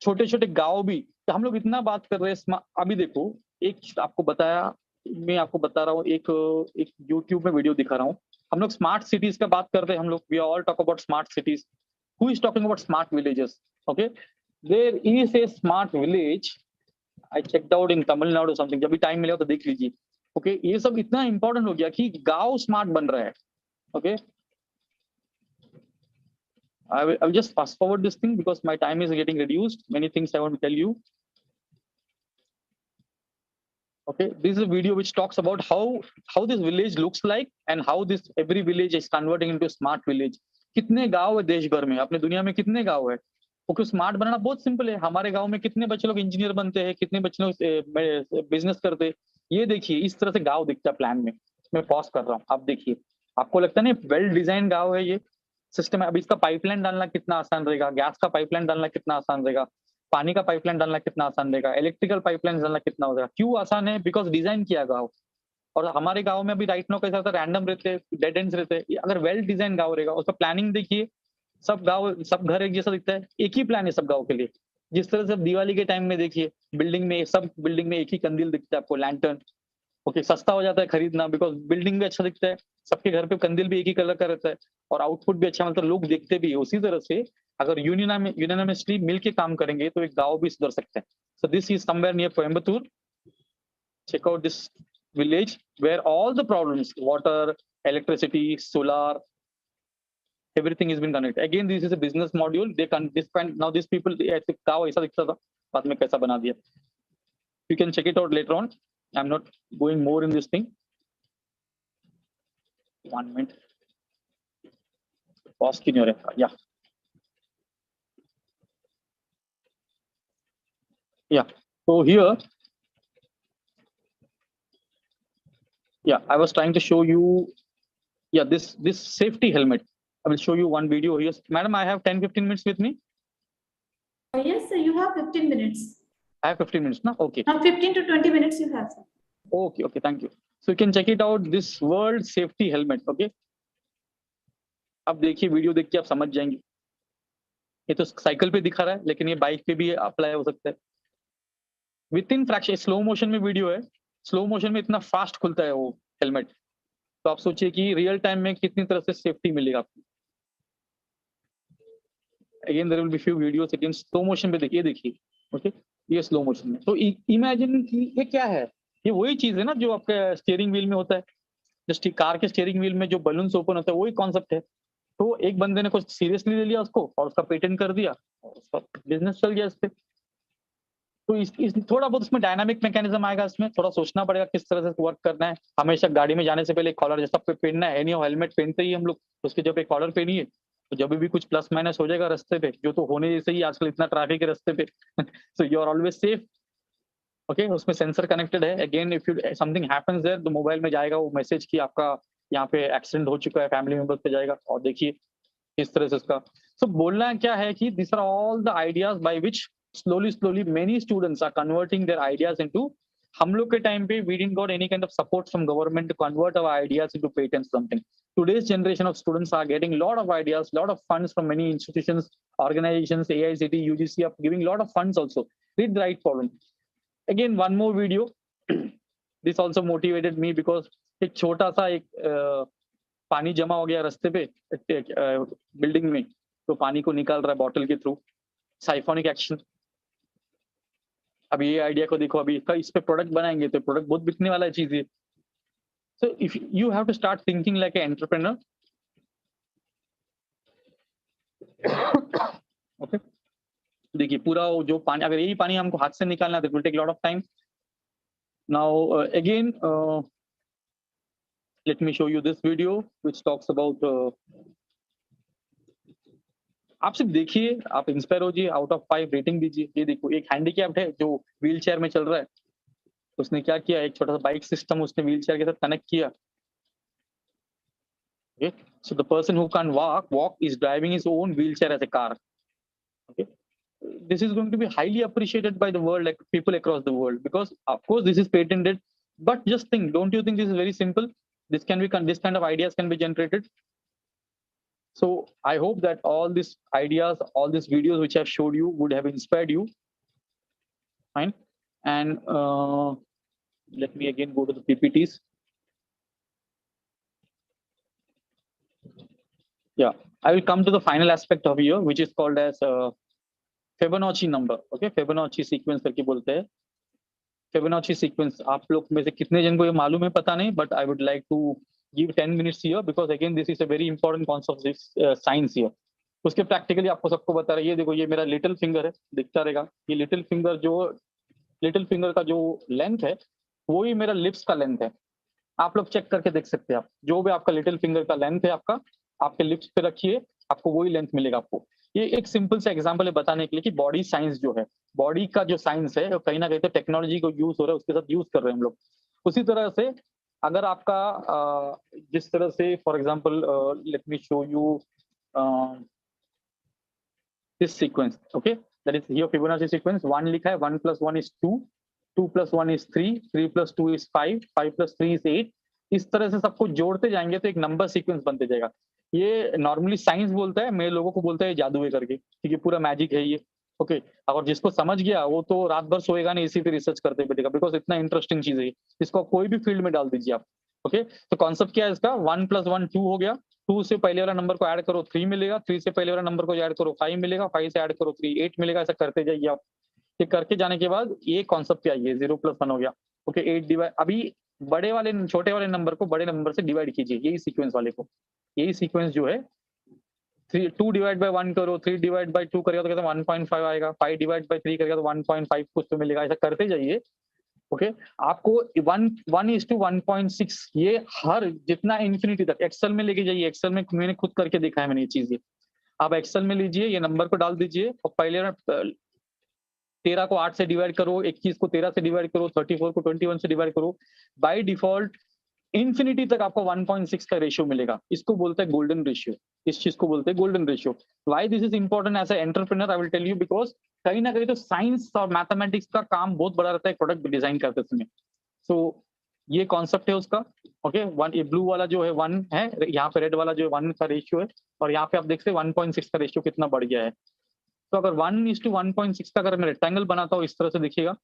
छोटे छोटे गांव भी, तो हम लोग इतना बात कर रहे हैं. अभी देखो, एक आपको बताया, मैं आपको बता रहा हूँ, एक यूट्यूब में वीडियो दिखा रहा हूँ. हम लोग स्मार्ट सिटीज का बात करते हैं, हम लोग we all talk about smart cities. Who is talking about smart villages? Okay, there is a smart village, I checked out in Tamil Nadu something. जब भी टाइम मिलेगा तो देख लीजिए. ओके, ये सब इतना इंपॉर्टेंट हो गया कि गांव स्मार्ट बन रहा है. Okay, I will just fast forward this thing because my time is getting reduced. Many things I want to tell you. Okay, this is a video which talks about how this village looks like and how this every village is converting into a smart village. कितने गांव है देश भर में, अपने दुनिया में कितने गांव है. ओके, स्मार्ट बनाना बहुत सिंपल है. हमारे गांव में कितने बच्चे लोग इंजीनियर बनते हैं, कितने बच्चे लोग बिजनेस करते हैं. ये देखिए, इस तरह से गांव दिखता है प्लान में. मैं पॉज कर रहा हूँ, आप देखिए. आपको लगता है ना वेल डिजाइन गांव है ये सिस्टम है. अब इसका पाइपलाइन डालना कितना आसान रहेगा, गैस का पाइपलाइन डालना कितना आसान रहेगा, पानी का पाइपलाइन डालना कितना आसान रहेगा, इलेक्ट्रिकल पाइपलाइन डालना कितना होगा. क्यों आसान है? बिकॉज डिजाइन किया गाँव. और हमारे गाँव में अभी राइट नो कैसा होता है, रैंडम रहते हैं, डेड एंड्स रहते हैं. अगर वेल डिजाइन गाँव रहेगा, उसका प्लानिंग देखिए, सब गाँव, सब घर एक जैसा दिखता है, एक ही प्लान है सब गाँव के लिए. जिस तरह से दिवाली के टाइम में देखिए, बिल्डिंग में, सब बिल्डिंग में एक ही कंदील दिखता है आपको, लैंटर्न. ओके, सस्ता हो जाता है खरीदना, बिकॉज बिल्डिंग भी अच्छा दिखता है, सबके घर पे कंदील भी एक ही कलर का रहता है, और आउटपुट भी अच्छा, मतलब लोग देखते भी है. उसी तरह से अगर यूनियनमसली मिलके काम करेंगे तो एक गांव भी सुधर सकता है. So this is somewhere near Coimbatore. Check out this village where all the problems, water, electricity, solar, everything has been connected. Again, this is a business module. They can now these people काव ऐसा दिखता था, बाद में कैसा बना दिया. You can check it out later on. I'm not going more in this thing. 1 minute. Pause in your yeah. Yeah. So here, yeah, I was trying to show you, yeah, this safety helmet. I will show you one video here. Madam, I have 10-15 minutes with me. Yes, sir, you have 15 minutes. I have 15 minutes now. Okay. Now 15 to 20 minutes you have, sir. Okay. Okay. Thank you. So you can check it out. This world safety helmet. Okay. अब देखिए video देख के आप समझ जाएंगे. ये तो cycle पे दिखा रहा है, लेकिन ये बाइक पे भी अप्लाई हो सकता है. With in fraction, slow motion में वीडियो है. स्लो मोशन में इतना फास्ट खुलता है वो हेलमेट. तो आप सोचिए कि रियल टाइम में कितनी तरह से सेफ्टी मिलेगा आपको. Again there will be few videos again slow motion पे देखिए. ओके, ये स्लो मोशन में. तो इमेजिन कि ये क्या है. ये वही चीज है ना जो आपके स्टीयरिंग व्हील में होता है. जस्ट कार के स्टीयरिंग व्हील में जो बलून्स ओपन होता है, वही कॉन्सेप्ट है. तो एक बंदे ने कुछ सीरियसली ले लिया उसको और उसका पेटेंट कर दिया और उसका बिजनेस चल गया इस पे. तो इस थोड़ा बहुत उसमें डायनामिक मैकेनिज्म आएगा. इसमें थोड़ा सोचना पड़ेगा किस तरह से वर्क करना है. हमेशा गाड़ी में जाने से पहले कॉलर जैसा पहनना है. एनी हेलमेट पहनते ही हम लोग उसके जब एक कॉलर पहनिए तो जब भी कुछ प्लस माइनस हो जाएगा रास्ते पे, जो तो होने जैसे ही आजकल इतना ट्रैफिक है रास्ते पे, so you are always safe. Okay, उसमें सेंसर कनेक्टेड है. Again if you something happens there, तो मोबाइल में जाएगा वो मैसेज कि आपका यहाँ पे एक्सीडेंट हो चुका है, फैमिली मेंबर्स पे जाएगा. और देखिए इस तरह से उसका. सो बोलना क्या है कि this are all the ideas by which slowly many students are converting their ideas into. हम लोग के टाइम पे we didn't got any kind of support from government to convert our ideas into patents something. Today's generation of students are getting lot of ideas, lot of funds from many institutions, organizations, AICT, UGC are giving lot of funds also. Read the right problem. Again one more video. This also motivated me because एक छोटा सा एक पानी जमा हो गया रास्ते पे बिल्डिंग में, तो पानी को निकाल रहा है बॉटल के थ्रू. Siphonic action. अभी ये आइडिया को देखो, अभी इस पे प्रोडक्ट बनाएंगे तो प्रोडक्ट बहुत बिकने वाला चीज है. So if you have to start thinking like a entrepreneur. Okay, देखिए पूरा जो पानी, अगर यही पानी हमको हाथ से निकालना है तो it will take lot of time. Now again let me show you this video which talks about आप सिर्फ देखिए, आप इंस्पायर हो जाइए. आउट ऑफ 5 रेटिंग दीजिए. ये देखो एक हैंडीकैप्ड है जो व्हील चेयर में चल रहा है. उसने क्या किया, एक छोटा सा बाइक सिस्टम उसने व्हील चेयर के साथ कनेक्ट किया. Okay, so the person who can't walk is driving his own wheelchair as a car. Okay, this is going to be highly appreciated by the world, like people across the world, because of course this is patented. But just think, don't you think this is very simple? This kind of ideas can be generated. So I hope that all these ideas, all these videos which I've showed you would have inspired you. Fine. And let me again go to the PPTs. Yeah, I will come to the final aspect of here, which is called as Fibonacci number. Okay, Fibonacci sequence करके बोलते हैं. Fibonacci sequence आप लोग में से कितने जन को ये मालूम है पता नहीं, but I would like to give 10 minutes here because again this is a very important concept of this science here. उसके प्रैक्टिकली आपको सबको बता रहा है. ये देखो, ये मेरा लिटिल फिंगर है, दिखता रहेगा. ये लिटिल फिंगर का जो लेंथ है वो ही मेरा लिप्स का लेंथ है. आप लोग चेक करके देख सकते हैं. आप जो भी आपका लिटिल फिंगर का लेंथ है आपका, आपके लिप्स पे रखिए, आपको वही लेंथ मिलेगा आपको. ये एक सिंपल सा एग्जांपल है बताने के लिए कि बॉडी साइंस जो है, बॉडी का जो साइंस है कहीं ना कहीं तो टेक्नोलॉजी को यूज हो रहा है, उसके साथ यूज कर रहे हैं हम लोग. उसी तरह से अगर आपका जिस तरह से for example let me show you this sequence. Okay, that is here Fibonacci sequence. 1 लिखा है, 1 + 1 = 2, 2 + 1 = 3, 3 + 2 = 5, 5 + 3 = 8. इस तरह से सबको जोड़ते जाएंगे तो एक नंबर सीक्वेंस बनते जाएगा. ये नॉर्मली साइंस बोलता है, मेरे लोगों को बोलता है जादू है करके, क्योंकि पूरा मैजिक है ये. ओके, और जिसको समझ गया वो तो रात भर सोएगा नहीं, इसी पे रिसर्च करते बैठेगा, बिकॉज इतना इंटरेस्टिंग चीज है. इसको कोई भी फील्ड में डाल दीजिए आप. ओके, तो कॉन्सेप्ट क्या है इसका, 1 + 1 2 हो गया. 2 से पहले वाला नंबर को ऐड करो 3 मिलेगा. 3 से पहले वाला नंबर को ऐड करो 5 मिलेगा. 5 से ऐड करो 3 8 मिलेगा. ऐसा करते जाइए आप. ये करके जाने के बाद ये कॉन्सेप्ट क्या है, 0 + 1 हो गया. Okay, 8 divide. अभी छोटे वाले नंबर को बड़े नंबर से डिवाइड कीजिए, यही सीक्वेंस वाले को, यही सीक्वेंस जो है 2 डिवाइड बाय 1 करो, 3 डिवाइड बाय 2 करेगा तो कहते हैं 1.5 आएगा, 5 डिवाइड बाय 3 करेगा तो 1.5 कुछ तो मिलेगा, ऐसा करते जाइए। ओके आपको 1:1.6 ये हर जितना इंफिनिटी तक एक्सेल में लेके जाइए। एक्सेल में मैंने खुद करके देखा है मैंने ये चीज। आप एक्सेल में लीजिए, ये नंबर को डाल दीजिए और पहले 13 को 8 से डिवाइड करो, 21 को 13 से डिवाइड करो, 34 को 21 से डिवाइड करो। बाय डिफॉल्ट इन्फिनिटी तक आपको 1.6 का रेशियो मिलेगा। इसको बोलते हैं गोल्डन रेशियो, इस चीज को बोलते हैं golden ratio. Why this is important as a entrepreneur, I will tell you, because कहीं ना कहीं तो साइंस और मैथमेटिक्स का काम बहुत बड़ा रहता है प्रोडक्ट डिजाइन करते समय। सो ये कॉन्सेप्ट है उसका। ओके वन, ये ब्लू वाला जो है 1 है, यहाँ पे रेड वाला जो 1 का रेशियो है, और यहाँ पे आप देखते हैं 1.6 का रेशियो कितना बढ़ गया है। तो अगर 1:1.6 का अगर मैं रेक्टेंगल बनाता हूँ इस तरह से दिखेगा,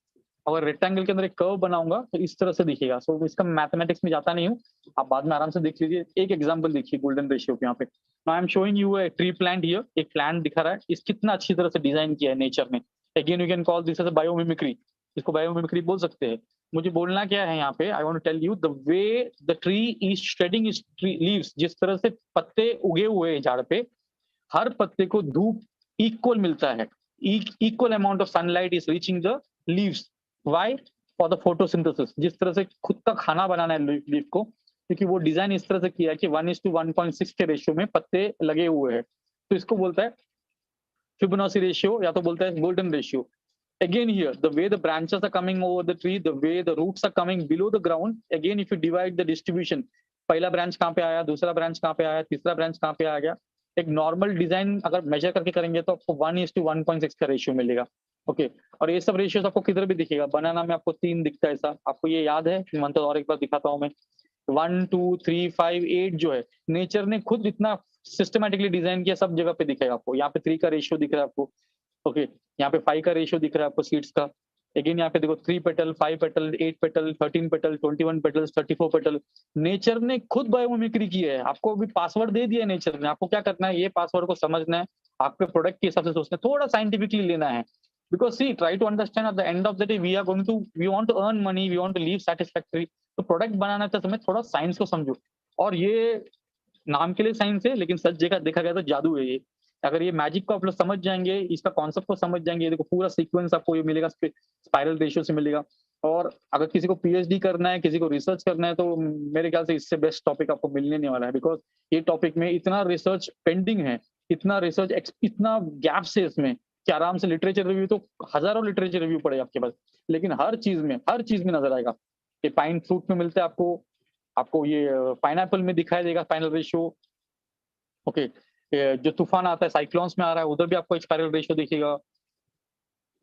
अगर रेक्टेंगल के अंदर एक कर्व बनाऊंगा तो इस तरह से दिखेगा। सो इसका मैथमेटिक्स में जाता नहीं हूँ, आप बाद में आराम से देख लीजिए। एक एग्जांपल देखिए गोल्डन रेशियो पे। यहाँ पे I am showing U a tree plant here, एक प्लांट दिखा रहा है, इस कितना अच्छी तरह से डिजाइन किया है नेचर ने। Again you can call this as biomimicry, इसको बायोमिमिक्री बोल सकते हैं। मुझे बोलना क्या है यहाँ पे, I want to tell you the way the tree is shedding is leaves, जिस तरह से पत्ते उगे हुए हैं झाड़ पे, हर पत्ते को धूप इक्वल मिलता है, equal amount of sunlight is reaching the leaves. Why? For the photosynthesis. जिस तरह से खुद का खाना बनाना है लीफ को, क्योंकि वो डिजाइन इस तरह से किया है कि 1:1.6 के रेशियो में पत्ते लगे हुए हैं। तो इसको बोलता है फिबोनाची रेशियो, या तो बोलता है golden ratio. Again here, the way the branches are coming over the tree, the way the roots are coming below the ground, again if you divide the distribution, पहला ब्रांच कहाँ पे आया, दूसरा branch कहाँ पे आया, तीसरा ब्रांच कहाँ पे आ गया, एक नॉर्मल डिजाइन अगर मेजर करके करेंगे तो आपको 1:1.6 का रेशियो मिलेगा। ओके और ये सब रेशियोज आपको किधर भी दिखेगा, बनाना में आपको 3 दिखता है ऐसा, आपको ये याद है? मैं तो और एक बार दिखाता हूँ मैं। 1, 2, 3, 5, 8 जो है नेचर ने खुद इतना सिस्टमेटिकली डिजाइन किया, सब जगह पे दिखेगा आपको। यहाँ पे 3 का रेशियो दिख रहा है आपको। ओके यहाँ पे 5 का रेशियो दिख रहा है आपको सीड्स का। अगेन यहाँ पे देखो 3 petal, 5 petal, 8 petal, 13 petal, 21 petals, 34 petal. Nature ने खुद बायोमिमिक्री की है। आपको अभी पासवर्ड दे दिया है नेचर ने, आपको क्या करना है, ये पासवर्ड को समझना है, आपके प्रोडक्ट के हिसाब से सोचना है, थोड़ा साइंटिफिकली लेना है। Because see try to understand at the end of the day we are going to, we want to earn money, we want to live satisfactory. तो प्रोडक्ट बनाने के समय थोड़ा साइंस को समझो। और ये नाम के लिए साइंस है, लेकिन सच जगह देखा गया तो जादू है ये। अगर ये मैजिक को आप लोग समझ जाएंगे, इसका कॉन्सेप्ट को समझ जाएंगे, देखो पूरा सीक्वेंस आपको ये मिलेगा, स्पाइरल रेशियो से मिलेगा। और अगर किसी को पीएचडी करना है, किसी को रिसर्च करना है, तो मेरे ख्याल से इससे बेस्ट टॉपिक आपको मिलने नहीं वाला है। बिकॉज ये टॉपिक में इतना रिसर्च पेंडिंग है, इतना रिसर्च, इतना गैप्स है इसमें कि आराम से लिटरेचर रिव्यू तो हजारों लिटरेचर रिव्यू पड़े आपके पास, लेकिन हर चीज में नजर आएगा। ये पाइन फ्रूट में मिलता है आपको ये पाइनएप्पल में दिखाई देगा स्पाइरल रेशियो। ओके जो तूफान आता है साइक्लोन्स में आ रहा है, उधर भी आपको एक स्पाइरल रेशियो दिखेगा।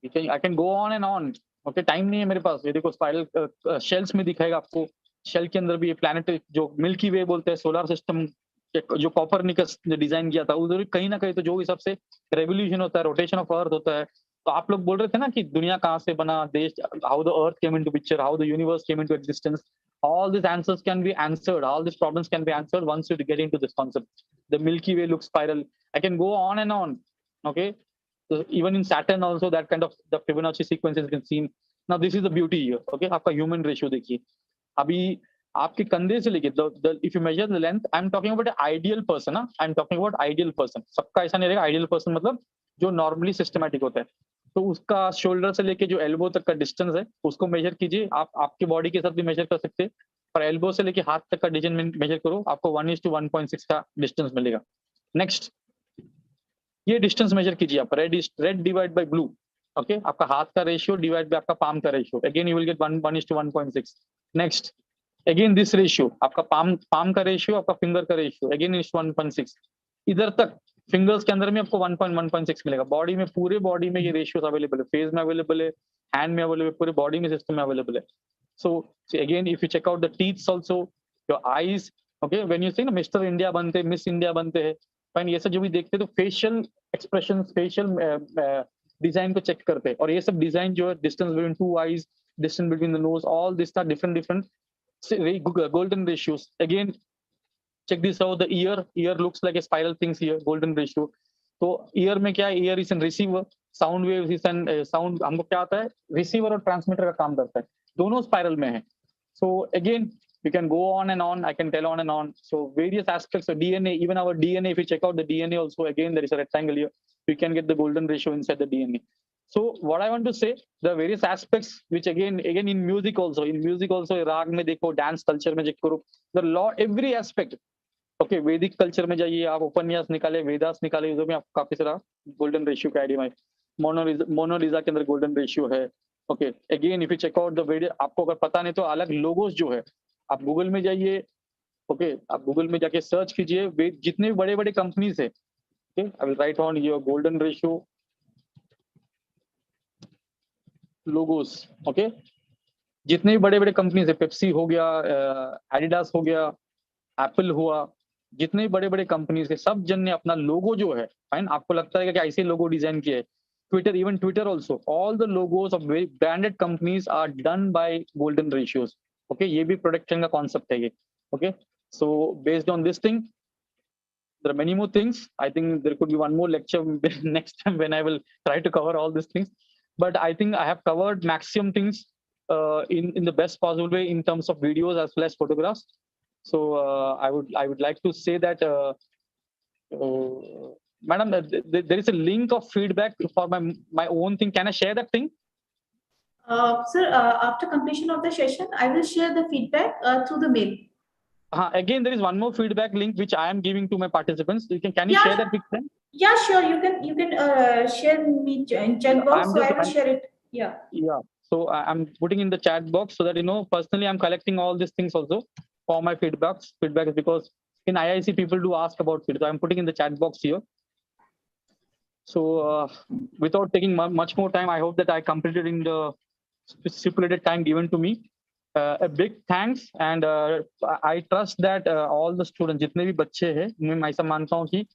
I can go on and on. Okay time नहीं है मेरे पास। ये देखो स्पाइरल शेल्स में दिखाएगा आपको। शेल के अंदर भी ये प्लैनेट जो मिल्की वे बोलते हैं, सोलर सिस्टम जो कॉपरनिकस ने डिजाइन किया था, उधर कहीं ना कहीं तो जो हिसाब से रेवोल्यूशन होता है, रोटेशन ऑफ अर्थ होता है। तो आप लोग बोल रहे थे ना कि दुनिया कहाँ से बना, देश, how the earth came into picture, how the universe came into existence, all these answers can be answered, all these problems can be answered once you get into this concept. The Milky Way looks spiral. I can go on and on. Okay, so even in Saturn also that kind of the Fibonacci sequence has been seen. Now this is the beauty here. Okay, आपका human ratio देखिए, अभी आपके कंधे से लेके if you measure the length, I'm talking about an ideal person ना, I'm talking about ideal person. सबका ऐसा नहीं रहेगा। ideal person मतलब जो normally systematic होता है। तो उसका शोल्डर से लेके जो एल्बो तक का डिस्टेंस है उसको मेजर कीजिए। आप आपके बॉडी के साथ भी मेजर कर सकते हैं, पर एल्बो से लेके हाथ तक का डिस्टेंस मेजर करो, आपको 1:1.6 का डिस्टेंस मिलेगा। नेक्स्ट ये डिस्टेंस मेजर कीजिए आप, red divide by blue. Okay आपका हाथ का रेशियो डिवाइड बाय आपका पाम का ratio, again you will get 1:1.6। Next again this ratio, आपका पाम का रेशियो, आपका फिंगर का रेशियो, अगेन इज 1.6। इधर तक फिंगर्स के अंदर में आपको 1.1.6 मिलेगा। बॉडी में, पूरे बॉडी में ये रेशियोस अवेलेबल है, फेस में अवेलेबल है, हैंड में अवेलेबल है, पूरे बॉडी में सिस्टम में अवेलेबल है। So again if you check out the teeths also, your eyes. Okay when you see ना मिस्टर इंडिया बनते, मिस इंडिया बनते हैं, फाइन, ये सब जो भी देखते हैं तो फेशियल एक्सप्रेशन, फेशियल डिजाइन को चेक करते हैं। और ये सब डिजाइन जो है, distance between two eyes, distance between the nose, all this are different golden ratios. Again check this out, the ear looks like a spiral things here, golden ratio. तो ear में क्या है, ear is an receiver, sound waves is an sound, हमको क्या आता है, receiver और transmitter का काम करता है, दोनों spiral में है। So again, you can go on and on. I can tell on and on. So various aspects of DNA, even our DNA, if you check out the DNA also, again, there is a rectangle here. You can get the golden ratio inside the DNA. So what I want to say, the various aspects, which again in music also, rag mein dekho, dance culture mein check karo, the law, every aspect. Okay, Vedic culture में जाइए आप उपन्यास निकाले, वेदास निकाले, उसमें आपको काफी सारा golden ratio का आइडिया है. मोनालिसा के अंदर golden ratio है. Okay, again if you check out the video, आपको अगर पता नहीं तो अलग logos जो है, आप गूगल में जाइए. Okay, आप गूगल में जाके सर्च कीजिए, जितने भी बड़े-बड़े कंपनीज है. Okay, I will write on your golden ratio logos. Okay, जितने भी बड़े-बड़े कंपनीज है, पेप्सी हो गया, एडिडास हो गया, एप्पल हुआ, जितने बड़े-बड़े कंपनीज के सब जन ने अपना लोगो जो है, फाइन, आपको लगता है कि ऐसे लोगो डिजाइन किए. Twitter, even Twitter also, all the logos of very branded companies are done by golden ratios. Okay, ये भी प्रोडक्शन का कॉन्सेप्ट है ये. Okay, so based on this thing, there are many more things. I think there could be one more lecture next time when I will try to cover all these things. But I think I have covered maximum things in the best possible way in terms of videos as well as photographs. So I would like to say that, madam, there is a link of feedback for my own thing. Can I share that thing? Sir, after completion of the session, I will share the feedback through the mail. Again, there is one more feedback link which I am giving to my participants. Can you share that picture? Yeah, sure. You can share me in chat box, so I will share it. Yeah. Yeah. So I'm putting in the chat box so that, you know, personally I'm collecting all these things also for my feedbacks, because in IIC people do ask about feedback. So I'm putting in the chat box here. So without taking much more time, I hope that I completed in the stipulated time given to me. A big thanks, and I trust that all the students, जितने भी बच्चे हैं, मैं ऐसा मानता हूँ कि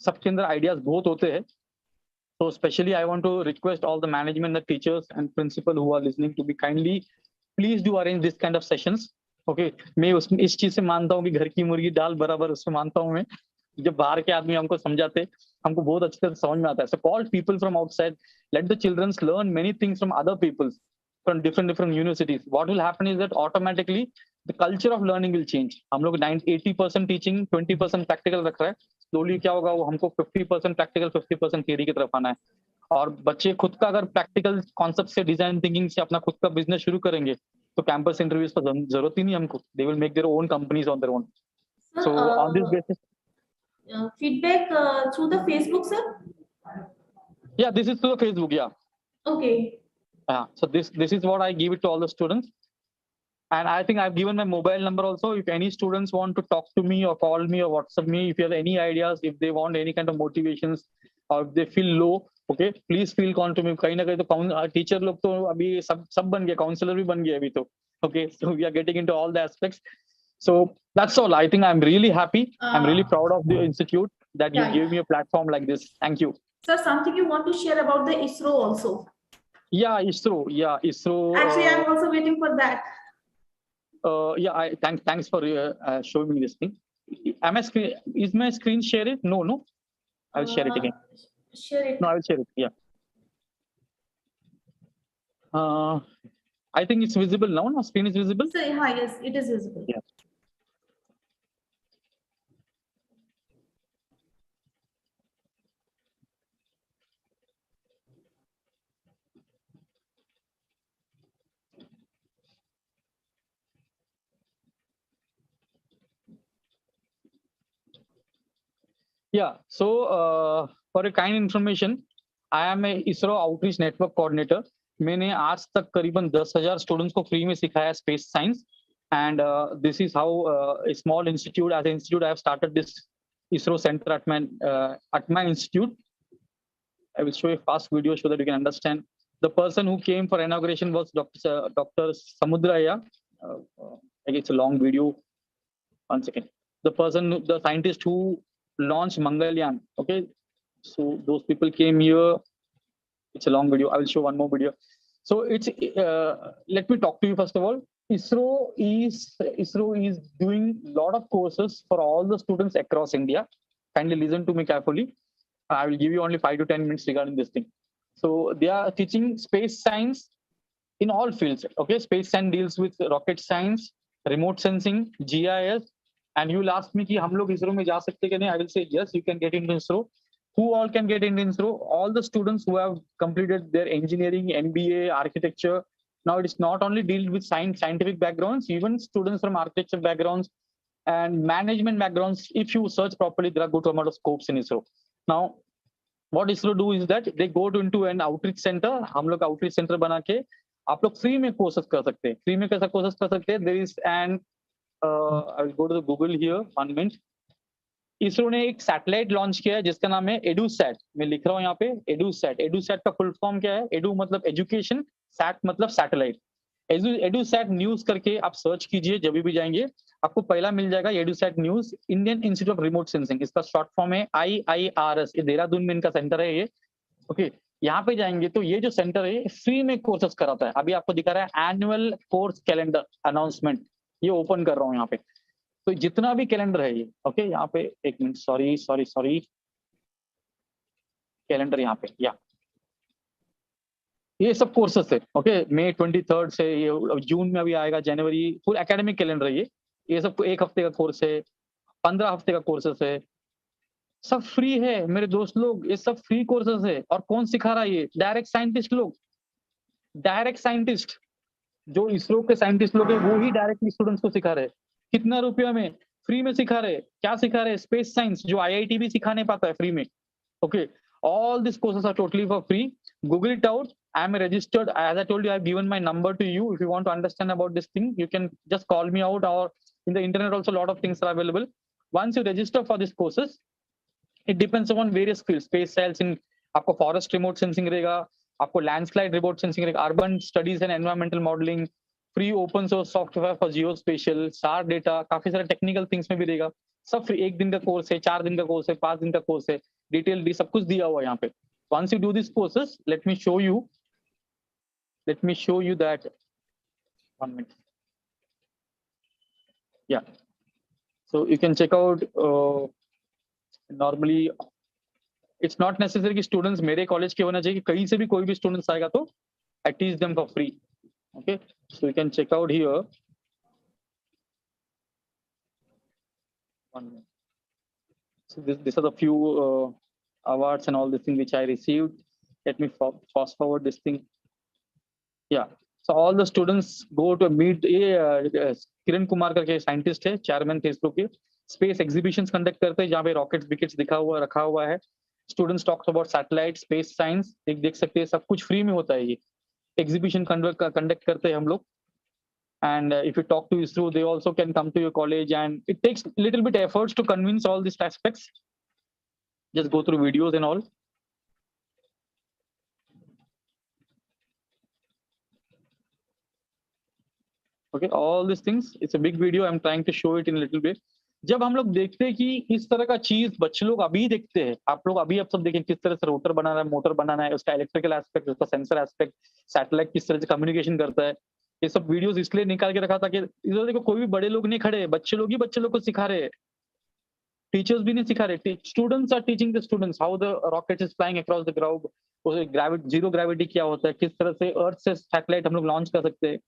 सबके अंदर ideas बहुत होते हैं. So especially I want to request all the management, the teachers and principal who are listening to be kindly, please do arrange this kind of sessions. Okay, मैं उसमें इस चीज से मानता हूँ कि घर की मुर्गी दाल बराबर, उसमें मानता हूँ मैं. जब बाहर के आदमी हमको समझाते, हमको बहुत अच्छे से समझ में आता है. So call people from outside, let the children learn many things from other people, from different universities. What will happen is that automatically the culture of learning will change. हम लोग 80% teaching, 20% practical रख रहे हैं. Slowly क्या होगा, वो हमको 50% practical, 50% theory की तरफ आना है. और बच्चे खुद का अगर practical concept से, design thinking से अपना खुद का business शुरू करेंगे, तो campus interviews पर जरूरत ही नहीं हमको. They will make their own companies on their own. So on this basis, feedback through the Facebook, sir. Yeah, this is through the Facebook. Yeah. Okay. So this is what I give it to all the students. And I think I've given my mobile number also. If any students want to talk to me or call me or WhatsApp me, if you have any ideas, if they want any kind of motivations, or if they feel low, okay, please feel call to me. कहीं ना कहीं तो teacher लोग तो अभी सब बन गए, counselor भी बन गए अभी तो. Okay, so we are getting into all the aspects. So that's all. I think I'm really happy. I'm really proud of the institute that you gave me a platform like this. Thank you. Sir, something you want to share about the ISRO also? Yeah, ISRO. Yeah, ISRO. Actually, I'm also waiting for that. Yeah, thanks for showing me this thing. Is my screen shared? No. I'll share it again. Share it. No, I will share it. Yeah. I think it's visible now. No, screen is visible. So, yes, it is visible. Yeah. Yeah. So for a kind information, I am a ISRO Outreach Network Coordinator. मैंने आज तक करीबन 10,000 students को free में सिखाया space science. And this is how a small institute, as an institute, I have started this ISRO center at my institute. I will show a fast video so that you can understand. The person who came for inauguration was Dr. Samudraya. It's a long video. 1 second. The scientist who launched Mangalyaan. Okay, so those people came here. It's a long video. I will show one more video. So it's let me talk to you first of all. ISRO is doing a lot of courses for all the students across India. Kindly listen to me carefully. I will give you only 5 to 10 minutes regarding this thing. So they are teaching space science in all fields. Okay, space science deals with rocket science, remote sensing, GIS, and you will ask me कि हम लोग इसरो में जा सकते हैं कि नहीं? I will say yes, you can get into ISRO. Who all can get into ISRO? All the students who have completed their engineering, MBA, architecture. Now it is not only deal with scientific backgrounds, even students from architecture backgrounds and management backgrounds. If you search properly, there are good amount of scopes in ISRO. Now, what ISRO do is that they go into an outreach center. हम लोग outreach center बना के आप लोग free में courses कर सकते हैं. फ्री में कैसा कोर्सेस कर सकते हैं? There is an I will go to the Google here. 1 minute. ISRO ने एक सैटेलाइट लॉन्च किया है जिसका नाम है एडुसैट. मैं लिख रहा हूँ यहाँ पे एडुसैट. एडुसैट का फुल फॉर्म क्या है? एडु मतलब एजुकेशन, सैट मतलब सैटेलाइट. एडुसैट न्यूज करके आप सर्च कीजिए, जब भी जाएंगे आपको पहला मिल जाएगा EDUSAT news, Indian institute of remote sensing. इसका शॉर्ट फॉर्म है IIRS. ये देहरादून में इनका सेंटर है ये. ओके, यहाँ पे जाएंगे तो ये जो सेंटर है फ्री में कोर्सेस कराता है. अभी आपको दिखा रहा है एनुअल कोर्स कैलेंडर अनाउंसमेंट. ये ओपन कर रहा हूँ यहाँ पे. तो जितना भी कैलेंडर है ये, ओके, यहाँ पे 1 मिनट, सॉरी, कैलेंडर यहाँ पे, या ये सब कोर्सेस है. ओके, मई 23 से ये जून में अभी आएगा, जनवरी, फुल एकेडमिक कैलेंडर है ये सब 1 हफ्ते का कोर्स है, 15 हफ्ते का कोर्सेस है, सब फ्री है मेरे दोस्त लोग. ये सब फ्री कोर्सेस है. और कौन सिखा रहा है ये? डायरेक्ट साइंटिस्ट लोग. डायरेक्ट साइंटिस्ट जो इसरो के साइंटिस्ट लोग हैं वो ही डायरेक्टली स्टूडेंट्स को सिखा रहे हैं. कितना रुपया में? फ्री में सिखा रहे. क्या सिखा रहे? स्पेस साइंस, जो IIT भी सिखा नहीं पाता है फ्री में. Okay, all this courses are totally for free. Google it out. I am registered. As I told you, I have given my number to you. If you want to understand about this thing, you can just call me out, or in the internet also a lot of things are available. Once you register for these courses, it depends upon various fields. Space science in आपको forest remote sensing रहेगा, आपको landslide remote sensing रहेगा, urban studies and environmental modeling, free open source software for geospatial, SAR data, काफी सारे technical things में भी रहेगा. सब फ्री. 1 दिन का कोर्स है, 4 दिन का कोर्स है, 5 दिन का कोर्स है, डिटेल भी सब कुछ दिया हुआ है यहाँ पे. Once you do these courses, let me show you that. 1 minute. Yeah, so you can check out. Normally it's not necessary कि students मेरे college के होना चाहिए. कहीं से भी कोई भी students आएगा तो I teach them for free. Okay, so you can check out here. 1 minute. So these are the few awards and all the things which I received. Let me fast forward this thing. Yeah, so all the students go to meet Kiran Kumar करके scientist है, chairman थे इसरो के. Space exhibitions conduct करते हैं जहाँ पे rockets wickets रखा हुआ है. Students talks about satellite, space science, देख सकते हैं, सब कुछ फ्री में होता है. ये एग्जीबिशन कंडक्ट करते हैं हम लोग. And if you talk to ISRO, they also can come to your college, and it takes little bit efforts to convince all these aspects. Just go through videos and all. Okay, all these things. It's a big video. I'm trying to show it in a little bit. जब हम लोग देखते हैं कि इस तरह का चीज बच्चे लोग अभी देखते हैं, आप लोग अभी सब देखें किस तरह से रोटर बनाना है, मोटर बनाना है, उसका इलेक्ट्रिकल एस्पेक्ट, उसका सेंसर एस्पेक्ट, सैटेलाइट किस तरह से कम्युनिकेशन करता है. ये सब वीडियोस इसलिए निकाल के रखा था कि इधर देखो कोई भी बड़े लोग नहीं खड़े, बच्चे लोग ही बच्चे लोग को सिखा रहे हैं. टीचर्स भी नहीं सिखा रहे. Students are teaching the students how the rocket is flying across the ground. Gravity, zero gravity क्या होता है, किस तरह से अर्थ से सैटेलाइट हम लोग लॉन्च कर सकते हैं.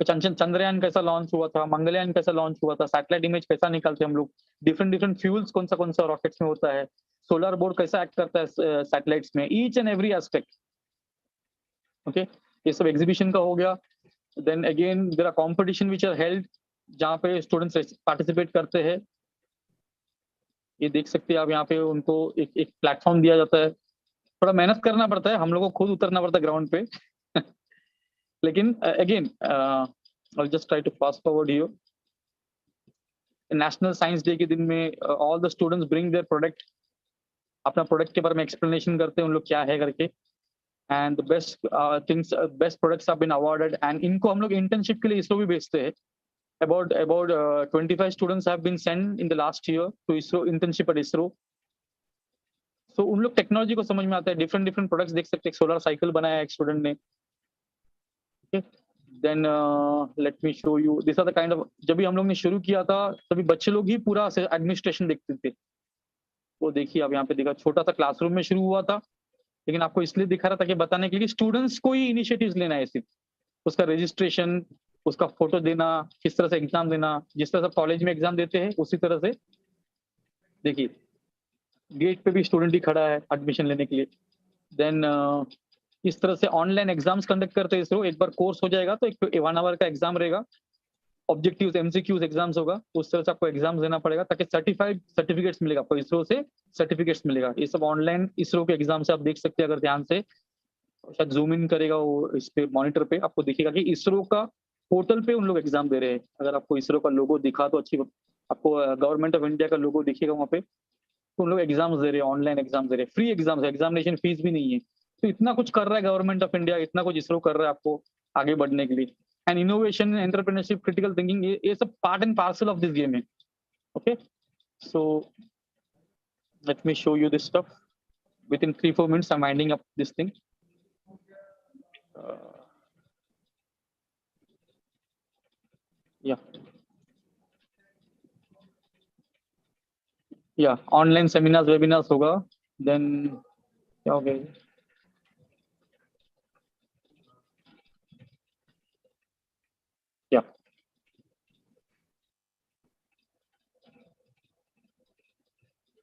चंद्रयान कैसा लॉन्च हुआ था, मंगलयान कैसा लॉन्च हुआ था, सैटेलाइट इमेज कैसा निकालते हम लोग, डिफरेंट फ्यूल्स कौन सा रॉकेट्स में होता है, सोलर बोर्ड कैसा एक्ट करता है सैटेलाइट्स में, each and every aspect. Okay, ये सब एग्जीबिशन का हो गया. Then again there are competition which are held जहाँ पे स्टूडेंट्स पार्टिसिपेट करते हैं. ये देख सकते हैं आप, यहाँ पे उनको एक प्लेटफॉर्म दिया जाता है. थोड़ा मेहनत करना पड़ता है, हम लोग को खुद उतरना पड़ता है ग्राउंड पे. लेकिन again I'll just try to fast forward here. National science day के दिन में all the students bring their product, अपना प्रोडक्ट के बारे में एक्सप्लेनेशन करते हैं उन लोग क्या है करके. And the best things, best products have been awarded. And इनको हम लोग इंटर्नशिप के लिए इसरो भी भेजते हैं. about 25 students have been sent in the last year to ISRO, internship at ISRO. So उन लोग टेक्नोलॉजी को समझ में आता है. डिफरेंट प्रोडक्ट्स देख सकते हैं. सोलर साइकिल बनाया एक स्टूडेंट ने. Then let me show you, this are the kind of, जब भी हम लोग ने शुरू किया था तभी बच्चे लोग ही पूरा एडमिनिस्ट्रेशन देखते थे. वो देखिए आप यहाँ पे देखा, छोटा सा क्लासरूम में शुरू हुआ था, लेकिन आपको इसलिए दिखा रहा था कि बताने के लिए स्टूडेंट्स को ही इनिशिएटिव्स लेना है सिर्फ. उसका रजिस्ट्रेशन, उसका फोटो देना, किस तरह से एग्जाम देना, जिस तरह से कॉलेज में एग्जाम देते हैं उसी तरह से देखिए गेट पे भी स्टूडेंट ही खड़ा है एडमिशन लेने के लिए। देन इस तरह से ऑनलाइन एग्जाम्स कंडक्ट करते हैं इसरो। एक बार कोर्स हो जाएगा तो एक 1 आवर का एग्जाम रहेगा, ऑब्जेक्टिव्स एमसीक्यूज एग्जाम्स होगा, उस तरह से आपको एग्जाम्स देना पड़ेगा ताकि सर्टिफाइड सर्टिफिकेट्स मिलेगा आपको, इसरो से सर्टिफिकेट्स मिलेगा। ये सब ऑनलाइन इसरो के एग्जाम से आप देख सकते हैं अगर ध्यान से, शायद जूम इन करेगा वो इस पे मॉनिटर पे, आपको दिखेगा कि इसरो का पोर्टल पे उन लोग एग्जाम दे रहे हैं। अगर आपको इसरो का लोगो दिखा तो अच्छी, आपको गवर्नमेंट ऑफ इंडिया का लोगो दिखेगा वहाँ पे, तो उन लोग एग्जाम्स दे रहे हैं, ऑनलाइन एग्जाम दे रहे हैं, फ्री एग्जाम्स है, एग्जामिनेशन फीस भी नहीं है। तो इतना कुछ कर रहा है गवर्नमेंट ऑफ इंडिया, इतना कुछ इसरो कर रहा है आपको आगे बढ़ने के लिए। And innovation, entrepreneurship, critical thinking, ये सब part and parcel of this game है। Okay, so let me show you this stuff within 3-4 minutes. I'm winding up this thing. Yeah, online seminars webinars होगा। देन क्या हो गया, yeah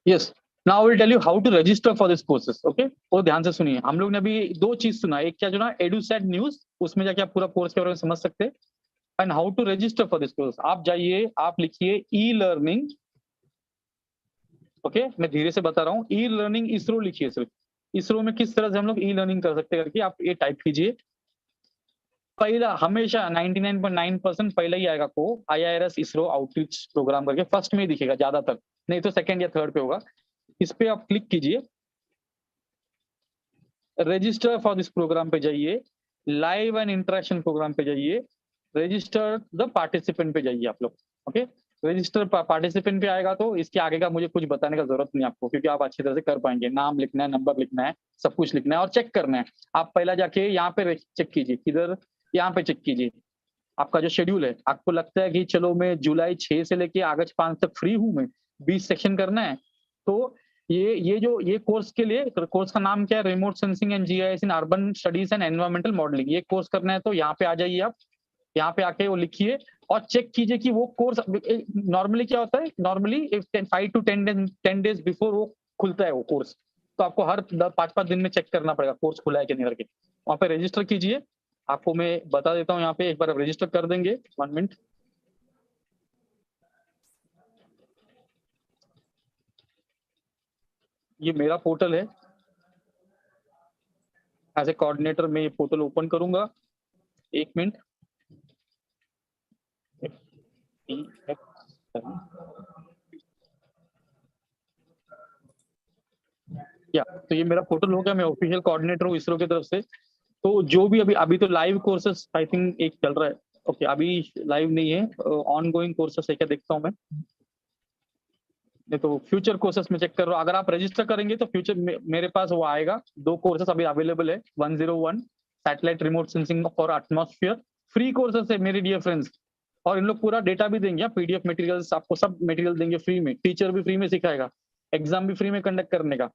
yes, now I will tell you how to register for this courses. Okay, वो ध्यान से सुनिए। हम लोग ने अभी 2 चीज सुना, एक क्या सुना, एडुसेट न्यूज, उसमें जाके आप पूरा कोर्स के बारे में समझ सकते हैं। And how to register for this course, आप जाइए, आप लिखिए ई लर्निंग। ओके, मैं धीरे से बता रहा हूँ, ई लर्निंग इसरो लिखिए। सिर्फ इसरो में किस तरह से हम लोग ई लर्निंग कर सकते हैं करके आप ये टाइप कीजिए। पहला हमेशा 99.9% पहला ही आएगा को IIRS इसरो आउटरीच प्रोग्राम करके फर्स्ट में ही दिखेगा ज्यादातर, नहीं तो सेकंड या थर्ड पे होगा। इस पे आप क्लिक कीजिए, रजिस्टर फॉर दिस प्रोग्राम पे जाइए, लाइव एंड इंटरेक्शन प्रोग्राम पे जाइए, रजिस्टर द पार्टिसिपेंट पे जाइए आप लोग। ओके, रजिस्टर पार्टिसिपेंट पे आएगा तो इसके आगे का मुझे कुछ बताने का जरूरत नहीं आपको, क्योंकि आप अच्छी तरह से कर पाएंगे। नाम लिखना है, नंबर लिखना है, सब कुछ लिखना है और चेक करना है। आप पहला जाके यहाँ पे चेक कीजिए, किधर, यहाँ पे चेक कीजिए आपका जो शेड्यूल है। आपको लगता है कि चलो मैं जुलाई 6 से लेके अगस्त 5 तक फ्री हूँ, मैं 20 सेक्शन करना है, तो ये कोर्स के लिए, कोर्स का नाम क्या है, remote sensing and GIS in urban studies and environmental modelling, ये कोर्स करना है। तो यहाँ पे आ जाइए आप, यहाँ पे आके वो लिखिए और चेक कीजिए कि वो कोर्स नॉर्मली क्या होता है, नॉर्मली 5 to 10 डेज बिफोर वो खुलता है वो कोर्स। तो आपको हर 5-5 दिन में चेक करना पड़ेगा कोर्स खुला है कि नहीं करके। वहाँ पे रजिस्टर कीजिए, आपको मैं बता देता हूँ यहाँ पे, एक बार रजिस्टर कर देंगे। 1 मिनट, ये मेरा पोर्टल है, एज ए कोऑर्डिनेटर मैं ये पोर्टल ओपन करूंगा। 1 मिनट, या तो ये मेरा पोर्टल हो गया, मैं ऑफिशियल कोऑर्डिनेटर हूँ इसरो की तरफ से। तो जो भी अभी तो लाइव कोर्सेस आई थिंक एक चल रहा है। ओके, अभी लाइव नहीं है, ऑन गोइंग कोर्सेस है क्या, देखता हूँ मैं। नहीं तो फ्यूचर कोर्सेस में चेक कर रहा हूँ। अगर आप रजिस्टर करेंगे तो फ्यूचर मेरे पास वो आएगा। 2 कोर्सेस अभी अवेलेबल है, 101 satellite remote sensing for atmosphere, free courses है मेरे डियर फ्रेंड्स। और इन लोग पूरा डेटा भी देंगे, PDF मटेरियल्स, आपको सब मटेरियल देंगे फ्री में, टीचर भी फ्री में सिखाएगा, एग्जाम भी फ्री में कंडक्ट करने का।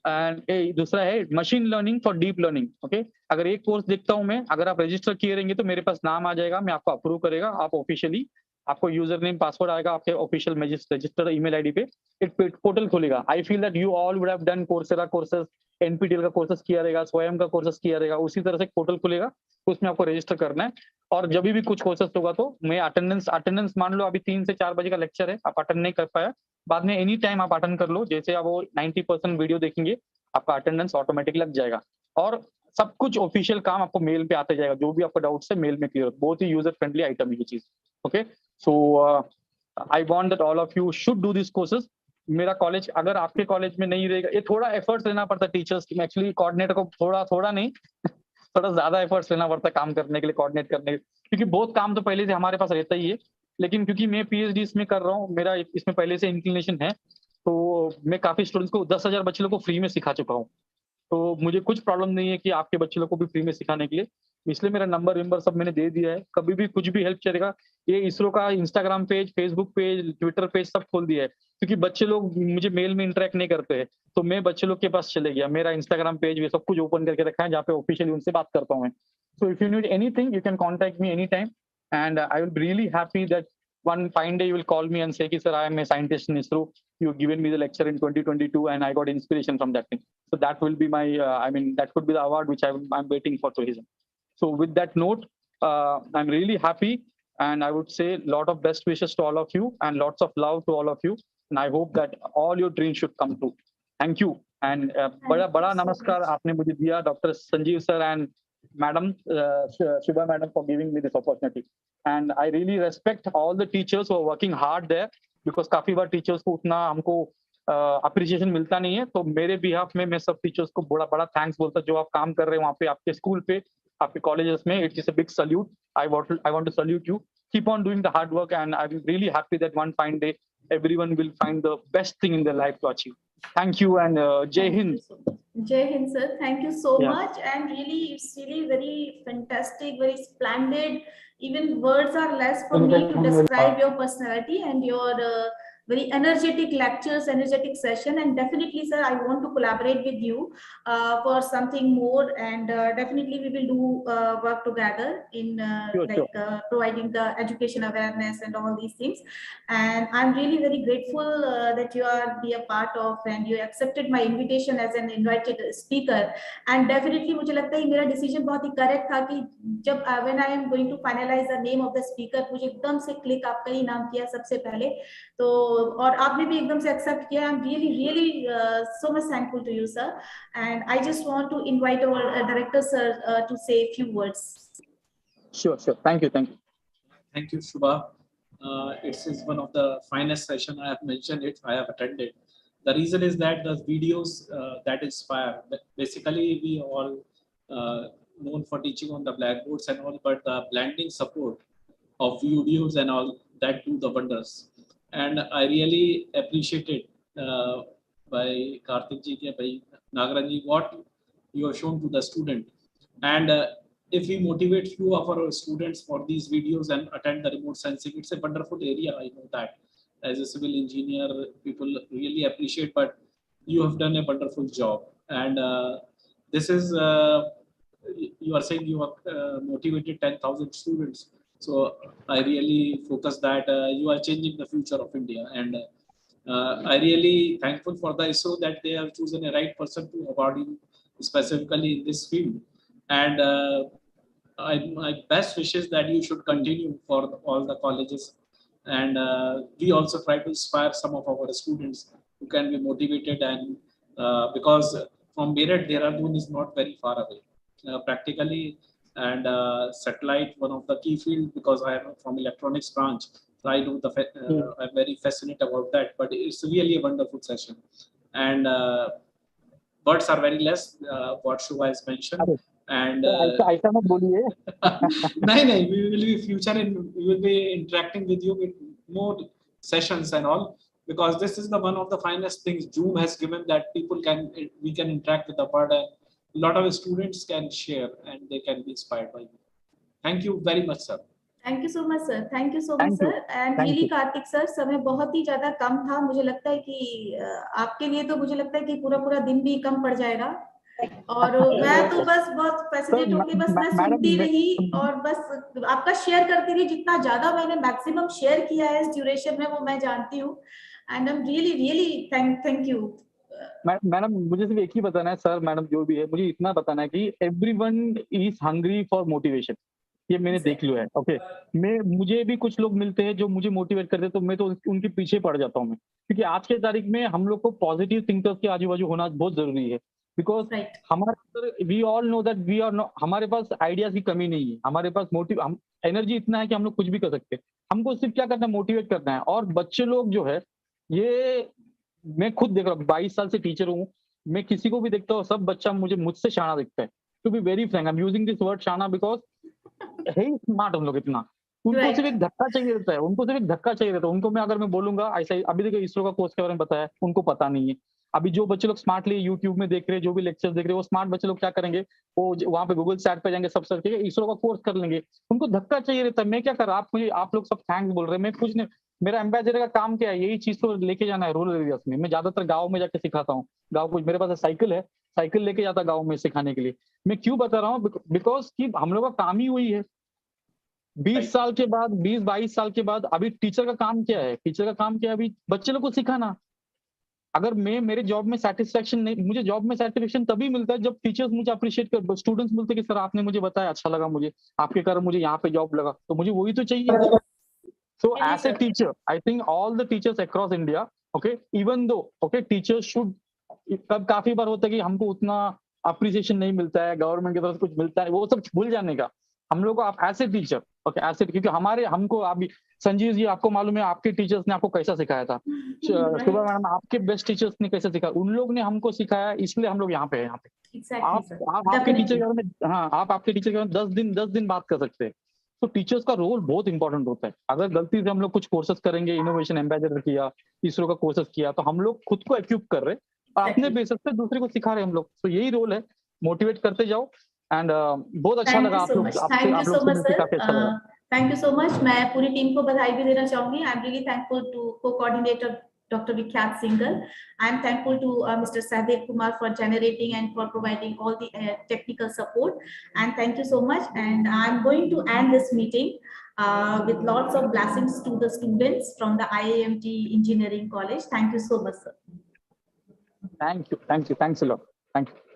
एंड दूसरा है machine learning for deep learning. Okay, अगर एक कोर्स देखता हूं मैं, अगर आप रजिस्टर किए रहेंगे तो मेरे पास नाम आ जाएगा, मैं आपको अप्रूव करेगा, आप ऑफिशियली, आपको यूजर नेम पासवर्ड आएगा आपके ऑफिशियल रजिस्टर ईमेल आईडी पे, एक पोर्टल खुलेगा। आई feel that you all would have done Coursera courses, NPTEL का कोर्सेस किया रहेगा, स्वयं का कोर्सेस किया रहेगा, उसी तरह से पोर्टल खुलेगा, उसमें आपको रजिस्टर करना है। और जब भी कुछ कोर्सेस होगा तो मैं अटेंडेंस मान लो अभी 3 से 4 बजे का लेक्चर है, आप अटेंड नहीं कर पाया, बाद में एनी टाइम आप अटेंड कर लो, जैसे आप वो 90% वीडियो देखेंगे आपका अटेंडेंस ऑटोमेटिक लग जाएगा। और सब कुछ ऑफिशियल काम आपको मेल पे आते जाएगा, जो भी आपका डाउट्स है मेल में क्लियर। बहुत ही यूजर फ्रेंडली आइटम है ये चीज। Okay, so I want that all of you should do this courses. मेरा कॉलेज अगर आपके कॉलेज में नहीं रहेगा, ये थोड़ा एफर्ट्स लेना पड़ता है टीचर्स की, एक्चुअली कोऑर्डिनेटर को थोड़ा नहीं थोड़ा ज्यादा एफर्ट्स लेना पड़ता है काम करने के लिए, कोऑर्डिनेट करने के लिए, क्योंकि बहुत काम तो पहले से हमारे पास रहता ही है। लेकिन क्योंकि मैं PhD इसमें कर रहा हूँ, मेरा इसमें पहले से इंक्लिनेशन है, तो मैं काफी स्टूडेंट्स को 10,000 बच्चे लोग को फ्री में सिखा चुका हूँ। तो मुझे कुछ प्रॉब्लम नहीं है कि आपके बच्चे लोग को भी फ्री में सिखाने के लिए, इसलिए मेरा नंबर सब मैंने दे दिया है। कभी भी कुछ भी हेल्प चलेगा, ये इसरो का Instagram page, Facebook page, Twitter page सब खोल दिया है, क्योंकि बच्चे लोग मुझे मेल में इंटरेक्ट नहीं करते हैं, तो मैं बच्चे लोग के पास चले गया, मेरा इंस्टाग्राम पेज वे सब कुछ ओपन करके रखा है, जहाँ पे ऑफिशियली उनसे बात करता हूँ मैं। So if you need anything, you can contact me anytime, and I will be really happy that one fine day you will call me and say, "Sir, I am a scientist in ISRO. You've given me the lecture in 2022, and I got inspiration from that thing." So that will be my, that could be the award which I'm waiting for to his. So with that note, I'm really happy, and I would say a lot of best wishes to all of you, and lots of love to all of you. And I hope that all your dreams should come true. Thank you. And बड़ा Thank you बड़ा so नमस्कार much. आपने मुझे दिया, Dr. Sanjeev sir and Madam Shubha Madam, for giving me this opportunity. And I really respect all the teachers who are working hard there, because काफी बार teachers को उतना हमको अप्रिसिएशन मिलता नहीं है. तो मेरे बिहाफ में मैं सब टीचर्स को बड़ा बड़ा थैंक्स बोलता, जो आप काम कर रहे हैं वहाँ पे आपके स्कूल पे, आपके कॉलेजेस में. It is a big salute. I want to salute you. Keep on doing the hard work, and I'm really happy that one fine day everyone will find the best thing in their life to achieve. Thank you, and Jai Thank Hind. you so much. Jai Hind, sir. Thank you so Yeah. much. And really, it's really very fantastic, very splendid. Even words are less for me to describe your personality and your very energetic lectures, energetic session. And definitely, sir, I want to collaborate with you for something more. And definitely, we will do work together in Sure. providing the education awareness and all these things. And I'm really very grateful that you are be a part of, and you accepted my invitation as an invited speaker. And definitely मुझे लगता है मेरा decision बहुत ही correct था कि जब when I am going to finalize the name of the speaker, मुझे एकदम से click आपका ही नाम किया सबसे पहले. तो और आपने भी एकदम से accept किया. I'm really so much thankful to you, sir. And I just want to invite our director, sir, to say a few words. Sure. Thank you. Thank you, Shubha. It is one of the finest session. I have mentioned it. I have attended. The reason is that the videos that inspire. Basically, we all known for teaching on the blackboards and all, but the blending support of videos and all that do the wonders. And I really appreciate it by Karthik ji, by Nagarajan ji, what you have shown to the student. And if we motivate few of our students for these videos and attend the remote sensing, it's a wonderful area. I know that as a civil engineer, people really appreciate, but you have done a wonderful job. And this is, you are saying you have motivated 10,000 students. So I really focus that you are changing the future of India. And I really thankful for the ISRO that they have chosen a right person to award you specifically in this field. And my best wishes that you should continue for all the colleges. And we also try to inspire some of our students who can be motivated. And because from Meerut, Dehradun is not very far away practically. And satellite, one of the key fields, because I am from electronics branch. So I do I'm very fascinated about that. But it's really a wonderful session. And words are very less, what Shubha has mentioned. And ऐसा मत बोलिए. नहीं, we will be future and we will be interacting with you with more sessions and all, because this is the one of the finest things Zoom has given, that we can interact with the word, and a lot of students can share and they can be inspired by you. Thank you very much, sir. Thank you so much, sir. Thank you so much, sir. And really, Karthik sir, समय बहुत ही ज़्यादा कम था. मुझे लगता है कि आपके लिए तो मुझे लगता है कि पूरा दिन भी कम पड़ जाएगा. और मैं तो बस बहुत फैसिनेट होके बस मैं सुनती रही और बस आपका शेयर करती रही. जितना ज़्यादा मैंने मैक्सिमम शेयर किया है इस ड्यूरेशन में, वो मैं जानती हूँ. And I'm really thank you. Madam, मुझे सिर्फ एक ही बताना है, सर मैडम जो भी है, मुझे इतना बताना है कि everyone is hungry for motivation. ये मैंने देख लिया है. ओके, मुझे भी कुछ लोग मिलते हैं जो मुझे मोटिवेट करते हैं, तो मैं तो उनके पीछे पड़ जाता हूँ मैं, क्योंकि आज के तारीख में हम लोग को पॉजिटिव थिंकर्स के आजू बाजू होना बहुत जरूरी है. बिकॉज हमारे we all know that we are हमारे पास आइडियाज की कमी नहीं है. हमारे पास एनर्जी इतना है कि हम लोग कुछ भी कर सकते हैं. हमको सिर्फ क्या करना है, मोटिवेट करना है. और बच्चे लोग जो है, ये मैं खुद देख रहा हूँ, 22 साल से टीचर हूँ. मैं किसी को भी देखता हूँ, सब बच्चा मुझसे शाना दिखता है. To be very frank, I am using this word शाना बिकॉज है स्मार्ट हम लोग इतना. उनको सिर्फ एक धक्का चाहिए रहता है. उनको मैं अगर मैं बोलूंगा ऐसा, अभी देखिए इसरो का कोर्स के बारे में बताया, उनको पता नहीं है. अभी जो बच्चे लोग स्मार्टली यूट्यूब में देख रहे हैं, जो भी लेक्चर्स देख रहे हैं, वो स्मार्ट बच्चे लोग क्या करेंगे, वो वहां पे गूगल सैट पे जाएंगे, सब सर्च करेंगे, इसरो का कोर्स कर लेंगे. उनको धक्का चाहिए रहता है. मैं क्या कर रहा, आप लोग सब थैंक्स बोल रहे हैं, मैं कुछ नहीं. मेरा एम्बेसडर का काम क्या है, यही चीज तो लेके जाना है रूरल एरियाज में। मैं ज्यादातर गाँव में जाके सिखाता हूँ। गाँव को मेरे पास साइकिल है, साइकिल लेके जाता गाँव में सिखाने के लिए। मैं क्यों बता रहा हूँ, बिकॉज कि हम लोग का काम ही वही है। 20 साल के बाद, 20-22 साल के बाद अभी टीचर का काम क्या है? टीचर का काम क्या है? अभी बच्चे लोग को सिखाना। अगर मैं मेरे जॉब में सेटिस्फेक्शन नहीं, मुझे जॉब में सेटिस्फेक्शन तभी मिलता है जब टीचर्स मुझे अप्रिशिएट कर, स्टूडेंट्स बोलते कि सर आपने मुझे बताया, अच्छा लगा मुझे, आपके कारण मुझे यहाँ पे जॉब लगा, तो मुझे वही तो चाहिए। So as a teacher, I think all the teachers across India, okay, even though, okay, teachers should, कब काफी बार होता है कि हमको उतना अप्रिसिएशन नहीं मिलता है, गवर्नमेंट की तरफ से कुछ मिलता है, वो सब भूल जाने का। हम लोग को आप as a teacher, okay, as a, क्योंकि हमारे हमको अभी संजीव जी आपको मालूम है आपके टीचर्स ने आपको कैसा सिखाया था, सुबह मैडम आपके बेस्ट टीचर्स ने कैसे सिखाया, उन लोग ने हमको सिखाया, इसलिए हम लोग यहाँ पे हैं। यहाँ पे आप आपके टीचर के बारे में, हाँ, आप आपके टीचर के बारे में 10 दिन बात कर सकते हैं। तो टीचर्स का रोल बहुत इंपॉर्टेंट होता है। अगर गलती से हम लोग कुछ कोर्सेज करेंगे, इनोवेशन एम्बेसडर किया, इसरो का कोर्सेज किया, तो हम लोग खुद को एक्यूप कर रहे हैं, अपने बेसिस पे दूसरे को सिखा रहे हैं हम लोग। तो यही रोल है, मोटिवेट करते जाओ। एंड बहुत अच्छा लगा आप लोग से मिलकर, काफी अच्छा लगा। Thank you so much. मैं पूरी टीम को बधाई भी देना चाहूंगी। I am really thankful to co-coordinator Dr. Vikhyat Singhal. I am thankful to Mr. Sadev Kumar for generating and for providing all the technical support. And thank you so much. And I am going to end this meeting with lots of blessings to the students from the IIMT Engineering College. Thank you so much, sir. Thank you. Thanks a lot. Thank you.